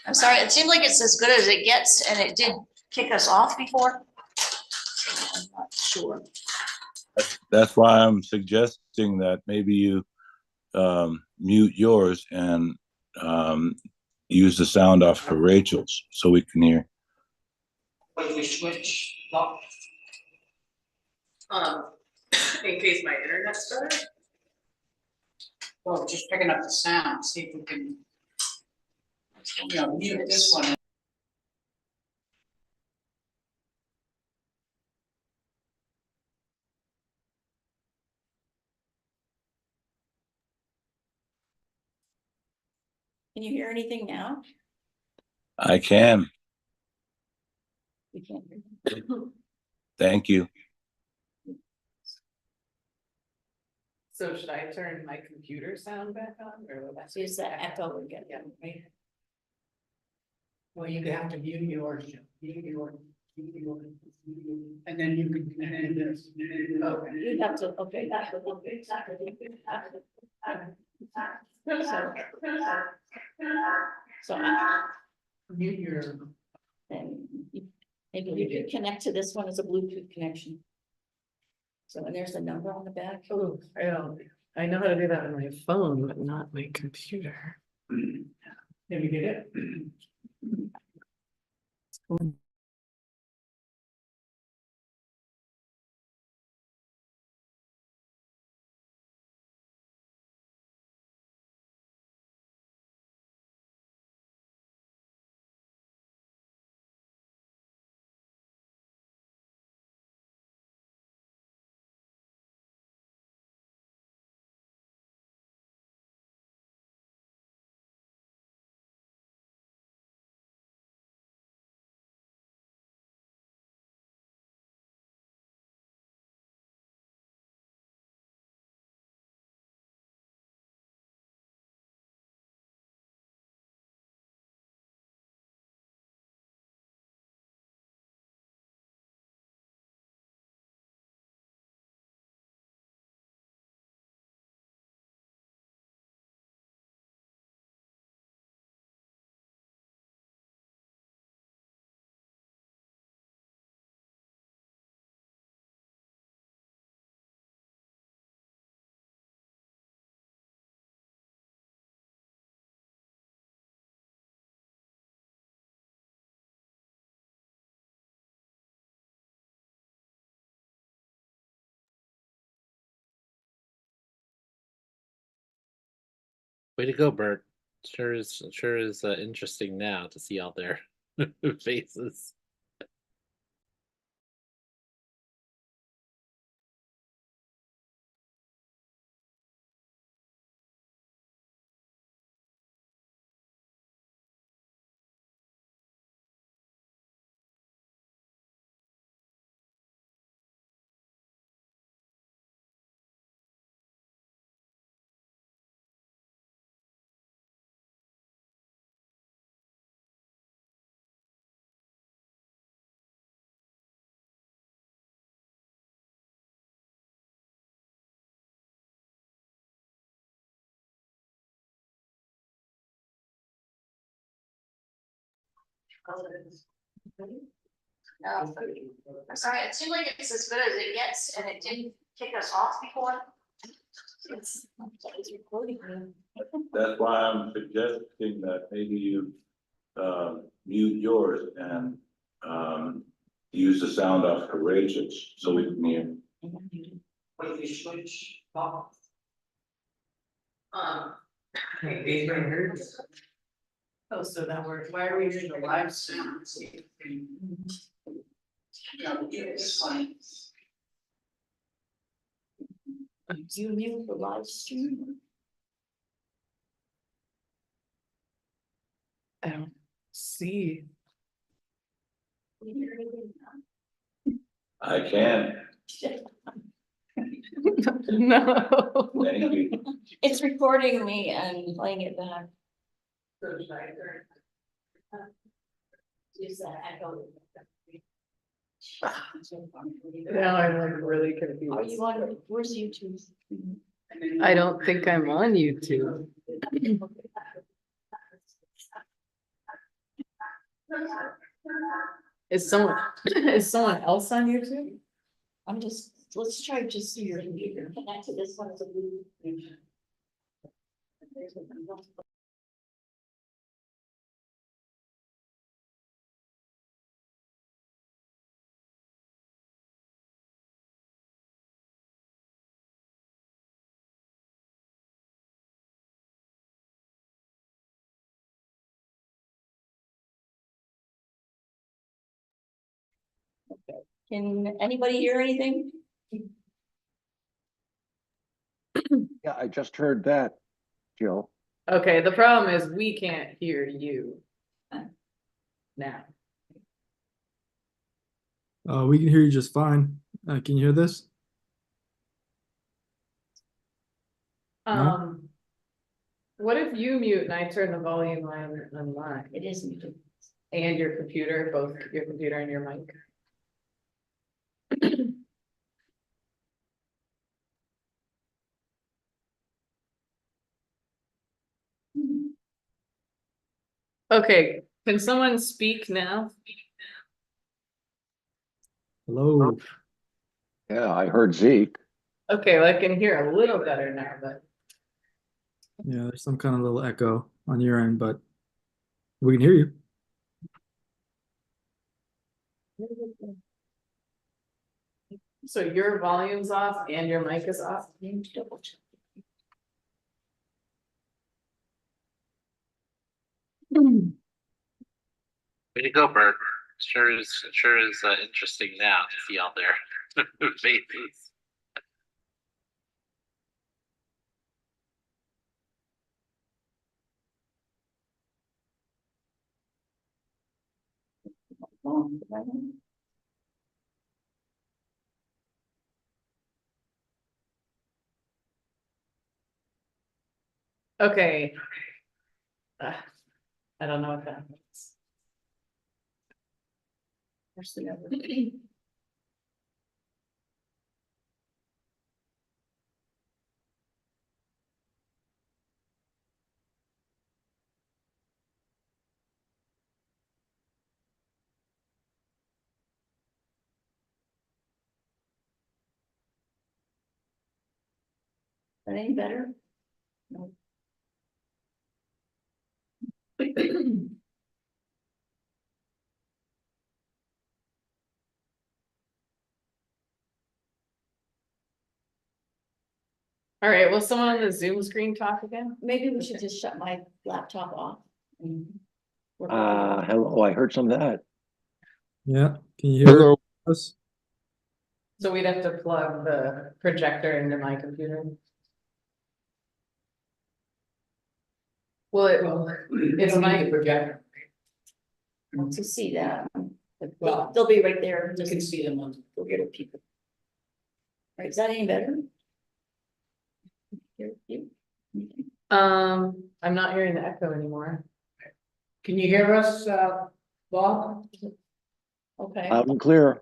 I'm sorry, it seemed like it's as good as it gets, and it did kick us off before. I'm not sure. That's why I'm suggesting that maybe you mute yours and use the sound off for Rachel's so we can hear. When we switch, lock. In case my internet's better. Well, just picking up the sound, see if we can, mute this one. Can you hear anything now? I can. We can't hear. Thank you. So should I turn my computer sound back on or? Use that echo again. Yeah, right. Well, you have to mute yours, and then you can, and this. Okay. You'd have to, okay, that's what, okay, so Mute your. then maybe you could connect to this one as a Bluetooth connection. So, and there's the number on the back. Oh, I know how to do that on my phone, but not my computer. Did you get it? Way to go, Bert. Sure is interesting now to see all their faces. No, I'm sorry, it seems like it's as good as it gets, and it didn't kick us off before. It's recording. That's why I'm suggesting that maybe you, mute yours and, use the sound off for Rachel's, so we can hear. Wait, you switch off. Oh, so that we're, why are we doing the live stream? It's fine. Do you mute the live stream? I don't see. I can, No. thank you. It's recording me and playing it back. Use that echo. Now I'm like really confused. Are you on, where's YouTube? I don't think I'm on YouTube. Is someone else on YouTube? I'm just, let's try just your computer. Connect to this one as a blue. Can anybody hear anything? Yeah, I just heard that, Jill. Okay, the problem is we can't hear you. Now. We can hear you just fine. Can you hear this? No? What if you mute and I turn the volume on mine? It is muted. And your computer, both your computer and your mic? Okay, can someone speak now? Hello. Yeah, I heard Zeke. Okay, well, I can hear a little better now, but Yeah, there's some kind of little echo on your end, but we can hear you. so your volume's off and your mic is off? Double check. Way to go, Bert. Sure is interesting now to see all their faces. Okay. I don't know what that means. Where's the other? That any better? No. All right, will someone on the Zoom screen talk again? Maybe we should just shut my laptop off. and work with it. Hello, I heard some of that. Yeah. Can you hear Hello. us? So we'd have to plug the projector into my computer. Well, it's my projector. To see that. Well, they'll be right there. You can see them on. They'll get it, people. Right, is that any better? Hear you? I'm not hearing the echo anymore. Can you hear us, Bob? Okay. Loud and clear.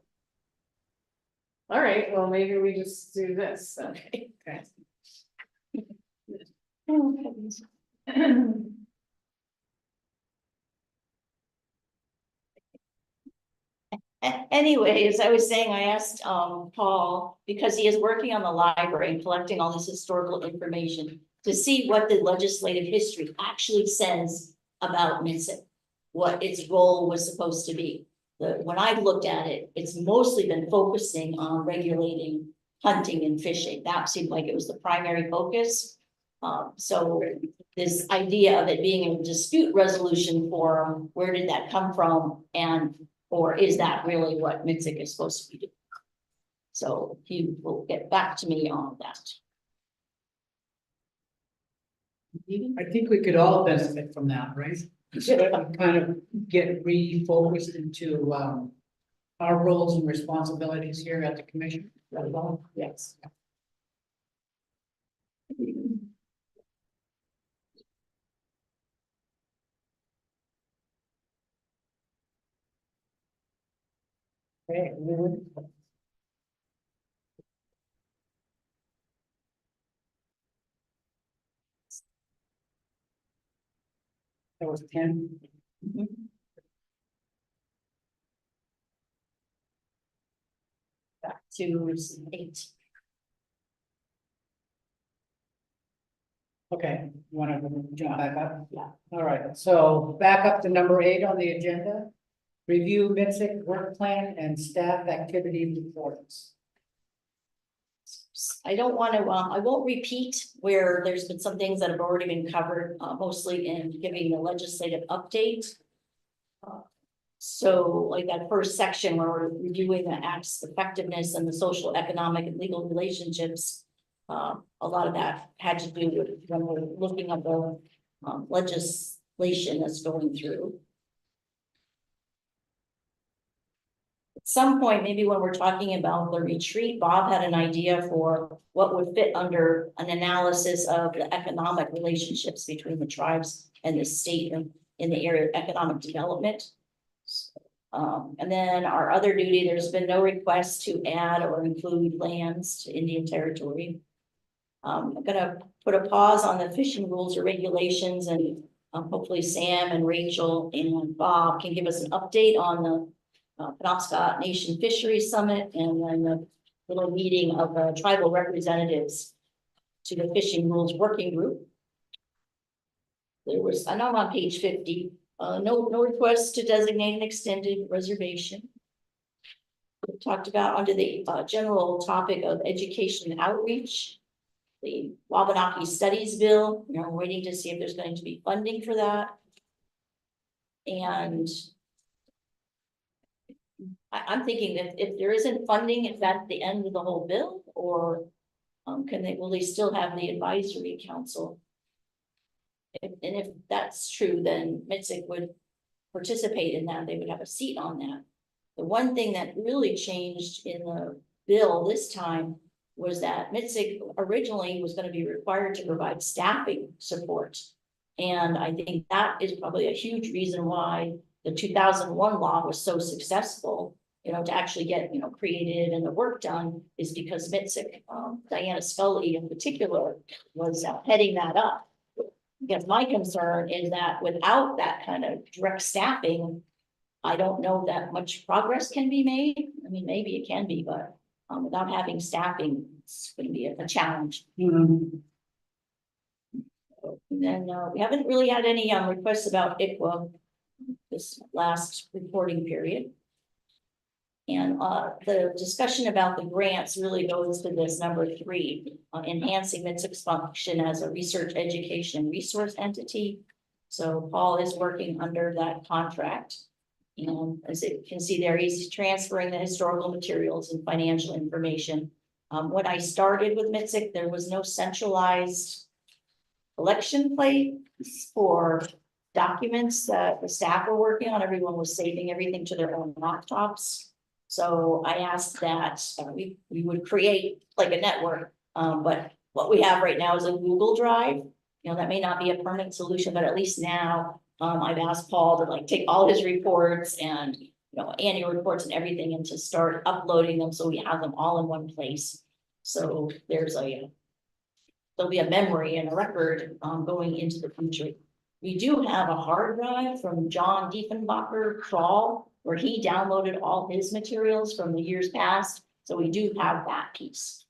All right, well, maybe we just do this. Okay. Oh, heavens. Anyway, as I was saying, I asked Paul, because he is working on the library and collecting all this historical information to see what the legislative history actually says about MITSC, what its role was supposed to be. When I've looked at it, it's mostly been focusing on regulating hunting and fishing. That seemed like it was the primary focus. So this idea of it being a dispute resolution forum, where did that come from? Or is that really what MITSC is supposed to be doing? So he will get back to me on that. I think we could all benefit from that, right? Kind of get refocused into our roles and responsibilities here at the commission. Yes. Okay, we would. That was 10. Back to 8. Okay, you want to jump back up? Yeah. All right, so back up to number 8 on the agenda. Review MITSC work plan and staff activity reports. I don't want to, I won't repeat where there's been some things that have already been covered, mostly in giving the legislative update. So like that first section where we're reviewing the act's effectiveness and the social, economic, and legal relationships. A lot of that had to do with when we're looking at the legislation that's going through. At some point, maybe when we're talking about the retreat, Bob had an idea for what would fit under an analysis of the economic relationships between the tribes and the state in the area of economic development. And then our other duty, there's been no request to add or include lands to Indian Territory. I'm gonna put a pause on the fishing rules or regulations, and hopefully Sam and Rachel and Bob can give us an update on the Penobscot Nation Fisheries Summit, and then the little meeting of tribal representatives to the Fishing Rules Working Group. There was, I know I'm on page 50, no request to designate an extended reservation. We talked about under the general topic of education and outreach, the Wabanaki Studies Bill. You know, we're waiting to see if there's going to be funding for that. And I'm thinking that if there isn't funding, is that the end of the whole bill, or will they still have the advisory council? And if that's true, then MITSC would participate in that. They would have a seat on that. The one thing that really changed in the bill this time was that MITSC originally was going to be required to provide staffing support. And I think that is probably a huge reason why the 2001 law was so successful, you know, to actually get, you know, created and the work done, is because MITSC, Diana Scully in particular, was heading that up. Because my concern is that without that kind of direct staffing, I don't know that much progress can be made. I mean, maybe it can be, but without having staffing, it's going to be a challenge. And then we haven't really had any requests about ICWA this last reporting period. And the discussion about the grants really goes to this number 3, enhancing MITSC's function as a research, education, and resource entity. So Paul is working under that contract. And as you can see there, he's transferring the historical materials and financial information. When I started with MITSC, there was no centralized collection plate for documents that the staff were working on. Everyone was saving everything to their own laptops. So I asked that we would create like a network, but what we have right now is a Google Drive. You know, that may not be a permanent solution, but at least now I've asked Paul to like take all his reports and, you know, annual reports and everything, and to start uploading them so we have them all in one place. So there'll be a memory and a record going into the future. We do have a hard drive from John Diefenbacher Crawl where he downloaded all his materials from the years past. So we do have that piece.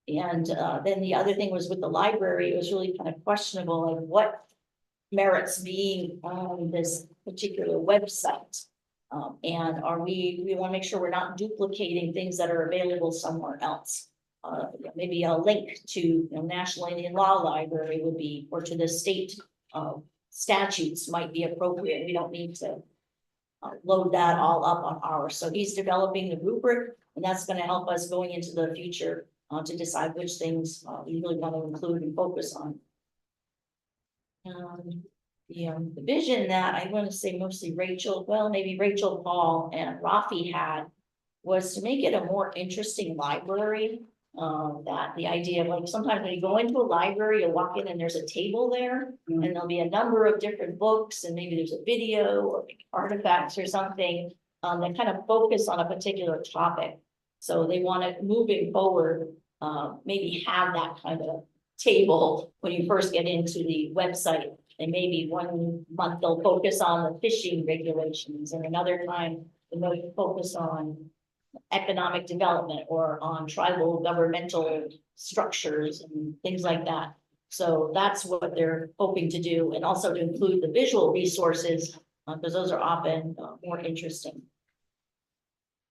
And then the other thing was with the library, it was really kind of questionable, like what merits being on this particular website. And we want to make sure we're not duplicating things that are available somewhere else. Maybe a link to National Indian Law Library would be, or to the state statutes might be appropriate. We don't need to load that all up on ours. So he's developing the rubric, and that's going to help us going into the future to decide which things we really want to include and focus on. The vision that I want to say mostly Rachel, well, maybe Rachel, Paul, and Rafi had was to make it a more interesting library. That the idea of like sometimes when you go into a library, you walk in and there's a table there, and there'll be a number of different books, and maybe there's a video or artifacts or something that kind of focus on a particular topic. So they want to, moving forward, maybe have that kind of table when you first get into the website. And maybe 1 month they'll focus on the fishing regulations, and another time they'll focus on economic development or on tribal governmental structures and things like that. So that's what they're hoping to do, and also to include the visual resources, because those are often more interesting.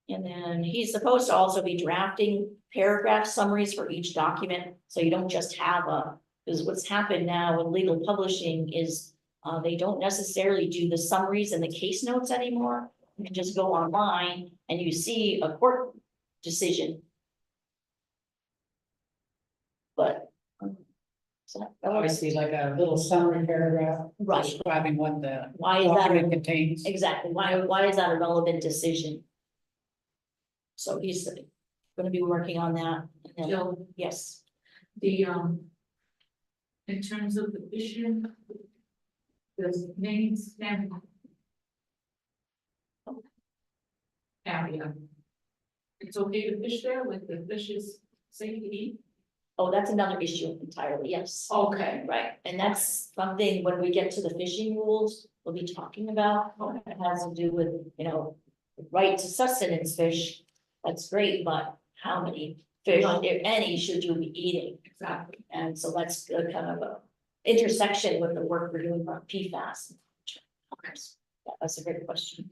And then he's supposed to also be drafting paragraph summaries for each document, so you don't just have because what's happened now in legal publishing is they don't necessarily do the summaries and the case notes anymore. You can just go online and you see a court decision. But so Obviously, like a little summary paragraph. Right. Describing what the why is that document contains. exactly why is that a relevant decision? So he's going to be working on that. And then, Jill, yes. the, in terms of the fishing, the main stem area, it's okay to fish there with the fishes safe to eat? Oh, that's another issue entirely, yes. Okay. Right, and that's something when we get to the fishing rules, we'll be talking about. It has to do with, right to sustenance fish. That's great, but how many fish, if any, should you be eating? Exactly. And so that's kind of a intersection with the work we're doing on PFAS. Yeah, that's a great question.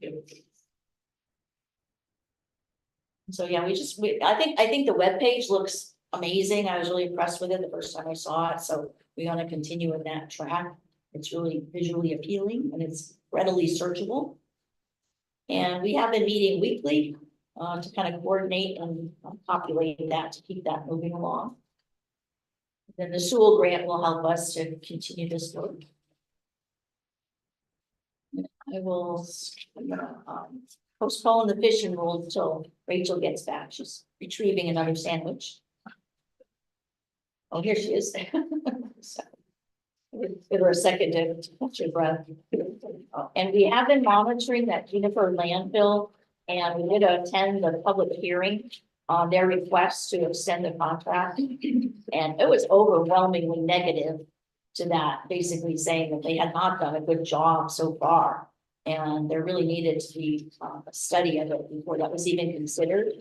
So yeah, I think the webpage looks amazing. I was really impressed with it the first time I saw it. So we want to continue in that track. It's really visually appealing and it's readily searchable. And we have been meeting weekly to kind of coordinate and populate that to keep that moving along. Then the Sewell grant will help us to continue this work. I will postpone the fishing rule until Rachel gets back. She's retrieving another sandwich. Oh, here she is. Give her a second to catch your breath. And we have been monitoring that Juniper landfill, and we did attend the public hearing on their request to extend the contract. And it was overwhelmingly negative to that, basically saying that they had not done a good job so far. And there really needed to be a study of it before that was even considered.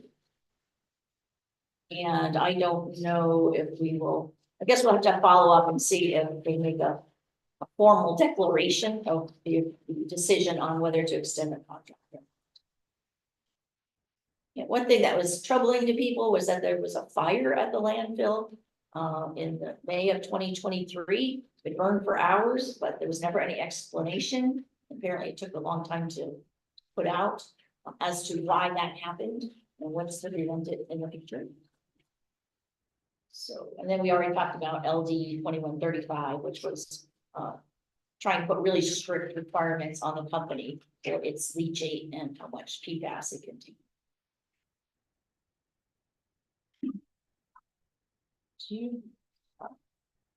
And I don't know if we will, I guess we'll have to follow up and see if they make a formal declaration of the decision on whether to extend the contract. Yeah, one thing that was troubling to people was that there was a fire at the landfill in the May of 2023. It burned for hours, but there was never any explanation. Apparently it took a long time to put out as to why that happened and what's to prevent it in the future. So, and then we already talked about LD 2135, which was trying to put really strict requirements on the company for its leachate and how much PFAS it can take. Do you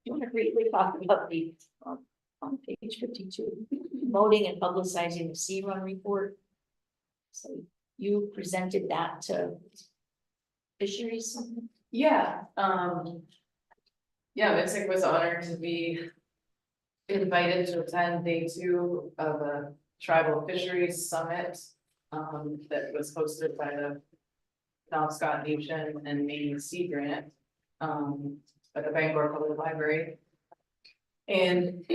want to briefly talk about the on page 52, promoting and publicizing the sea run report? So you presented that to fisheries. Yeah, MITSC was honored to be invited to attend day 2 of a Tribal Fisheries Summit, that was hosted by the Penobscot Nation and Maine Sea Grant, at the Bangor Public Library. And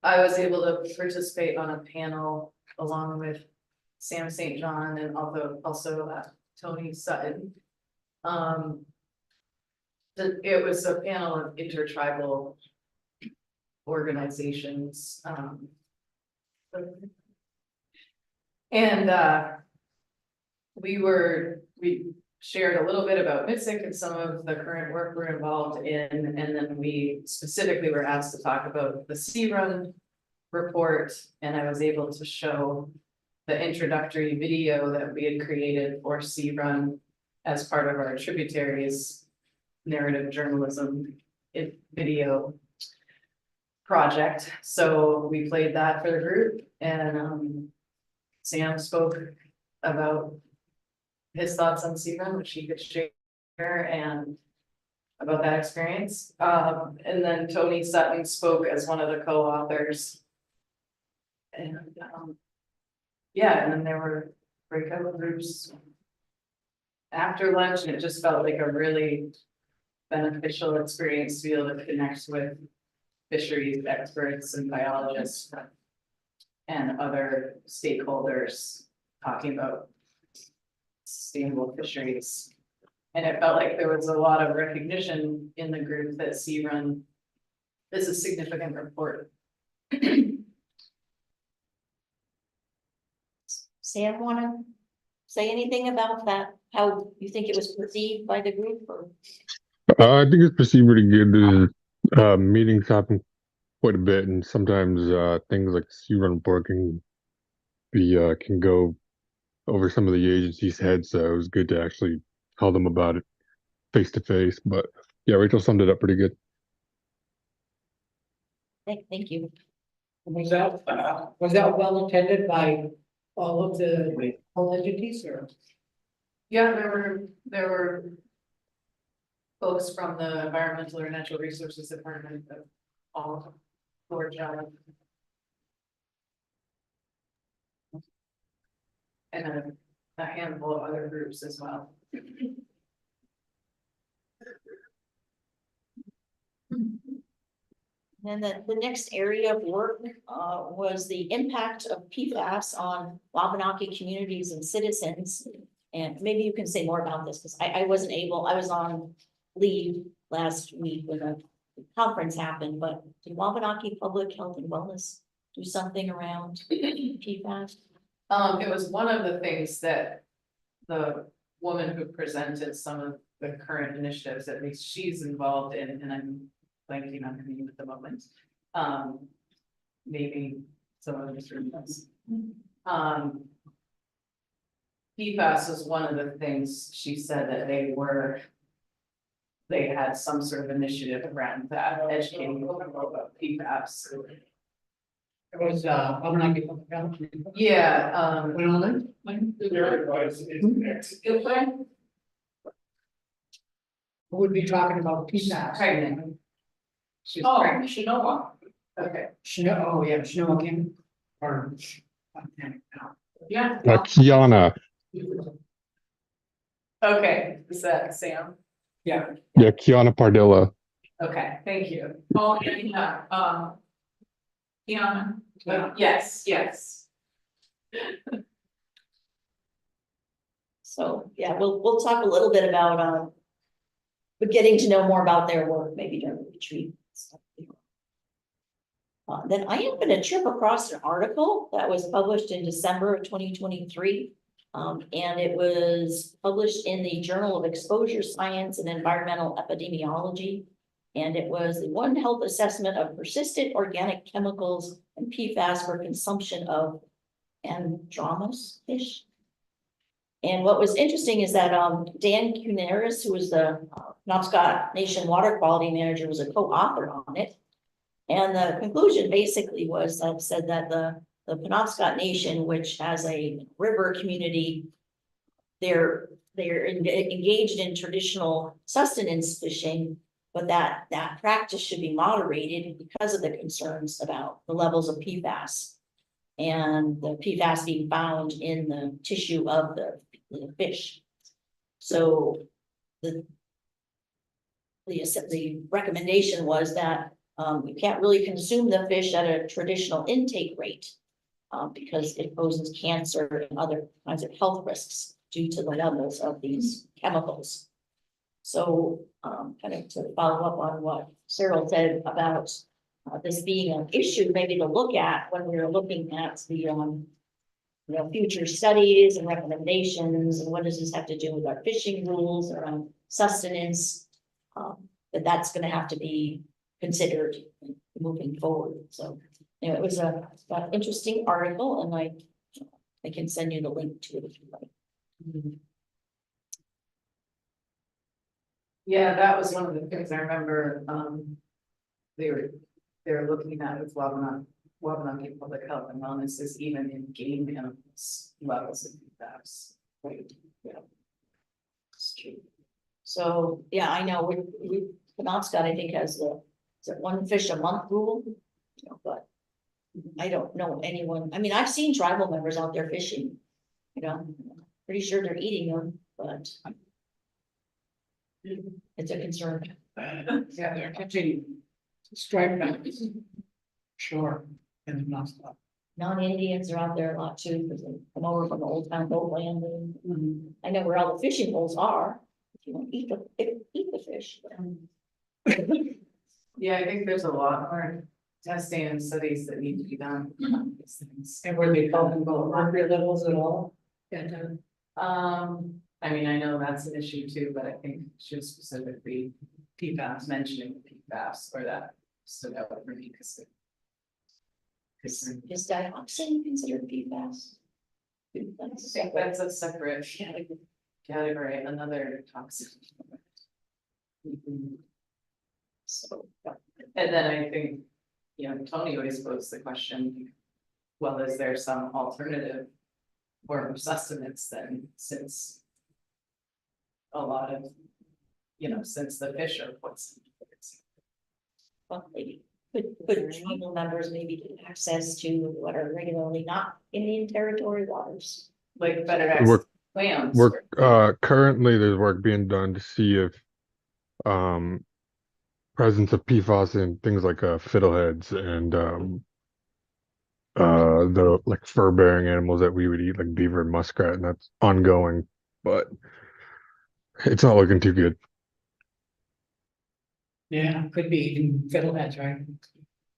I was able to participate on a panel along with Sam St. John and also Tony Sutton. It was a panel of intertribal organizations. We shared a little bit about MITSC and some of the current work we're involved in, and then we specifically were asked to talk about the Sea Run report, and I was able to show the introductory video that we had created for Sea Run as part of our tributaries narrative journalism video project. So we played that for the group, and Sam spoke about his thoughts on Sea Run, which he could share, and about that experience. And then Tony Sutton spoke as one of the co-authors. And yeah, and then there were breakout groups after lunch, and it just felt like a really beneficial experience to be able to connect with fisheries experts and biologists and other stakeholders talking about sustainable fisheries. And it felt like there was a lot of recognition in the group that Sea Run is a significant report. Sam, wanna say anything about that? How you think it was perceived by the group, or? I think it's perceived pretty good. Meetings happen quite a bit, and sometimes things like Sea Run report can go over some of the agency's heads. So it was good to actually tell them about it face to face. But yeah, Rachel summed it up pretty good. Thank you. Was that well attended by all of the whole entities, or? Yeah, there were folks from the Environmental or Natural Resources Department of all Georgia. And a handful of other groups as well. And then the next area of work was the impact of PFAS on Wabanaki communities and citizens. And maybe you can say more about this, because I wasn't able, I was on leave last week when the conference happened, but did Wabanaki Public Health and Wellness do something around PFAS? It was one of the things that the woman who presented some of the current initiatives, at least she's involved in, and I'm blanking on her name at the moment. Maybe someone in this room does. PFAS was one of the things she said that they had some sort of initiative around that, educating people about PFAS. It was, Wabanaki Public Health. Yeah, Who would be talking about PFAS? pregnant. She's Oh, pregnant. Shinoa. Okay, Shinoa came, or. yeah. Kiana. Okay, is that Sam? Yeah. Yeah, Kiana Pardilla. Okay, thank you. Oh, yeah, Kiana. Yes. So, yeah, we'll talk a little bit about, but getting to know more about their work, maybe during the retreat. Then I happened to trip across an article that was published in December of 2023. And it was published in the Journal of Exposure Science and Environmental Epidemiology. And it was the One Health Assessment of Persistent Organic Chemicals and PFAS for Consumption of Andromous fish. And what was interesting is that Dan Cuneris, who was the Penobscot Nation Water Quality Manager, was a co-author on it. And the conclusion basically was said that the Penobscot Nation, which has a river community, they're engaged in traditional sustenance fishing, but that practice should be moderated because of the concerns about the levels of PFAS. and the PFAS being found in the tissue of the fish. So the recommendation was that you can't really consume the fish at a traditional intake rate because it poses cancer and other kinds of health risks due to the levels of these chemicals. So kind of to follow up on what Cyril said about this being an issue, maybe to look at when we're looking at the future studies and recommendations, and what does this have to do with our fishing rules around sustenance, that's going to have to be considered moving forward. So, it was an interesting article, and I can send you the link to it if you like. Yeah, that was one of the things I remember, they were looking at with Wabanaki Public Health and Wellness is even in game animals levels of PFAS. Right. Yeah. It's true. So, yeah, I know we Penobscot, I think, has the, is it one fish a month rule? But I don't know anyone, I mean, I've seen tribal members out there fishing, pretty sure they're eating them, but it's a concern. Yeah, they're catching striped bass. Sure, and nonstop. Non-Indians are out there a lot too, because they come over from the old town boat landing. I know where all the fishing holes are, if you want to eat the fish. Yeah, I think there's a lot more testing and studies that need to be done on these things. And were they talking about mercury levels at all? Yeah. I mean, I know that's an issue too, but I think should specifically PFAS, mentioning PFAS, or that stood out for me because Is dioxin considered PFAS? that's a separate category, another toxin. So, And then I think, Tony always posed the question, well, is there some alternative form of sustenance then, since a lot of, since the fish are poisoned. well, maybe could tribal members maybe get access to what are regularly not Indian territory waters? Like better We're- access to clams. Currently there's work being done to see if presence of PFAS in things like fiddleheads and the like fur-bearing animals that we would eat, like beaver and muskrat, and that's ongoing, but it's not looking too good. Yeah, could be eating fiddleheads, right?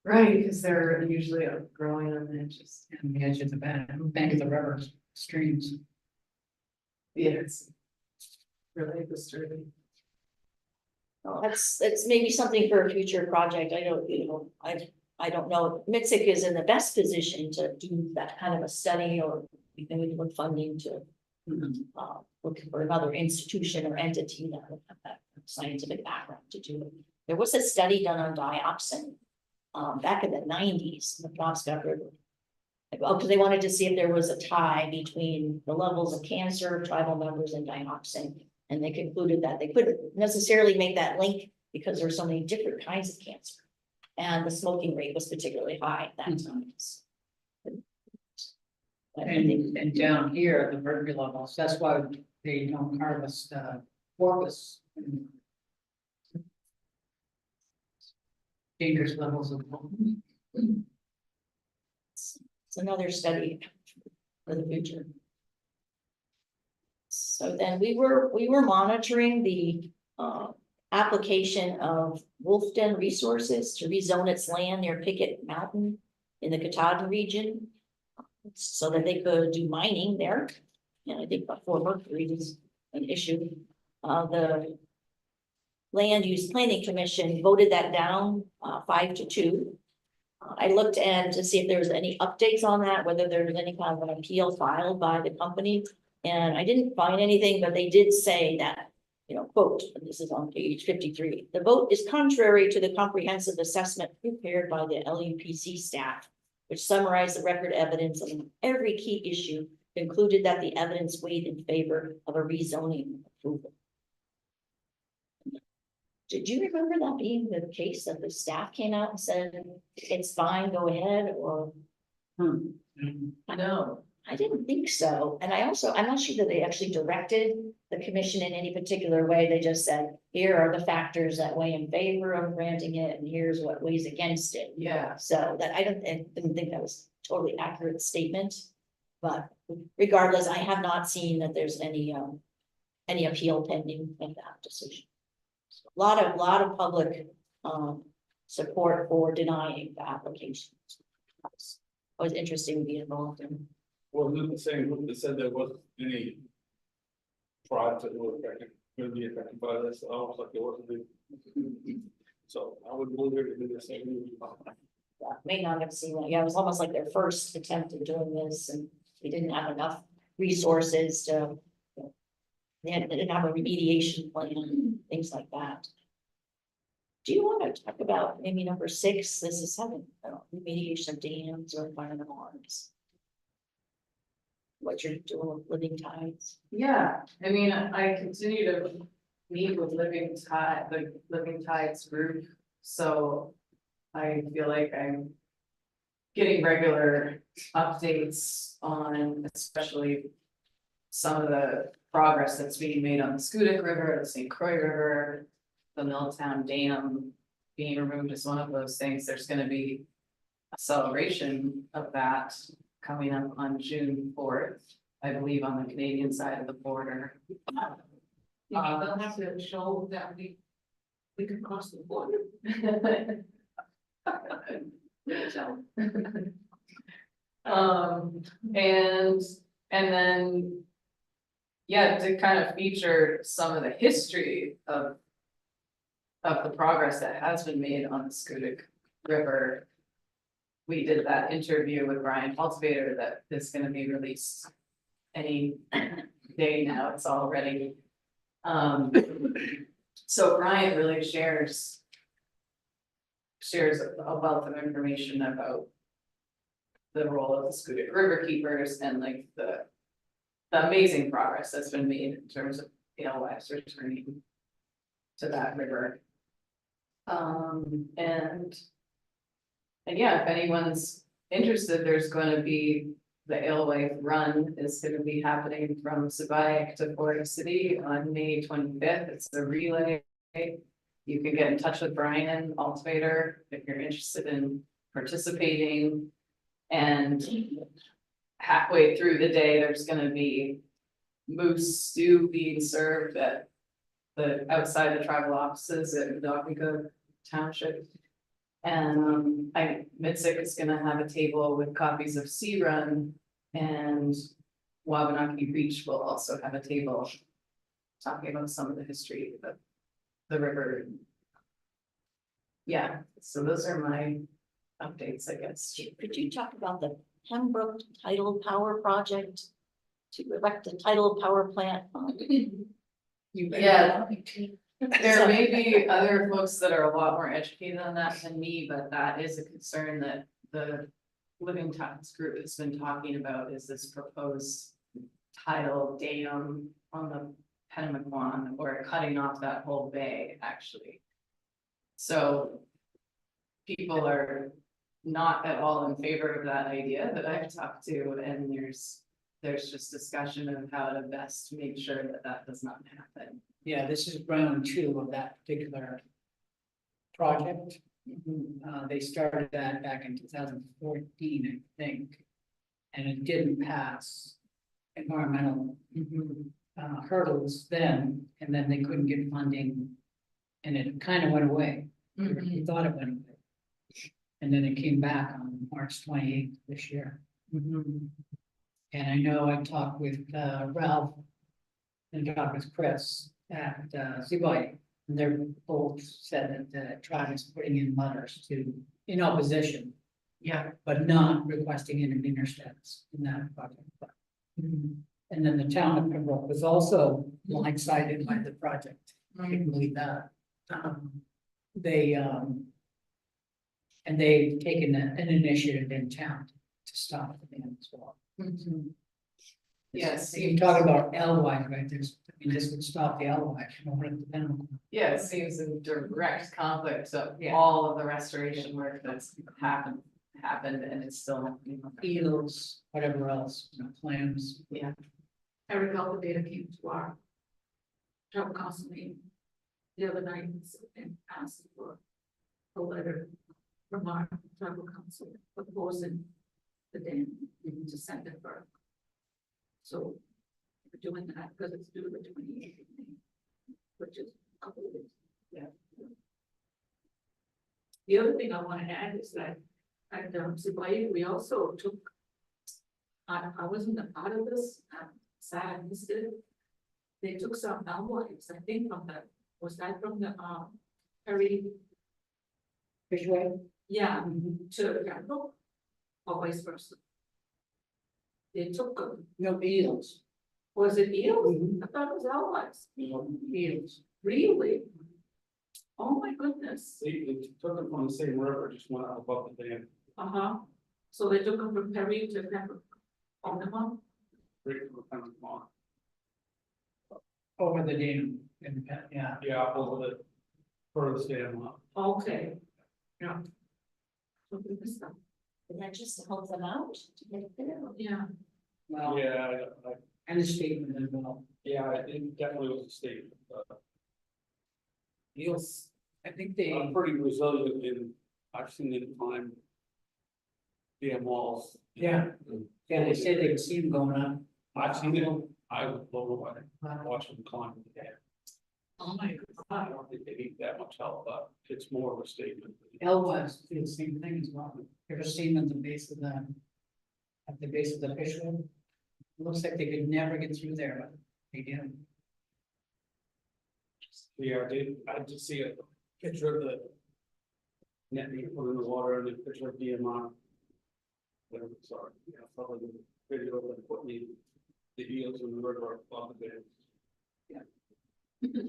Right, because they're usually growing on the edges. On the edge of the bank of the river streams. Yeah, it's really disturbing. Well, that's maybe something for a future project. I don't know. MITSC is in the best position to do that kind of a study, or we can look funding to look for another institution or entity that would have that scientific background to do it. There was a study done on dioxin back in the 90s in the Penobscot River. Because they wanted to see if there was a tie between the levels of cancer of tribal members and dioxin. And they concluded that they couldn't necessarily make that link because there are so many different kinds of cancer. And the smoking rate was particularly high at that time. But I think And down here, the mercury levels, that's why they don't harvest porpoise. Dangerous levels of. it's another study for the future. So then we were monitoring the application of Wolfden Resources to rezone its land near Picket Mountain in the Katahdin region, so that they could do mining there. And I think before mercury is an issue. The Land Use Planning Commission voted that down 5-2. I looked to see if there was any updates on that, whether there was any kind of an appeal filed by the company. And I didn't find anything, but they did say that, quote, and this is on page 53, the vote is contrary to the comprehensive assessment prepared by the LUPC staff, which summarized the record evidence on every key issue, concluded that the evidence weighed in favor of a rezoning approval. Did you remember that being the case, that the staff came out and said, it's fine, go ahead, or? No. I didn't think so, and I also, I'm not sure that they actually directed the commission in any particular way, they just said, here are the factors that weigh in favor of granting it, and here's what weighs against it. Yeah. So that, I didn't think that was totally accurate statement, but regardless, I have not seen that there's any appeal pending in that decision. A lot of public, support for denying the application. It was interesting to be involved in. Well, the same group that said there wasn't any tribes that were affected, gonna be affected by this, almost like there wasn't. So I would believe it to be the same. May not have seen that. Yeah, it was almost like their first attempt at doing this, and they didn't have enough resources to. They didn't have a remediation plan, things like that. Do you want to talk about maybe number 6? This is having remediation of dams or environmental harms. What you're doing with living tides. Yeah, I mean, I continue to meet with the Living Tides group, so I feel like I'm getting regular updates on especially some of the progress that's being made on the Scudic River, the St. Croix River, the Milltown Dam being removed is one of those things. There's gonna be a celebration of that coming up on June 4th, I believe, on the Canadian side of the border. They'll have to show that we could cross the border. And then, yeah, to kind of feature some of the history of the progress that has been made on the Scudic River. We did that interview with Brian Cultivator that is gonna be released any day now, it's all ready. So Brian really shares a wealth of information about the role of the Scudic River Keepers and like the amazing progress that's been made in terms of alewives returning to that river. And yeah, if anyone's interested, there's going to be the alewife run is going to be happening from Subiac to Forest City on May 25th. It's a relay. You can get in touch with Brian Altivator if you're interested in participating. And halfway through the day, there's going to be moose stew being served at outside the tribal offices at Dogwico Township. And MITSC is gonna have a table with copies of Sea Run, and Wabanaki Beach will also have a table talking about some of the history of the river. Yeah, so those are my updates, I guess. Could you talk about the Pembroke Tidal Power Project to erect a tidal power plant? Yeah. There may be other folks that are a lot more educated on that than me, but that is a concern that the Living Tides group has been talking about, is this proposed tidal dam on the Pennamaquan, or cutting off that whole bay, actually. So people are not at all in favor of that idea that I've talked to, and there's just discussion of how to best make sure that that does not happen. Yeah, this is round 2 of that particular project. They started that back in 2014, I think. And it didn't pass environmental hurdles then, and then they couldn't get funding. And it kind of went away. We thought it went away. And then it came back on March 28th this year. And I know I talked with Ralph and talked with Chris at Seaboy, and they're both said that the tribe is putting in letters in opposition. Yeah. But not requesting intervenor status in that project. And then the town of Pembroke was also blindsided by the project. I can believe that. They've taken an initiative in town to stop the dam as well. Yes. You talk about alewife, right? This would stop the alewife from over the Pembroke. Yeah, it seems in direct conflict of all of the restoration work that's happened and it's still, you know, eels, whatever else, you know, clams. Yeah. Eric Alphavita came to our tribal council meeting the other night and asked for a letter from our tribal council proposing the dam to send it for. So we're doing that because it's due the 28th of May, which is a couple of weeks. Yeah. The other thing I want to add is that at Zimbabwe, we also took, I wasn't a part of this, sad I missed it. They took some alewives, I think from the, was that from the, Perry? Fishway. Yeah, to Randall, or vice versa. They took, No eels. was it eels? I thought it was alewives. Eels. Really? Oh my goodness. They took it from the same river, just went out above the dam. So they took them from Perry to Pembroke. On the one? Right from the Pembroke Pond. Over the dam, in yeah. Yeah, over the furthest dam up. Okay. Yeah. Look at this stuff. And that just helps them out to get it there. Yeah. Well, Yeah, and the statement as well. yeah, it definitely was a statement. Eels, I think they, Pretty resilient in, I've seen it climb dam walls. yeah, they said they could see them going up. I've seen it, I was blown away, watching them climb the dam. Oh my I God. don't think they need that much help, but it's more of a statement. Elwes do the same thing as well. Ever seen them at the base of the, at the base of the fishway? Looks like they could never get through there, but they did. Yeah, I did see a picture of the net being put in the water and a picture of DMR. Whatever, sorry, yeah, probably the video of them putting the eels in the river above the dam.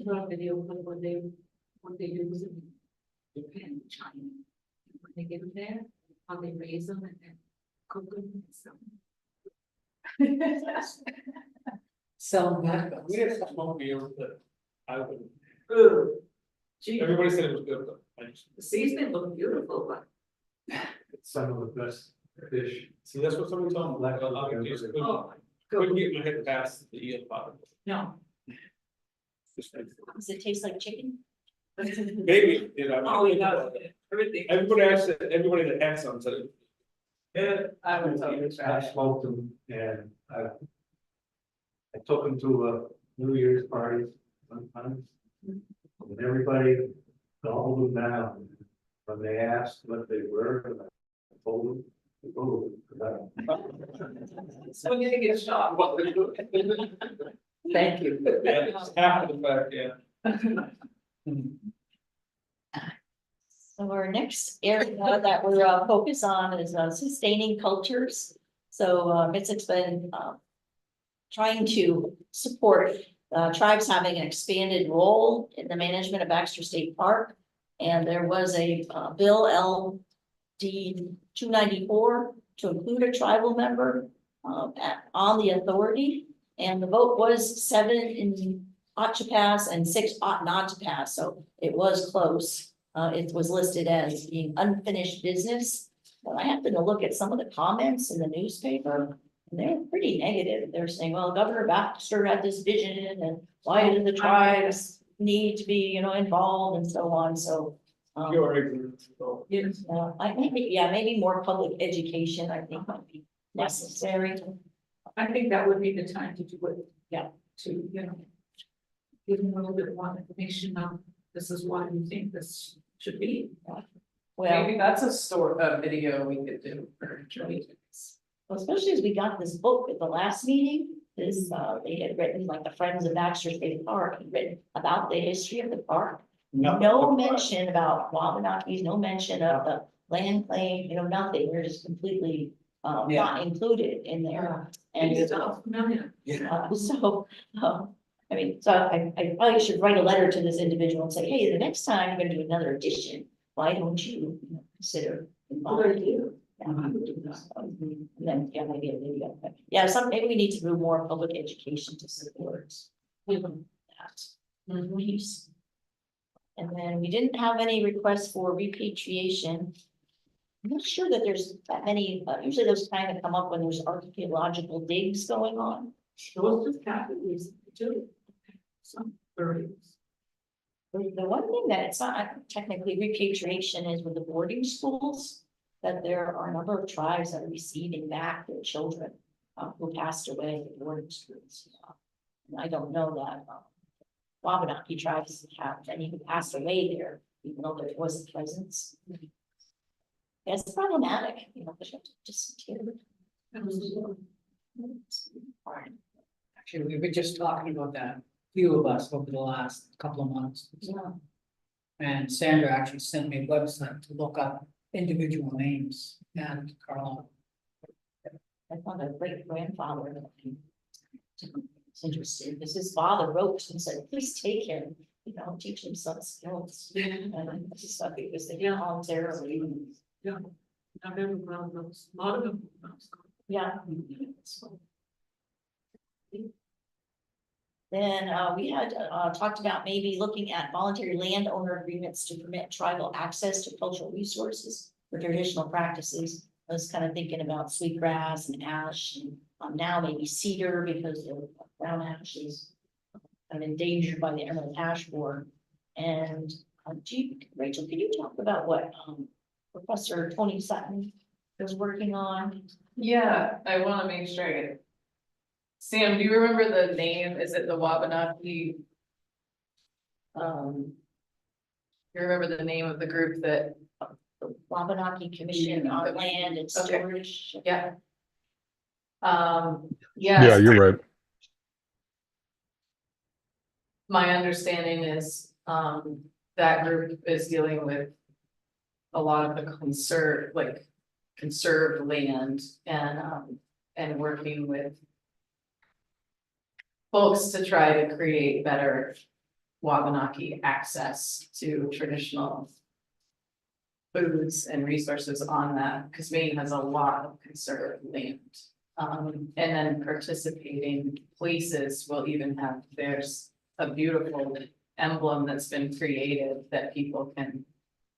Saw a video of when they do was in Japan, China. When they get them there, how they raise them and then cook them and stuff. Sell them back. We had some smoke eels that I would, Ooh. Gee, everybody said it was good, but I just, the seasoning looked beautiful, but it's some of the best fish. See, that's what somebody told me, like, couldn't oh, my couldn't God. get my head past the eel part. No. Does it taste like chicken? Maybe, you know. Oh, yeah, everything. Everybody that had some said it. Yeah, I would tell you. I smoked them and I took them to a New Year's party sometimes. And everybody called them down. When they asked what they were, I told them. Oh, So we need to get a shot. What they do. Thank you. Yeah, it's after the fact, yeah. So our next area that we're focused on is sustaining cultures. So MITSC's been trying to support tribes having an expanded role in the management of Baxter State Park. And there was a bill LD 294 to include a tribal member on the authority. And the vote was 7 in ought to pass and 6 ought not to pass, so it was close. It was listed as being unfinished business. But I happened to look at some of the comments in the newspaper, and they're pretty negative. They're saying, well, Governor Baxter had this vision, and why do the tribes need to be, involved and so on, so. You're ignorant, so. Yes. I think, maybe more public education, I think might be necessary. I think that would be the time to do it. Yeah. To, give them a little bit more information on, this is why we think this should be. Well, Maybe that's a video we could do for trainings. especially as we got this book at the last meeting, this, they had written, like the Friends of Baxter State Park, had written about the history of the park. No mention about Wabanakis, no mention of the land claim, nothing, they're just completely not included in there. And so, I probably should write a letter to this individual and say, hey, the next time you're gonna do another edition, why don't you consider involving you? And then, maybe a video, but maybe we need to do more public education to support that piece. And then we didn't have any requests for repatriation. I'm not sure that there's that many, usually those kind of come up when there's archaeological digs going on. Those just happened recently too. Some 30s. The one thing that it's not technically repatriation is with the boarding schools, that there are a number of tribes that are receiving back their children who passed away at boarding schools. And I don't know that Wabanaki tribes have any who passed away there, even though there was a presence. It's problematic, you know, just. Actually, we were just talking about that, few of us over the last couple of months. Yeah. And Sandra actually sent me a website to look up individual names and Carl. I found a great grandfather. It's interesting, because his father wrote and said, please take him, you know, teach him some skills. And I just thought it was the voluntarily. Yeah. Not everyone knows, a lot of them knows. Yeah. Then we had talked about maybe looking at voluntary landowner agreements to permit tribal access to cultural resources for traditional practices. I was kind of thinking about sweetgrass and ash, and now maybe cedar, because the brown ash is kind of endangered by the emerald ash borer. And Rachel, can you talk about what Professor Tony Sutton is working on? Yeah, I want to make sure I get. Sam, do you remember the name? Is it the Wabanaki? You remember the name of the group that? Wabanaki Commission on Land and Storage. Yeah. Yeah, Yes, you're right. my understanding is, that group is dealing with a lot of the conserved land and working with folks to try to create better Wabanaki access to traditional foods and resources on that, because Maine has a lot of conserved land. And then participating places will even have, there's a beautiful emblem that's been created that people can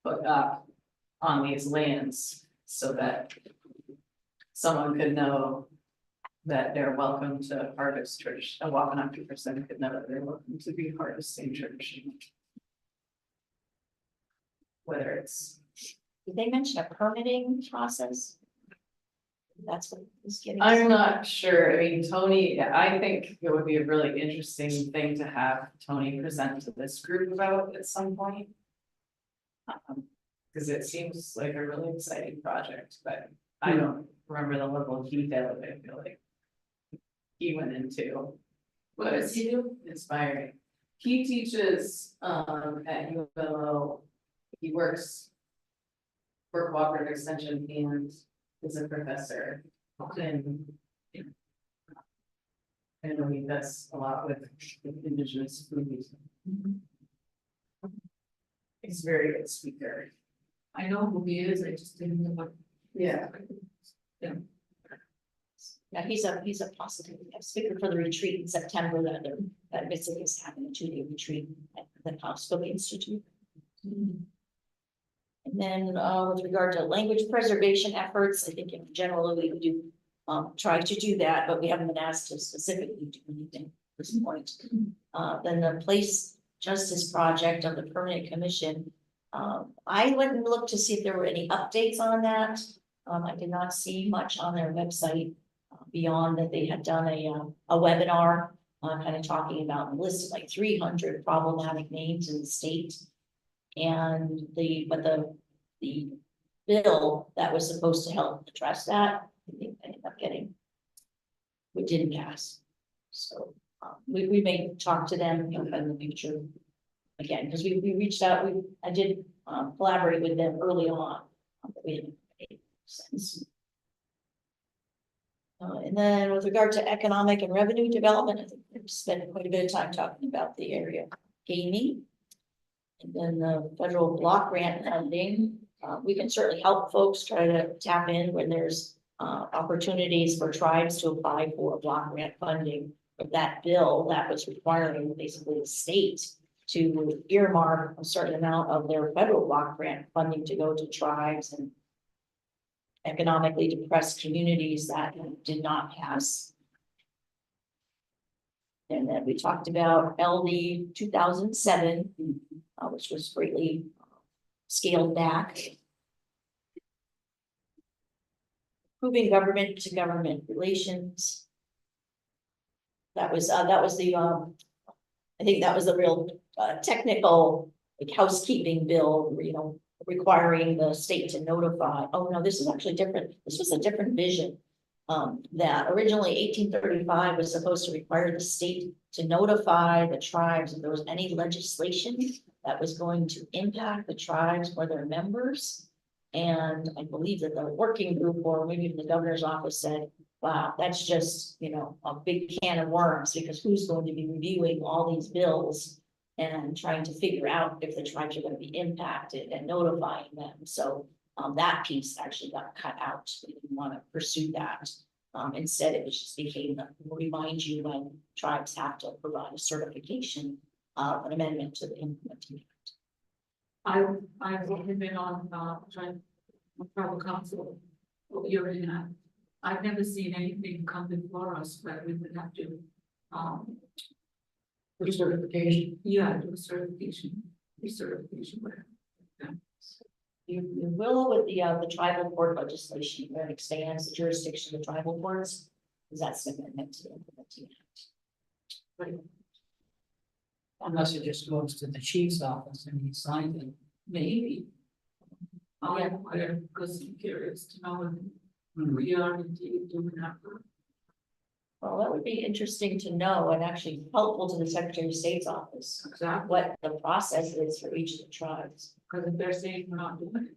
put up on these lands so that someone could know that they're welcome to harvest tradition. A Wabanaki person could know that they're welcome to be harvesting tradition. Whether it's. Did they mention a permitting process? That's what is getting. I'm not sure. I mean, Tony, I think it would be a really interesting thing to have Tony present to this group about at some point. Because it seems like a really exciting project, but I don't remember the level of detail that I feel like he went into. What does he do? Inspiring. He teaches at ULO. He works for cooperative extension and is a professor. And I know he does a lot with indigenous food. He's a very good speaker. I know who he is, I just didn't know what. Yeah. Yeah, he's a possible speaker for the retreat in September that MITSC is having a 2-day retreat at the Hospital Institute. And then with regard to language preservation efforts, I think in general we do try to do that, but we haven't been asked to specifically do anything at this point. Then the Place Justice Project of the Permanent Commission. I went and looked to see if there were any updates on that. I did not see much on their website beyond that they had done a webinar kind of talking about a list of like 300 problematic names in the state. And the bill that was supposed to help address that, I think ended up getting, we didn't pass. So we may talk to them in the future again, because we reached out, I did collaborate with them early on, but we didn't make sense. And then with regard to economic and revenue development, I think we've spent quite a bit of time talking about the area gaming. And then the federal block grant funding, we can certainly help folks try to tap in when there's opportunities for tribes to apply for block grant funding. But that bill that was requiring basically the state to earmark a certain amount of their federal block grant funding to go to tribes and economically depressed communities that did not pass. And then we talked about LD 2007, which was greatly scaled back. Improving government to government relations. That was the, I think that was the real technical, like, housekeeping bill, you know, requiring the state to notify. Oh, no, this is actually different. This was a different vision. That originally 1835 was supposed to require the state to notify the tribes if there was any legislation that was going to impact the tribes or their members. And I believe that the working group, or maybe even the governor's office, said, wow, that's just, you know, a big can of worms, because who's going to be reviewing all these bills and trying to figure out if the tribes are going to be impacted and notifying them. So that piece actually got cut out. We didn't want to pursue that. Instead, it just became, remind you when tribes have to provide a certification of an amendment to the implementing act. I've only been on tribal council for a year and a half. I've never seen anything come before us where we would have to Recertification. yeah, do a certification, recertification, whatever. You will with the tribal court legislation, where it expands the jurisdiction of the tribal courts, because that's an amendment to the implementing act. Right. Unless it just goes to the chief's office and he signs it. Maybe. Yeah. Because I'm curious to know if we are indeed doing that. Well, that would be interesting to know, and actually helpful to the Secretary of State's office, Exactly. what the process is for each of the tribes. Because if they're saying we're not doing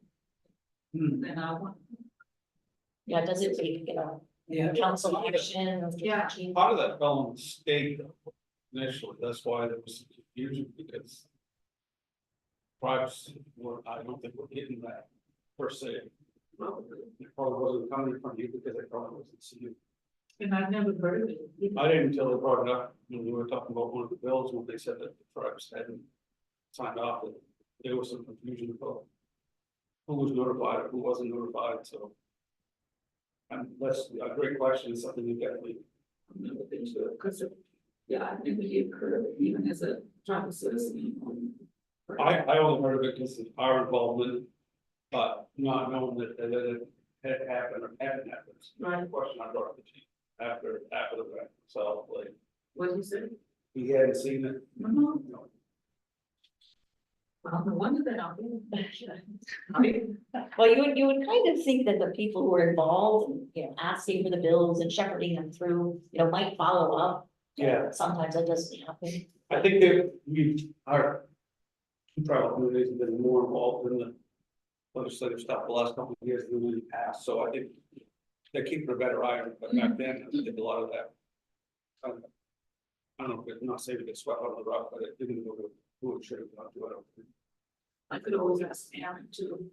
it, then I want. Yeah, does it take, you know, Yeah. council action? Or Yeah. Part of that fell on the state initially, that's why there was some confusion, because tribes were, I don't think, were getting that per se. It probably wasn't coming from you because it probably wasn't to you. And I've never heard of it. I didn't until they brought it up when we were talking about one of the bills, when they said that the tribes hadn't signed off, that there was some confusion about who was notified, who wasn't notified, so. And that's a great question, something you definitely. I've never been to it, because yeah, I've never even heard of it, even as a tribal citizen. I only heard of it because of our involvement, but not knowing that it had happened or hadn't happened. Right. The question I brought up to you after the fact, so like, What did you say? he hadn't seen it. No. Well, no wonder they're not doing it. I mean, Well, you would kind of think that the people who are involved, in, you know, asking for the bills and shepherding them through, you know, might follow up. Yeah. Sometimes that doesn't happen. I think that our tribal communities have been more involved in the legislative stuff the last couple of years than in the past, so I think they're keeping a better eye on it, but back then, I think a lot of that. I don't know, I'm not saying it gets swept under the rug, but it didn't go to who it should have gone to, I don't think. I could always ask Aaron too.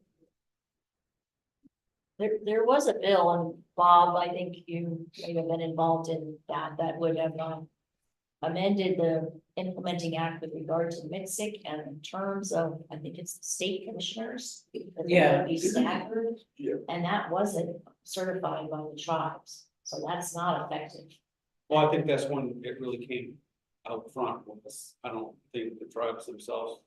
There was a bill, and Bob, I think you may have been involved in that would have amended the implementing act with regard to MITSC, and in terms of, I think it's the state commissioners. That they Yeah. would be staggered. Yeah. And that wasn't certified by the tribes, so that's not effective. Well, I think that's when it really came out front with us. I don't think the tribes themselves.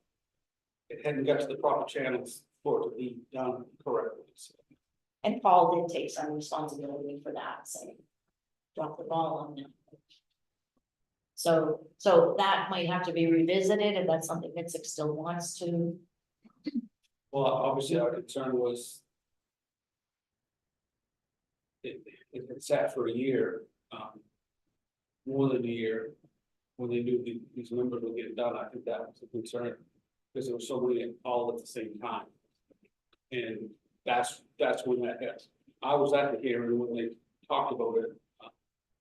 It hadn't got to the proper channels for it to be done correctly, so. And Paul did take some responsibility for that, saying, drop the ball on that. So that might have to be revisited, if that's something MITSC still wants to. Well, obviously, our concern was. It had sat for a year, more than a year. When they knew these numbers would get done, I think that was a concern, because there were so many all at the same time. And that's when that hit. I was at the hearing when they talked about it.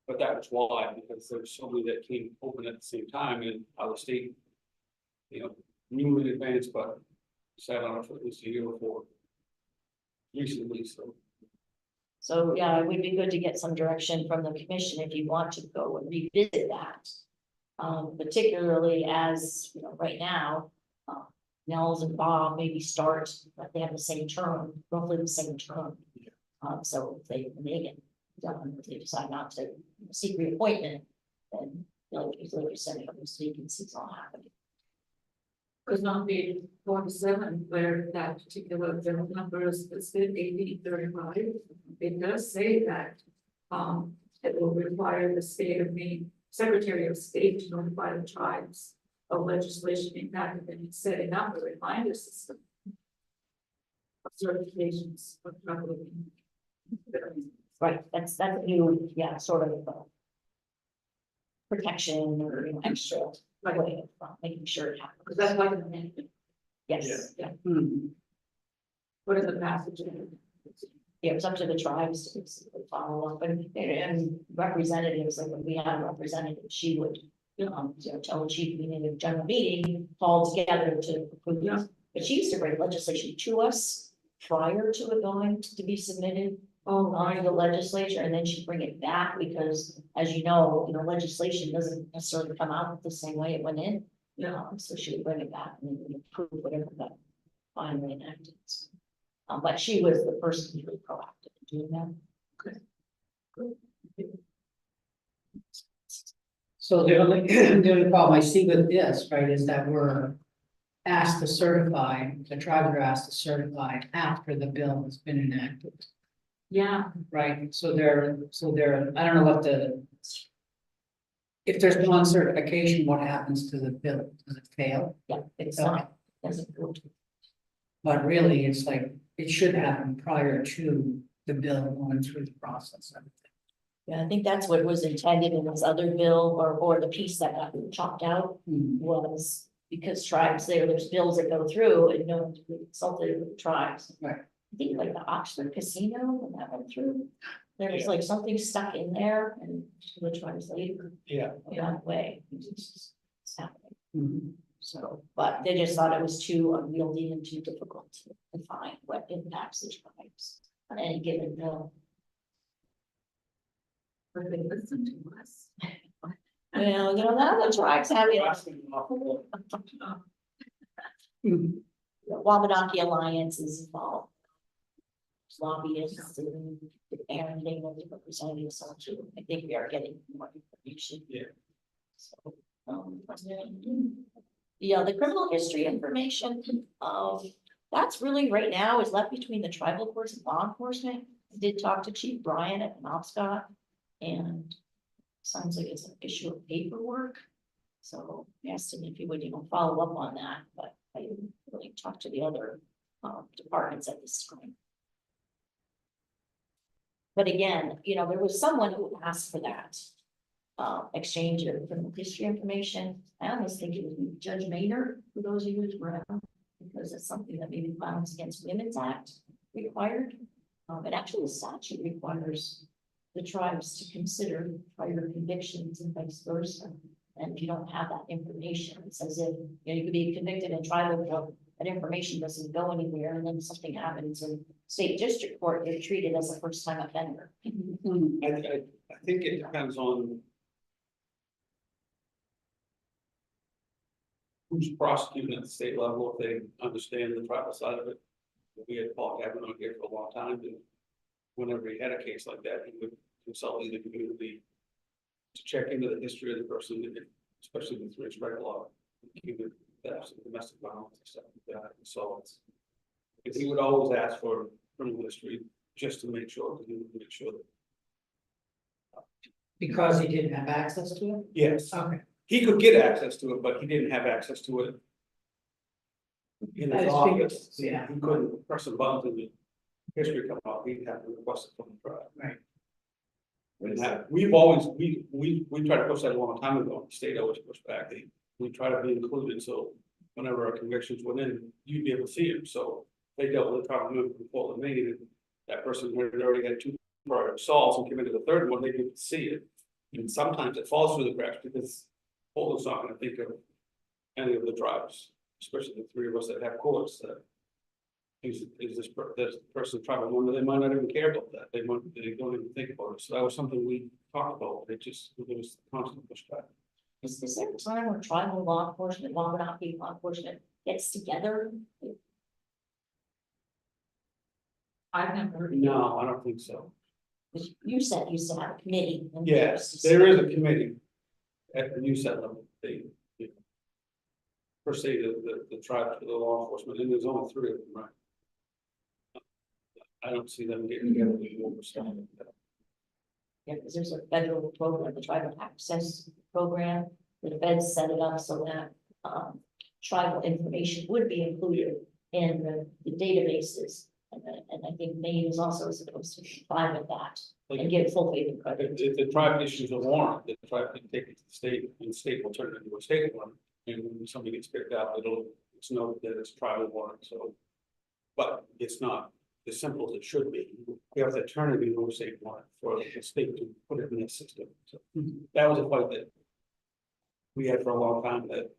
But that was why, because there were so many that came open at the same time, and our state, you know, knew in advance, but sat on it for at least a year before. Recently, so. So, yeah, it would be good to get some direction from the commission if you want to go and revisit that. Particularly as, you know, right now, Nels and Bob maybe start, but they have the same term, roughly the same term. So if they get done, if they decide not to seek reappointment, then they'll usually send up those vacancies all happening. Could not be 47 where that particular bill number is listed 1835. It does say that it will require the state of Maine, Secretary of State to notify the tribes of legislation impacted in setting up a reminder system of certifications of tribal. Right, that's new, yeah, sort of protection or extra way of making sure it happens. Because that's like an amendment. Yes, yeah. What is the passage? Yeah, it was up to the tribes to basically follow up and representatives, like when we had a representative, she would, tell the chief we need a general meeting, call together to approve it. But she used to bring legislation to us prior to it going to be submitted on the legislature, and then she'd bring it back because, as you know, legislation doesn't necessarily come out the same way it went in. So she would bring it back and then we approve whatever got finally enacted. So, but she was the person who was really proactive in doing that. Good. So the only problem I see with this, right, is that we're asked to certify, the tribes are asked to certify after the bill has been enacted. Yeah. Right, so they're, I don't know what if there's non-certification, what happens to the bill? Does it fail? Yeah, it's not, doesn't go to. But really, it's like, it should happen prior to the bill going through the process. Yeah, I think that's what was intended in this other bill or the piece that got chopped out was because tribes there's bills that go through and no one's really consulted with the tribes. Right. I think like the Oxford Casino, when that went through, there was like something stuck in there and the tribes later. Yeah. That way, it's happening. So, but they just thought it was too unwieldy and too difficult to define what impacts the tribes on any given bill. But they listen to us. Well, now the tribes have the Wabanaki Alliance is involved. Lobbyists and parenting of the representatives, so I think we are getting more information. Yeah. So, the criminal history information, that's really right now is left between the tribal courts and law enforcement. I did talk to Chief Brian at Penobscot, and sounds like it's an issue of paperwork. So I asked him if he would, follow up on that, but I didn't really talk to the other departments at this time. But again, there was someone who asked for that exchange of criminal history information. I almost think it was Judge Maynard, for those of you who were around, because it's something that maybe Violence Against Women's Act required. But actually the statute requires the tribes to consider prior convictions and vice versa. And if you don't have that information, it's as if you could be convicted in tribal court, that information doesn't go anywhere, and then something happens in state district court, they're treated as a first-time offender. I think it depends on who's prosecuting at the state level, if they understand the tribal side of it. We had Paul Gavin on here for a long time, and whenever he had a case like that, he would consult in the community to check into the history of the person, especially with race record law, domestic violence and stuff like that. And so he would always ask for criminal history just to make sure, because he would make sure that. Because he didn't have access to it? Yes. Okay. He could get access to it, but he didn't have access to it in his office. Yeah. He couldn't press a button and the history come out. He'd have to request it from the tribe. Right. And that, we've always, we tried to push that a long time ago. The state always pushed back. We try to be included, so whenever our convictions went in, you'd be able to see them. So they dealt with a tribal member from Portland, Maine, and that person had already had 2 prior assaults and came into the 3rd one, they didn't see it. And sometimes it falls through the cracks because Portland's not going to think of any of the tribes, especially the 3 of us that have courts. That is this person tribal member? They might not even care about that. They don't even think about it. So that was something we talked about. It was constant pushback. Is there a time where tribal law enforcement, Wabanaki law enforcement gets together? I've never heard of it. No, I don't think so. You said you used to have a committee. and Yes, there is a committee at the USET level, per se, the tribe for the law enforcement, and there's only 3 of them, right? I don't see them getting together to overstand it. Yeah, because there's a federal program, the tribal access program, the feds set it up so that, tribal information would be included in the databases. And I think Maine is also supposed to comply with that and give full faith and credit. If the tribe issues a warrant, the tribe can take it to the state, and the state will turn it into a state warrant. And when somebody gets picked up, it's noted that it's a tribal warrant, so. But it's not as simple as it should be. You have to turn it into a state warrant for the state to put it in the system. So that was a fight that we had for a long time, that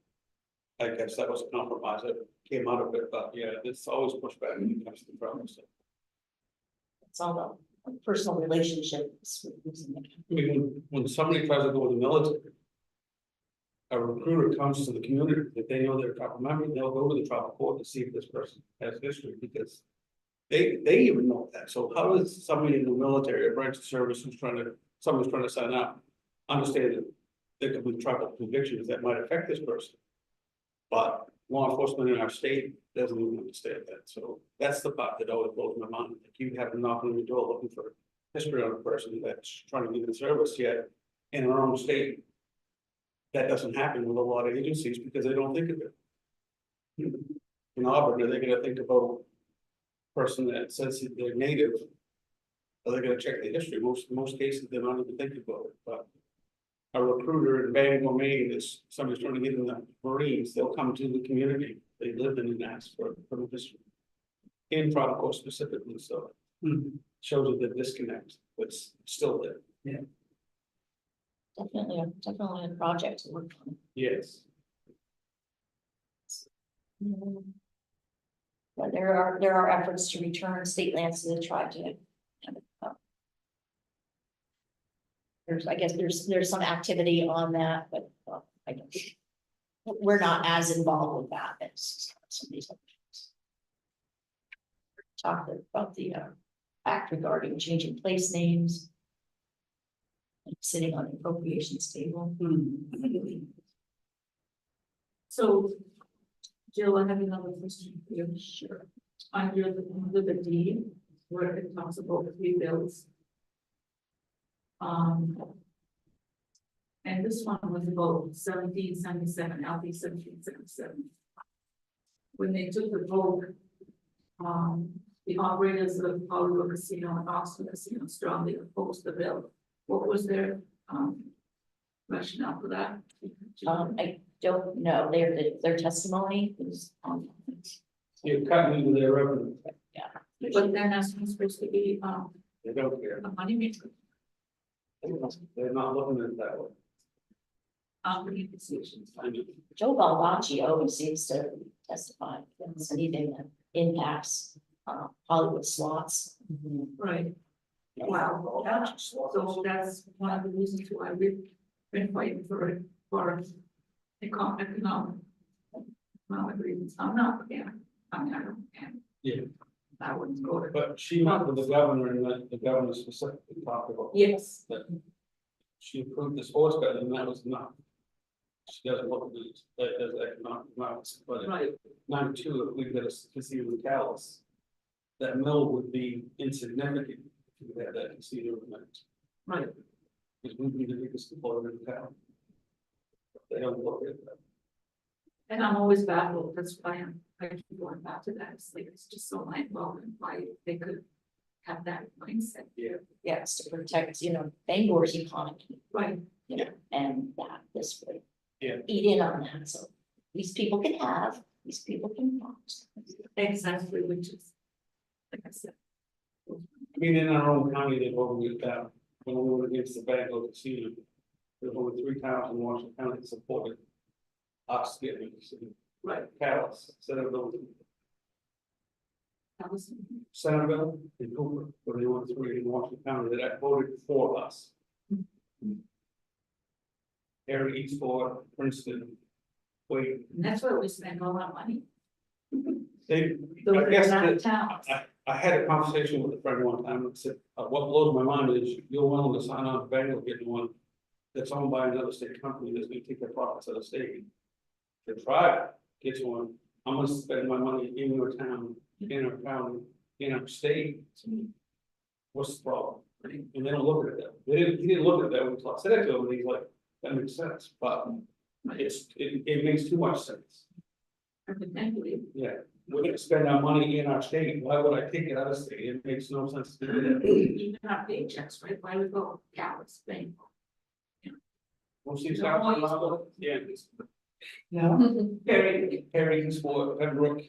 I guess that was a compromise that came out of it, but yeah, it's always pushed back when it comes to the problem, so. It's all the personal relationships. I mean, when somebody tries to go with the military, a recruiter comes to the community, if they know they're a tribal member, they'll go to the tribal court to see if this person has history, because they even know that. So how does somebody in the military or branch of service someone's trying to sign up, understand that there could be tribal convictions that might affect this person? But law enforcement in our state doesn't even understand that. So that's the part that always blows my mind. Like, you have to knock on the door looking for history on a person that's trying to get in service, yet in our own state, that doesn't happen with a lot of agencies because they don't think of it. In Auburn, are they gonna think about a person that says they're native? Are they gonna check the history? Most cases, they're not even thinking about it, but a recruiter in Bangor, Maine, is somebody's trying to get in the Marines, they'll come to the community they live in and ask for the history. In tribal court specifically, so shows you the disconnect, but it's still there. Yeah. Definitely a project to work on. Yes. But there are efforts to return state lands to the tribe to. I guess there's some activity on that, but I don't. We're not as involved with that as some of these other things. Talk about the act regarding changing place names. And sitting on the appropriations table. So, Jill, I have another question for you. Sure. Under the deed, where it talks about 3 bills. And this one was about 1777, LD 1777. When they took the vote, the operators of Hollywood Casino and Oxford Casino strongly opposed the bill. What was their rationale for that? I don't know, their testimony was. You're cutting into their revenue. Yeah. But then that's supposed to be They don't care. a money maker. They're not looking at it that way. Making decisions. Joe Baldacci always seems to testify against anything that impacts Hollywood slots. Right. Wow, so that's one of the reasons why we've been fighting for economic reasons. I'm not again. I mean, I don't care. Yeah. I wouldn't go to. But she met with the governor, and the governor specifically talked about. Yes. That she approved this horse bet, and that was enough. She doesn't look at it, that as economic amounts, but Right. number 2, if we get a casino in Calais, that mill would be insignificant if we had that casino in that. Right. Because we'd be the biggest employer in town. They don't look at that. And I'm always baffled, that's why I keep going back to that, it's like, it's just so mind-blowing, why they could have that mindset. Yeah. Yes, to protect, Bangor's economy, Right. and that this would. Yeah. Eat in on that, so these people can have, these people can not. Exactly, which is, like I said. I mean, in our own county, they've overlooked that, when we went against the Bangor casino, there's only 3 towns in Washington County that supported us getting a casino. Right. Calais, Centerville, That was, Centerville, and Cooper, were the only 3 in Washington County that voted for us. Harry, Eastport, Princeton, Wait. and that's where we spend all our money. They, Those I are guess not that, towns. I had a conversation with a friend one time and said, what blows my mind is you're willing to sign on to Bangor getting one that's owned by another state company that's gonna take their profits out of the state. The tribe gets one, I'm gonna spend my money in your town, in our county, in our state. What's the problem? And they don't look at it that, he didn't look at it that when I said it to him, and he's like, that makes sense, but it makes too much sense. Evidently, Yeah, we're gonna spend our money in our state, why would I take it out of state? It makes no sense to do that. even our paychecks, right? Why we go Calais, Spain? We'll see, yeah. No, Perry, Sport, Pembroke.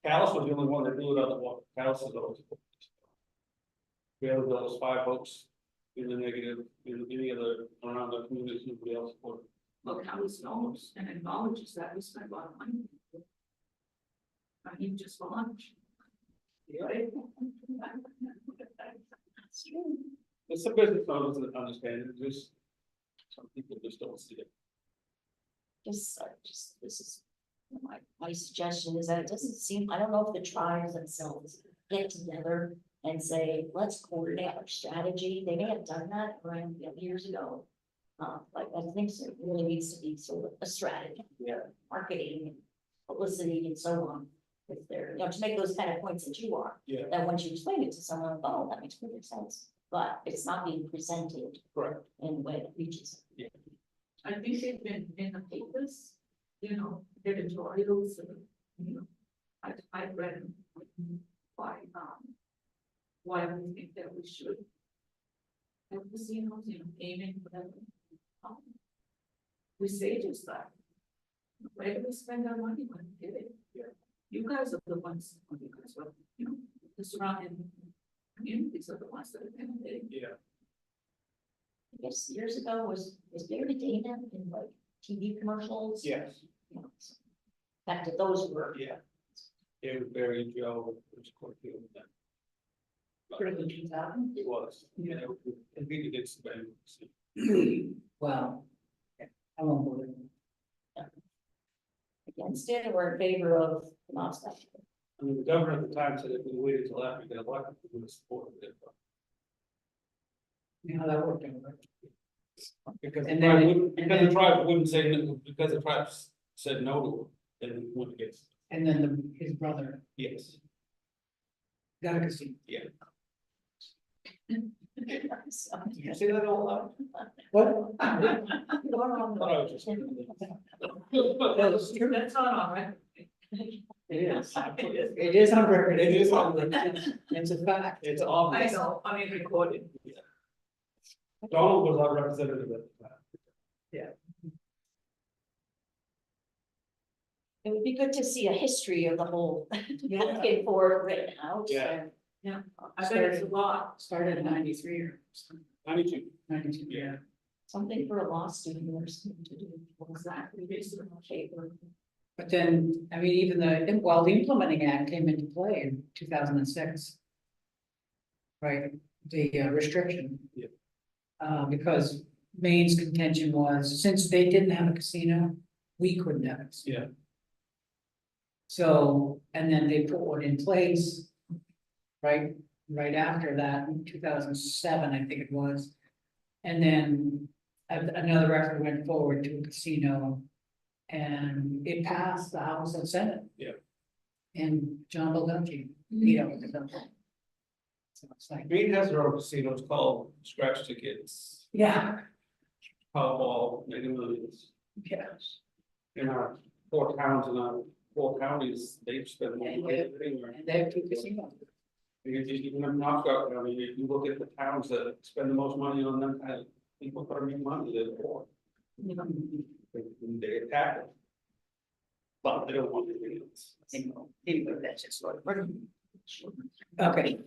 Callis was the only one that knew it other one, Callis is always. We have those 5 votes in the negative, in any other around the community, nobody else supported. Well, Calais knows and acknowledges that we spend a lot of money. I mean, just for lunch. Right? It's a business owners that understand it, just some people just don't see it. Just, this is, my suggestion is that it doesn't seem, I don't know if the tribes themselves get together and say, let's coordinate our strategy. They may have done that around years ago. But I think so, it really needs to be sort of a strategy. Yeah. Marketing and publicity and so on. If they're, to make those kind of points that you are. Yeah. That once you explain it to someone, oh, that makes perfect sense. But it's not being presented Correct. in a way that reaches. Yeah. I think they've been in the papers, editorials, I've read them. Why we think that we should. Have casinos, gaming, whatever. We say just that. Where do we spend our money when we get it? You guys are the ones, you guys are, the surrounding communities are the ones that are benefiting. Yeah. I guess years ago was Barry Dana in like TV commercials. Yes. Back to those were. Yeah. It was very Joe, it was quite good with that. early 2000. It was, competed against the bank. Well, I won't go there. Against it or in favor of the Moscow. I mean, the governor at the time said if we waited until after we got elected, we would have supported it. But You know how that worked out, right? because And the then- tribe wouldn't, and because then- the tribe wouldn't say, no, because the tribes said no to it, then we went against. it. And then his brother Yes, got a casino. yeah. So, You see that all out? What? I thought I was just. That's not all right. It is. It is on record. It is on record. It's a fact. It's I obvious. know, I mean, recorded. Donald was our representative at the time. it would be good to see a history of the whole Yeah. looking forward written out. Yeah. Yeah, I bet it's a lot. Started in 93 or something. 92. 92, yeah. Something for a law student or something to do. Exactly, based on paper. But then, I mean, even the implementing act came into play in 2006. Right, the restriction. Yeah. Because Maine's contention was, since they didn't have a casino, we couldn't have it. Yeah. So, and then they put one in place. Right after that, in 2007, I think it was. And then another effort went forward to a casino. And it passed the House and Senate. Yeah. And John Baldacci, So it's like, Maine has their own casinos called scratch tickets, yeah, Powerball, Mega Millions. yes. In our 4 towns and our 4 counties, they've spent more money than anywhere. And they have two casinos. Because even in Knoxville County, if you look at the towns that spend the most money on them, people put make money, they're poor. They attack it. But they don't want anything else. Anyway, that's just what. Okay,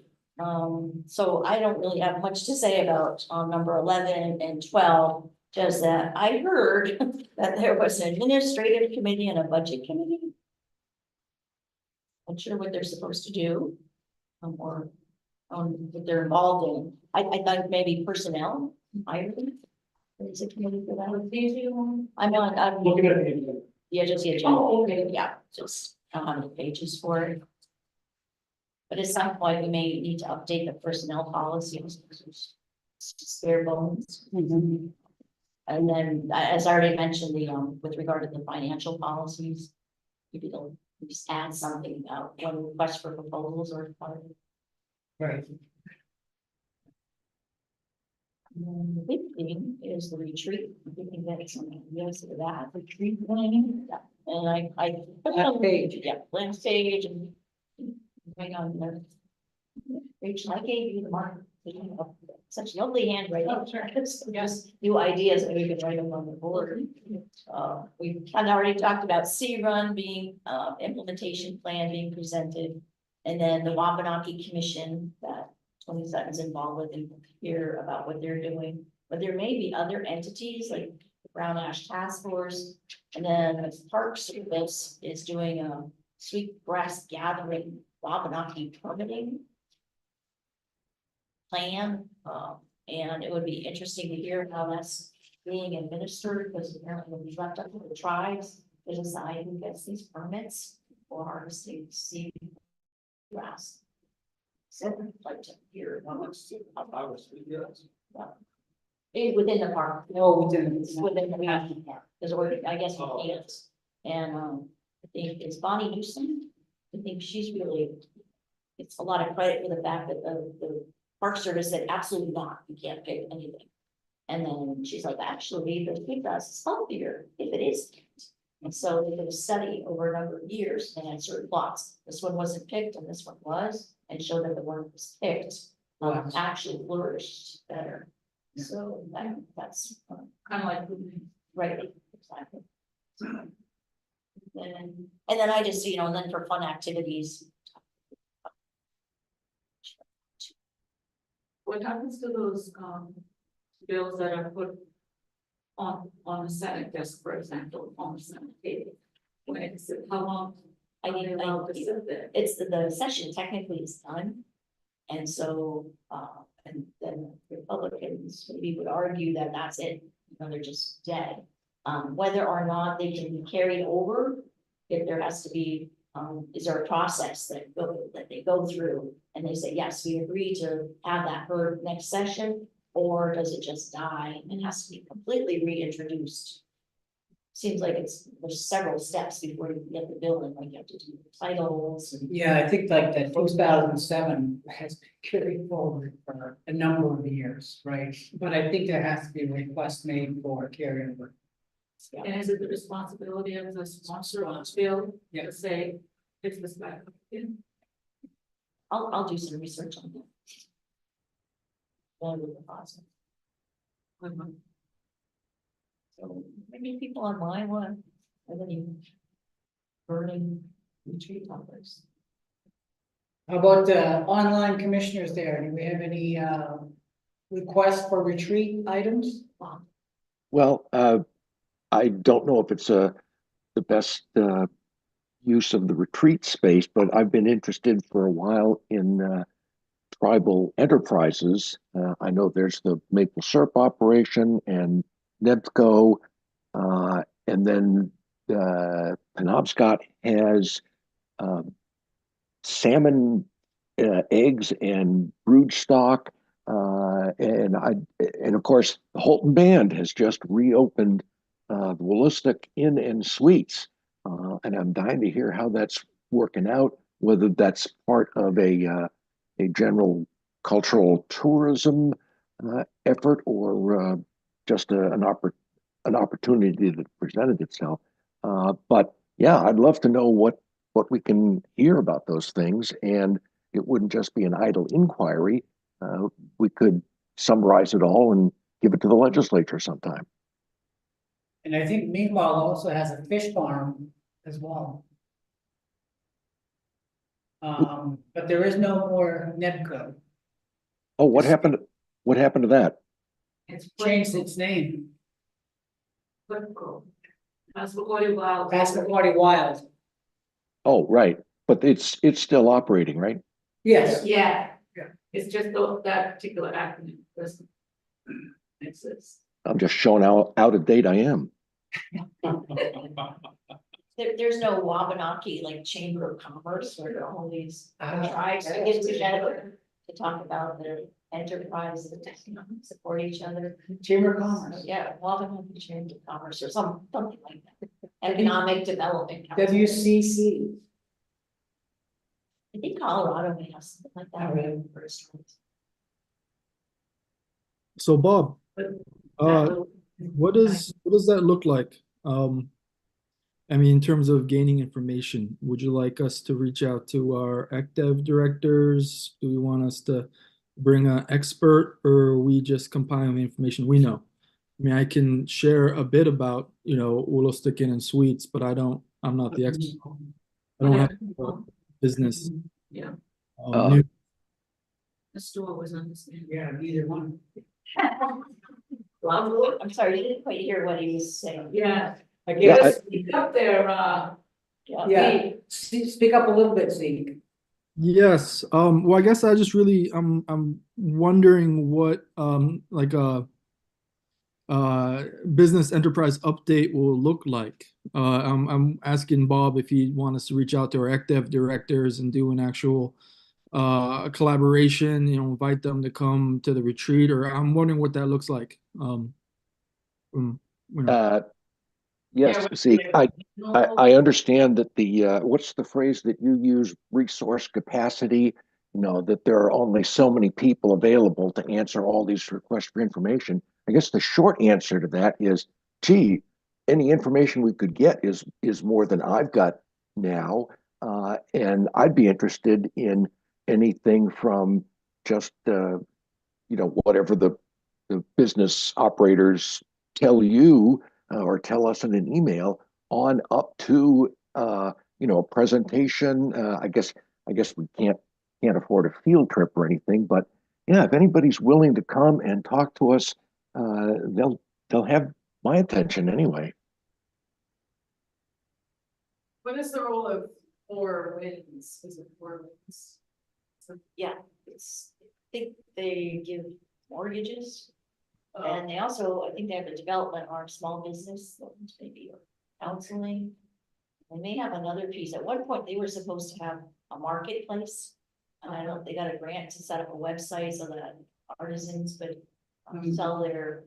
So I don't really have much to say about number 11 and 12, just that I heard that there was an administrative committee and a budget committee. Not sure what they're supposed to do. Or what they're involved in. I thought maybe personnel, hiring. There's a committee for that. I'm on, I'm. Looking at it. Yeah, just the agenda. Oh, okay. Yeah, just how many pages for it. But at some point, we may need to update the personnel policies. Spare bones. And then, as I already mentioned, with regard to the financial policies, maybe they'll just add something about when requests for proposals are required. Right. And then the big thing is the retreat. I think that's something, yes, that retreat planning. And I put it on the page, yeah, last page and right on there. Rachel, I gave you the mark, such lovely handwriting. Just new ideas that we could write them on the board. We've kind of already talked about C-Run being, implementation plan being presented. And then the Wabanaki Commission that 27 is involved with and hear about what they're doing. But there may be other entities like the Brown Ash Task Force. And then the Park Service is doing a sweetgrass gathering Wabanaki permitting plan, and it would be interesting to hear how that's being administered, because apparently when we left up to the tribes, they decide who gets these permits for harvesting seed grass. So I'd like to hear within the park. Oh, within Within the national park, because I guess we can't. And I think it's Bonnie Newsom. I think she's really, it's a lot of credit for the fact that the Park Service said absolutely not, you can't pick anything. And then she's like, actually, the sweetgrass is healthier if it is picked. And so they did a study over a number of years and had certain plots. This one wasn't picked and this one was, and showed that the one that was picked actually flourished better. Yeah. So that's Kind of like. right, exactly. And then I just, and then for fun activities. What happens to those, bills that are put on the Senate desk, for example, on the Senate table? When it's, how long? I mean, allowed to sit there? it's the session technically is done. And so, and then Republicans maybe would argue that that's it, they're just dead. Whether or not they can be carried over, if there has to be, is there a process that they go through and they say, yes, we agree to have that heard next session, or does it just die and has to be completely reintroduced? Seems like there's several steps before you get the bill in, like you have to do the titles and. Yeah, I think like that 2007 has been carried forward for a number of years, right? But I think there has to be a request made for carryover. And is it the responsibility of the sponsor on the bill Yeah. to say, it's this back? I'll do some research on that. One with the process. So maybe people online want to have any burning retreat topics. How about the online commissioners there? Do we have any requests for retreat items? Well, I don't know if it's the best use of the retreat space, but I've been interested for a while in tribal enterprises. I know there's the maple syrup operation and NEBCO, and then Penobscot has salmon eggs and brood stock, and of course the Holton Band has just reopened the Willistic Inn and Suites, and I'm dying to hear how that's working out. Whether that's part of a general cultural tourism effort or just an opportunity that presented itself. But yeah, I'd love to know what we can hear about those things, and it wouldn't just be an idle inquiry. We could summarize it all and give it to the legislature sometime. And I think Meanwhile also has a fish farm as well. But there is no more NEBCO. Oh, what happened? What happened to that? It's Changed its name, Political. Passamaquoddy Wild. Passamaquoddy Wild. Oh, right, but it's still operating, right? Yes. Yeah. Yeah. It's just that particular acronym doesn't exist. I'm just showing how out of date I am. there's no Wabanaki like Chamber of Commerce where all these tribes to get together to talk about their enterprise and support each other. Chamber of Commerce. Yeah, Wabanaki Chamber of Commerce or something like that. Economic Development. Council. WCC. I think Colorado may have something like that. Oh, really? First. So Bob, That what does that look like? I mean, in terms of gaining information, would you like us to reach out to our ACDev directors? Do we want us to bring an expert, or are we just compiling the information we know? I mean, I can share a bit about, Ulostikin and Sweets, but I'm not the expert. I don't have business. Yeah. News. The store was understanding. Yeah, either one. I'm sorry, I didn't quite hear what he was saying. Yeah. I Yeah, guess, Speak up there, yeah, speak up a little bit, Zeke. Yes. Well, I guess I'm wondering what like a business enterprise update will look like. I'm asking Bob if he wants us to reach out to our ACDev directors and do an actual collaboration, invite them to come to the retreat, or I'm wondering what that looks like. Yes, see, I understand that what's the phrase that you use, resource capacity? That there are only so many people available to answer all these requests for information. I guess the short answer to that is, gee, any information we could get is more than I've got now. And I'd be interested in anything from just, whatever the business operators tell you or tell us in an email on up to a presentation. I guess we can't afford a field trip or anything, but yeah, if anybody's willing to come and talk to us, they'll have my attention anyway. What is the role of Four Winds? Is it Four Winds? Yeah, I think they give mortgages. And they also, I think they have a development arm, small business, maybe, or counseling. They may have another piece. At one point, they were supposed to have a marketplace. And I don't know, they got a grant to set up a website so that artisans could sell their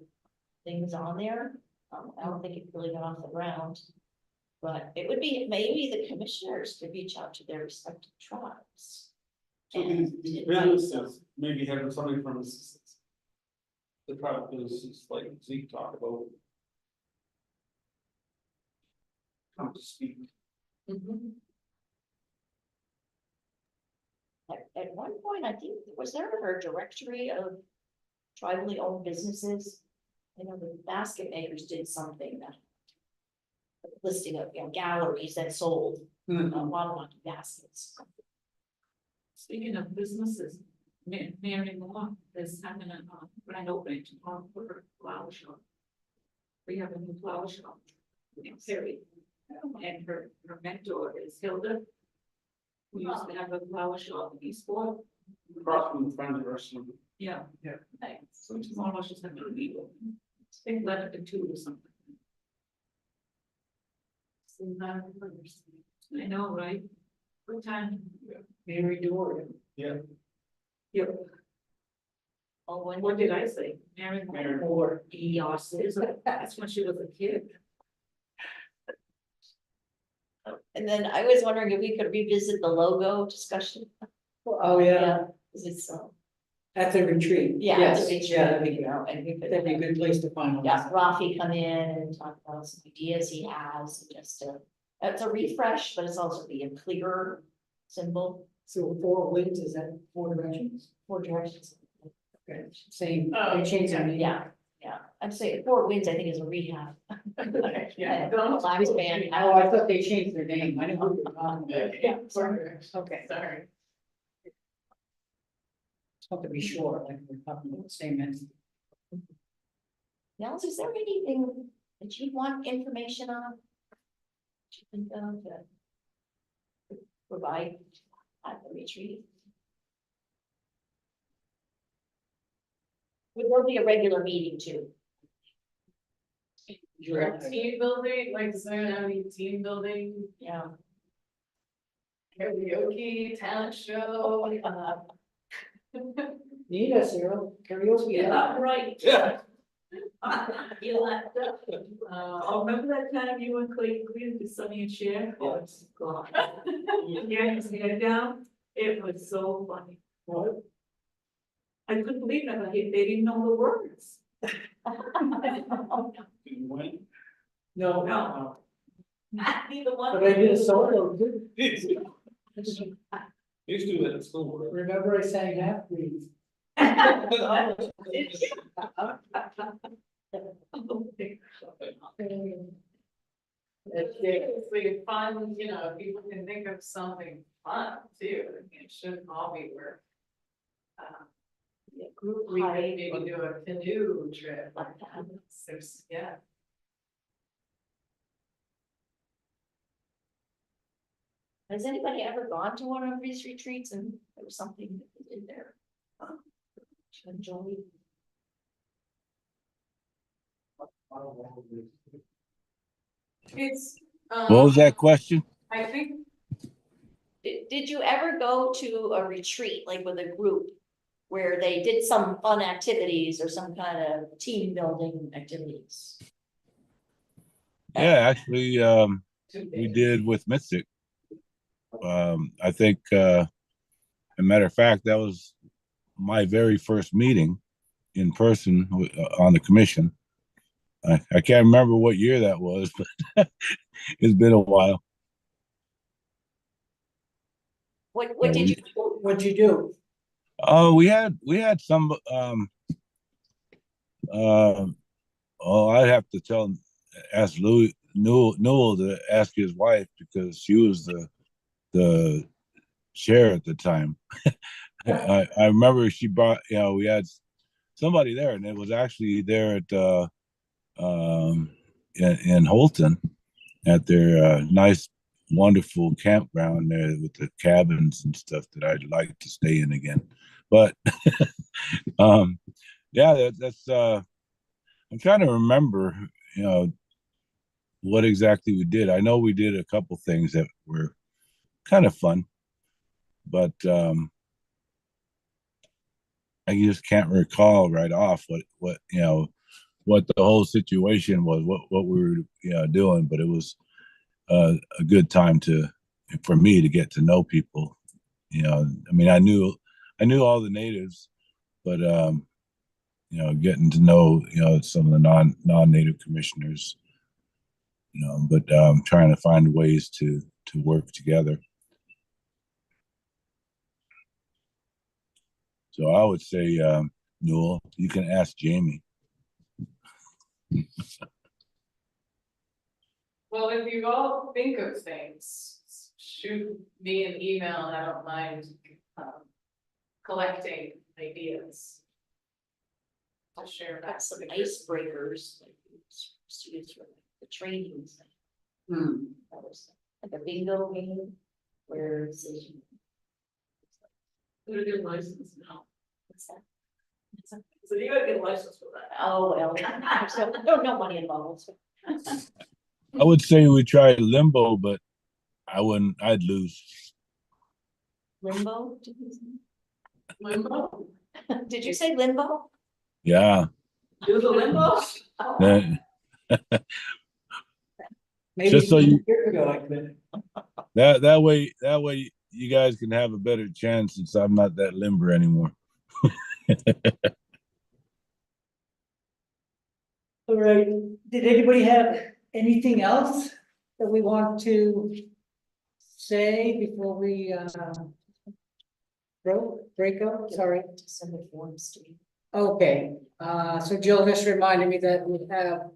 things on there. I don't think it really got off the ground. But it would be, maybe the commissioners could reach out to their respective tribes. So these businesses, maybe having something from the tribe businesses like Zeke talked about. Come to speak. At one point, I think, was there ever a directory of tribally owned businesses? I know the basket makers did something that listing of, galleries that sold Wabanaki baskets. Speaking of businesses, Mary Moore is having a grand opening tomorrow for her flower shop. We have a new flower shop in Perry, and her mentor is Hilda. We used to have a flower shop in Eastport. Across from the Friends Restaurant. Yeah. Yeah. Thanks. So tomorrow she's having a meeting. I think 11 to 2 or something. I know, right? What time? Mary Dore. Yeah. Yep. Oh, when What did I say? Mary Moore. Yes, that's when she was a kid. And then I was wondering if we could revisit the logo discussion. Oh, yeah, Cause it's, at the retreat. yeah, Yes, it's a retreat, yeah, that'd be, and we could. that'd be a good place to finalize. Yeah, Rafi come in and talk about some ideas he has, just to, it's a refresh, but it's also be a clearer symbol, So 4 winds, is that 4 directions? 4 directions. Okay, same, they changed their name. Yeah, I'd say 4 winds, I think, is a rehab. Yeah. Relax band. Oh, I thought they changed their name, I know who you're talking about. Yeah. Okay. Sorry. Just want to be sure, like we're talking about the same entity. Now, is there anything that you want information on? That you think of that could provide at the retreat? Would there be a regular meeting too? Team building, like, does anyone have any team building? Yeah. Karaoke, talent show, Need us, Cyril, karaoke. Yeah, right. Yeah. You left up. Remember that time you and Clayton Green did Sonny and Cher? Oh, it's gone. Yeah, his head down. It was so funny. What? I couldn't believe that. They didn't know the words. Did you win? No. No. Neither one. But I did a solo too. Used to do that in school. Remember I sang half breeds. it's like fun, you know, people can think of something fun too, it shouldn't all be work. Group We could hike. maybe do a canoe trip, Like that. there's, yeah. Has anybody ever gone to one of these retreats and there was something that they did there? To enjoy? It's, What was that question? I think, Did you ever go to a retreat, like with a group, where they did some fun activities or some kind of team building activities? Yeah, actually, we did with MITSC. I think, a matter of fact, that was my very first meeting in person on the commission. I can't remember what year that was, but it's been a while. What did you? What'd you do? We had some, oh, I'd have to ask Newell to ask his wife because she was the chair at the time. I remember she brought, we had somebody there, and it was actually there at in Holton at their nice, wonderful campground there with the cabins and stuff that I'd like to stay in again. But yeah, that's I'm trying to remember, what exactly we did. I know we did a couple things that were kind of fun, but I just can't recall right off what the whole situation was, what we were doing. But it was a good time for me to get to know people. I mean, I knew all the natives, but getting to know some of the non-native commissioners, but trying to find ways to work together. So I would say, Newell, you can ask Jamie. well, if you all think of things, shoot me an email, and I don't mind collecting ideas to share back. Got some icebreakers, like students for the trainings. Hmm. That was like a bingo game where it says. Who did license now? What's that? So you gotta get a license for that. Oh, well, so no money involved. I would say we tried limbo, but I'd lose. Limbo? Limbo? Did you say limbo? Yeah. Do the limbo? Maybe Just so you- years ago I could. That way you guys can have a better chance since I'm not that limber anymore. All right, did anybody have anything else that we want to say before we break up? Sorry. To send the forms to you. Okay, so Jill just reminded me that we have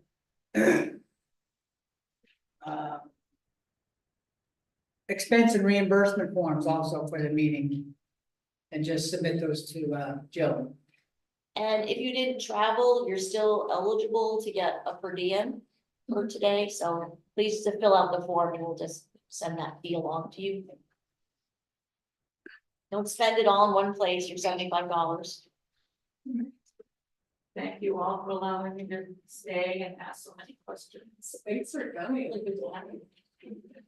expense and reimbursement forms also for the meeting. And just submit those to Jill. And if you didn't travel, you're still eligible to get a per diem for today, so please to fill out the form and we'll just send that fee along to you. Don't spend it all in one place, you're $75. Thank you all for allowing me to stay and ask so many questions. Thanks for coming.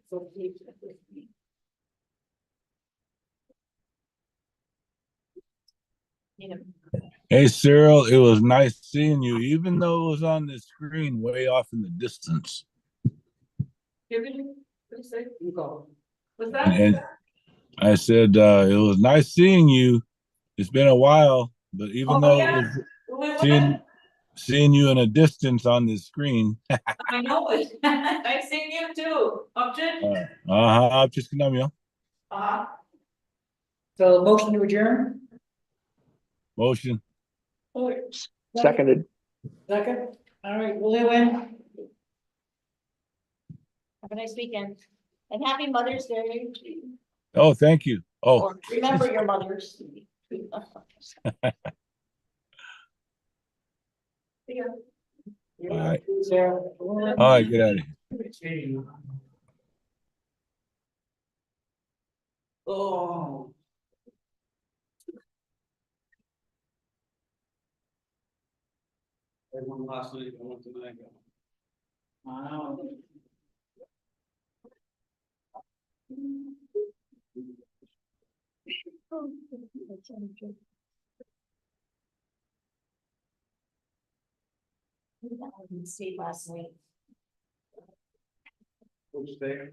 So patient with me. You know, Hey, Cyril, it was nice seeing you, even though it was on the screen way off in the distance. Give me, please say, you go. Was And that? I said, it was nice seeing you. It's been a while, but even Oh, though yeah. it was seeing you in a distance on the screen. I know it. I seen you too. Upton? Just gonna So motion to adjourn, motion. Seconded. second, all right, we'll in. have a nice weekend. And happy Mother's Day. Oh, thank you. Oh, Or remember your mothers. Yeah. all right. Sarah. All right, get out of here. Oh. Everyone last night, I went tonight. Wow. I didn't see last night. Which day?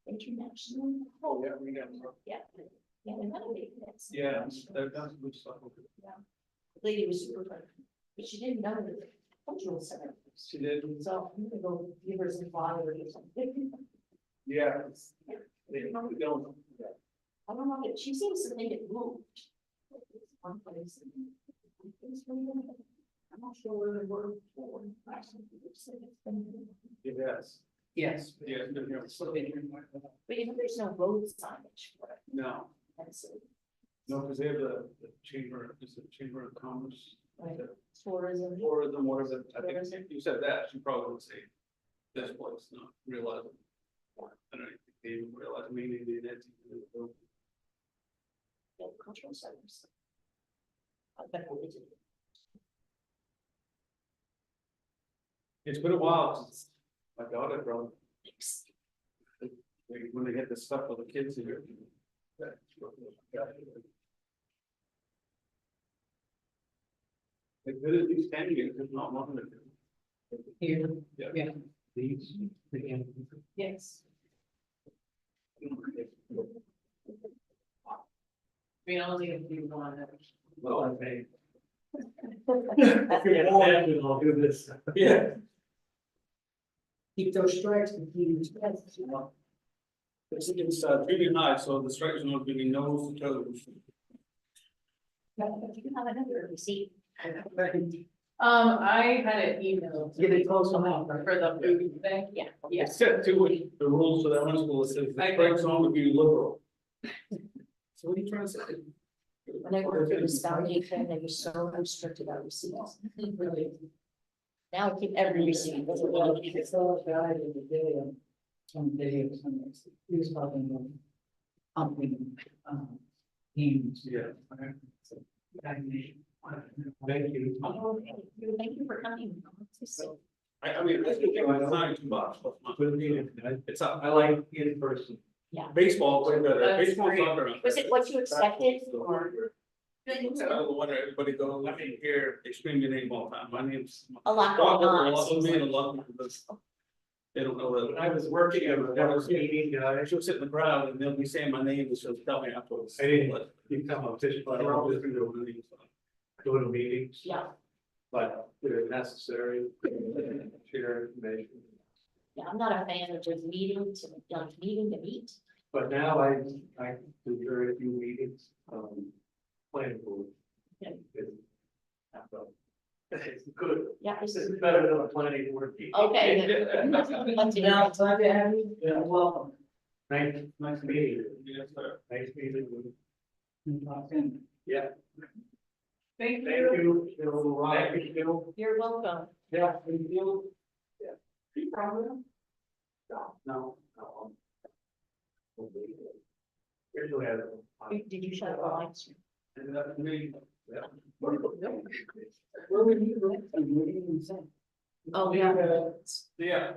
International. Oh, yeah, we got. Yeah. Yeah, they're not a big mess. Yeah, they've done some good stuff. Yeah. The lady was super fun, but she didn't know the cultural center. She did. So I'm gonna go give her some flowers or something. Yeah. They don't. I don't know, she seems to think it moved. One place. I'm not sure where they were before. Yes. Yes. Yeah, it's been here. But you know, there's no road signage for it. No, And so, no, because they have the chamber, is it Chamber of Commerce? right, tourism. Tourism, whatever, I think you said that, you probably would say this place, not realize. I don't think they even realize meaning the identity. Yeah, cultural centers. I bet what they do. It's been a while since my daughter brought. When they had the stuff with the kids here. It's good at least 10 years, if not one of them. Here, Yeah. yeah. These, again. Yes. We only if you want to. Well, I think. If you're gonna have it, I'll do this. Yeah. Keep those strikes, keep It's junior high, so the stripes are not being nose to toes. You can have another receipt. I had an email. Get it close enough. For the food thing, Yeah. It's set to it, the rules for that one school, it says the stripes on would be liberal. So what are you trying to say? When I worked at this foundation, they were so strict about receipts. Really. Now I keep every receipt. That's what I keep it so guy in the video. Some video, he was talking about. Pumping, teams. Yeah. Thank you. Oh, thank you for coming. I mean, I think it's not too much. It's up. I like in person. Baseball, way better. That's Baseball, great. soccer. Was it what you expected or? I don't wonder everybody goes, I mean, here, they scream your name all the time. My name's. A lot A lot going on, of it seems me and a like. lot of people, they don't know When that. I was working at a network meeting, She'll sit in the crowd and they'll be saying my name and she'll tell me afterwards. I didn't become a fish But player, we're I always was gonna do it. going to meetings, Yeah, but they're necessary. Share information. yeah, I'm not a fan of just meeting to meet. But now I do very few meetings, planning board. Yeah. It's good. Yeah, This this is, is better than a planning board meeting. okay. Now, glad to have you, Yeah. welcome. Nice meeting. Yes, sir. Nice meeting. Yeah. Thank Thank you. you. Thank you. You're welcome. Yeah, thank you. Yeah. Problem? No. Here's what I have. Did you shut the lights? And that me, Where would you go? What do you even say? Oh, yeah. Yeah.